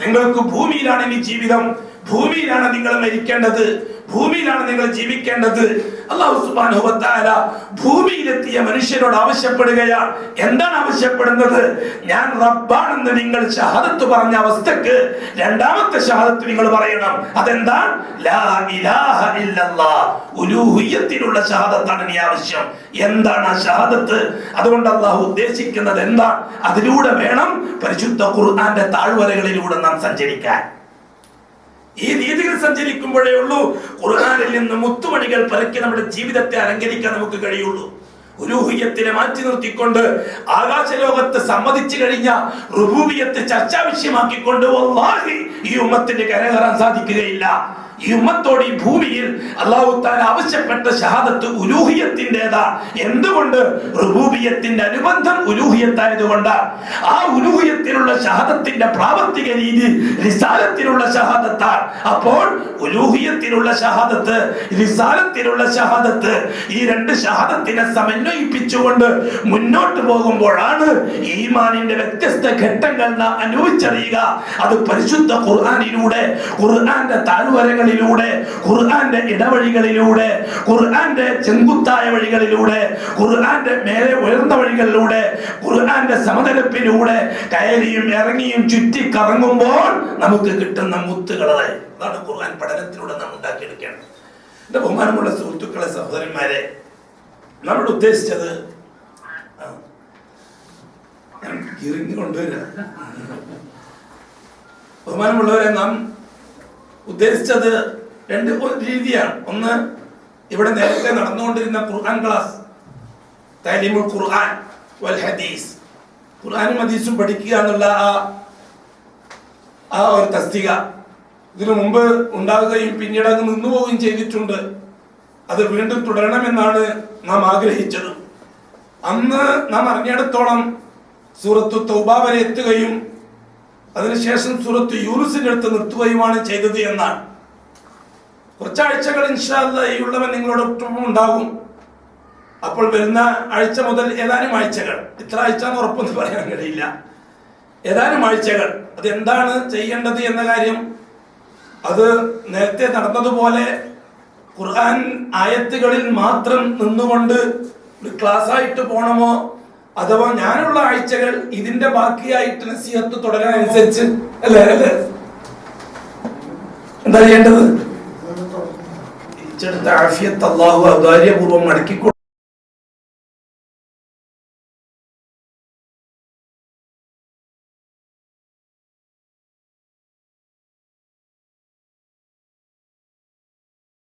നിങ്ങൾക്ക് ഭൂമിയിലാണ് ഇനി ജീവിതം, ഭൂമിയിലാണ് നിങ്ങൾ മരിക്കേണ്ടത്, ഭൂമിയിലാണ് നിങ്ങൾ ജീവിക്കേണ്ടത്. അല്ലാഹു സുബ്ഹാനഹു വ തആല ഭൂമിയിലെത്തിയ മനുഷ്യരോട് ആവശ്യപ്പെടുകയാണ്. എന്താണ് ആവശ്യപ്പെടുന്നത്? ഞാൻ റബ്ബാണെന്ന് നിങ്ങൾ ഷഹാദത്ത് പറഞ്ഞ അവസ്ഥക്ക് രണ്ടാമത്തെ ഷഹാദത്ത് നിങ്ങൾ പറയണം. അതെന്താണ്? ലാ ഇലാഹ ഇല്ലല്ലാഹ്. ഉലൂഹിയ്യത്തിലുള്ള ഷഹാദത്താണ് ഇനി ആവശ്യം. എന്താണ് ആ ഷഹാദത്ത്? അതുകൊണ്ട് അല്ലാഹു ഉദ്ദേശിക്കുന്നത് എന്താണ്? അതിലൂടെ വേണം പരിശുദ്ധ ഖുർആന്റെ താഴ്വരകളിലൂടെ നാം സഞ്ചരിക്കാൻ. ഈ രീതിയിൽ സഞ്ചരിക്കുമ്പോഴേ ഉള്ളൂ ഖുർആനിൽ നിന്ന് മുത്തുമണികൾ പരക്കി നമ്മുടെ ജീവിതത്തെ അലങ്കരിക്കാൻ നമുക്ക് കഴിയുള്ളൂ. ഉലൂഹിയ്യത്തിനെ മാറ്റി നിർത്തിക്കൊണ്ട് ആകാശ ലോകത്ത് സമ്മതിച്ചു കഴിഞ്ഞ റുബൂബിയ്യത്ത് ചർച്ചാ വിഷയമാക്കിക്കൊണ്ട് വല്ലാഹി ഈ ഉമ്മത്തിന് കരകയറാൻ സാധിക്കുകയില്ല. ഈ ഉമ്മത്തോട് ഈ ഭൂമിയിൽ അല്ലാഹു തആല ആവശ്യപ്പെട്ട ഷഹാദത്ത് ഉലൂഹിയ്യത്തിന്റേതാ. എന്തുകൊണ്ട്? റുബൂബിയ്യത്തിന്റെ അനുബന്ധം ഉലൂഹിയ്യത്തായതുകൊണ്ടാണ്. ആ ഉലൂഹിയ്യത്തിലുള്ള ഷഹാദത്തിന്റെ പ്രാവർത്തിക രീതി റിസാലത്തിലുള്ള ഷഹാദത്താണ്. അപ്പോൾ ഉലൂഹിയ്യത്തിലുള്ള ഷഹാദത്ത്, റിസാലത്തിലുള്ള ഷഹാദത്ത്, ഈ രണ്ട് ഷഹാദത്തിനെ സമന്വയിപ്പിച്ചുകൊണ്ട് മുന്നോട്ട് പോകുമ്പോഴാണ് ഈമാനിന്റെ വ്യത്യസ്ത ഘട്ടങ്ങൾ നാം അനുഭവിച്ചറിയുക. അത് പരിശുദ്ധ ഖുർആനിലൂടെ, ഖുർആന്റെ താഴ്വരകളിലൂടെ, ഖുർആന്റെ ഇടവഴികളിലൂടെ, ഖുർആന്റെ ചെങ്കുത്തായ വഴികളിലൂടെ, ഖുർആന്റെ മേലെ ഉയർന്ന വഴികളിലൂടെ, ഖുർആന്റെ സമതലപ്പിലൂടെ കയറിയും ഇറങ്ങിയും ചുറ്റി കറങ്ങുമ്പോൾ നമുക്ക് കിട്ടുന്ന മുത്തുകളെ, അതാണ് ഖുർആൻ പഠനത്തിലൂടെ നാം ഉണ്ടാക്കിയെടുക്കേണ്ടത്. എന്റെ ബഹുമാനമുള്ള സുഹൃത്തുക്കളെ, സഹോദരന്മാരെ, നമ്മൾ ഉദ്ദേശിച്ചത് കൊണ്ടുവരാ ബഹുമാനമുള്ളവരെ, നാം ഉദ്ദേശിച്ചത് രണ്ട് രീതിയാണ്. ഒന്ന്, ഇവിടെ നേരത്തെ നടന്നുകൊണ്ടിരുന്ന ഖുർആൻ ക്ലാസ്, തഅലീമുൽ ഖുർആൻ വൽ ഹദീസ്, ഖുർആനും ഹദീസും പഠിക്കുക എന്നുള്ള ആ ഒരു തസ്തിക ഇതിനു മുമ്പ് ഉണ്ടാവുകയും പിന്നീട് അങ്ങ് നിന്നുപോവുകയും ചെയ്തിട്ടുണ്ട്. അത് വീണ്ടും തുടരണമെന്നാണ് നാം ആഗ്രഹിച്ചത്. അന്ന് നാം അറിഞ്ഞിടത്തോളം സൂറത്തു തൗബ വരെ എത്തുകയും അതിനുശേഷം സൂറത്ത് യൂനുസിന്റെ അടുത്ത് നിർത്തുകയുമാണ് ചെയ്തത് എന്നാണ്. കുറച്ചാഴ്ചകൾ ഇൻഷാ അല്ലാഹ് ഈ ഉള്ളവൻ നിങ്ങളോടൊപ്പം ഉണ്ടാകും. അപ്പോൾ വരുന്ന ആഴ്ച മുതൽ ഏതാനും ആഴ്ചകൾ, ഇത്ര ആഴ്ച എന്ന് ഉറപ്പൊന്നും പറയാൻ കഴിയില്ല, ഏതാനും ആഴ്ചകൾ അതെന്താണ് ചെയ്യേണ്ടത് എന്ന കാര്യം, അത് നേരത്തെ നടന്നതുപോലെ ഖുർആൻ ആയത്തുകളിൽ മാത്രം നിന്നുകൊണ്ട് ഒരു ക്ലാസ് ആയിട്ട് പോണമോ, അഥവാ ഞാനുള്ള ആഴ്ചകൾ ഇതിന്റെ ബാക്കിയായിട്ട് നസീഹത്ത് തുടരാൻ അനുസരിച്ച് അല്ലേ എന്താ ചെയ്യേണ്ടത്? തിരിച്ചെടുത്ത ആഫിയത്ത് അല്ലാഹു ഔദാര്യപൂർവ്വം മടക്കി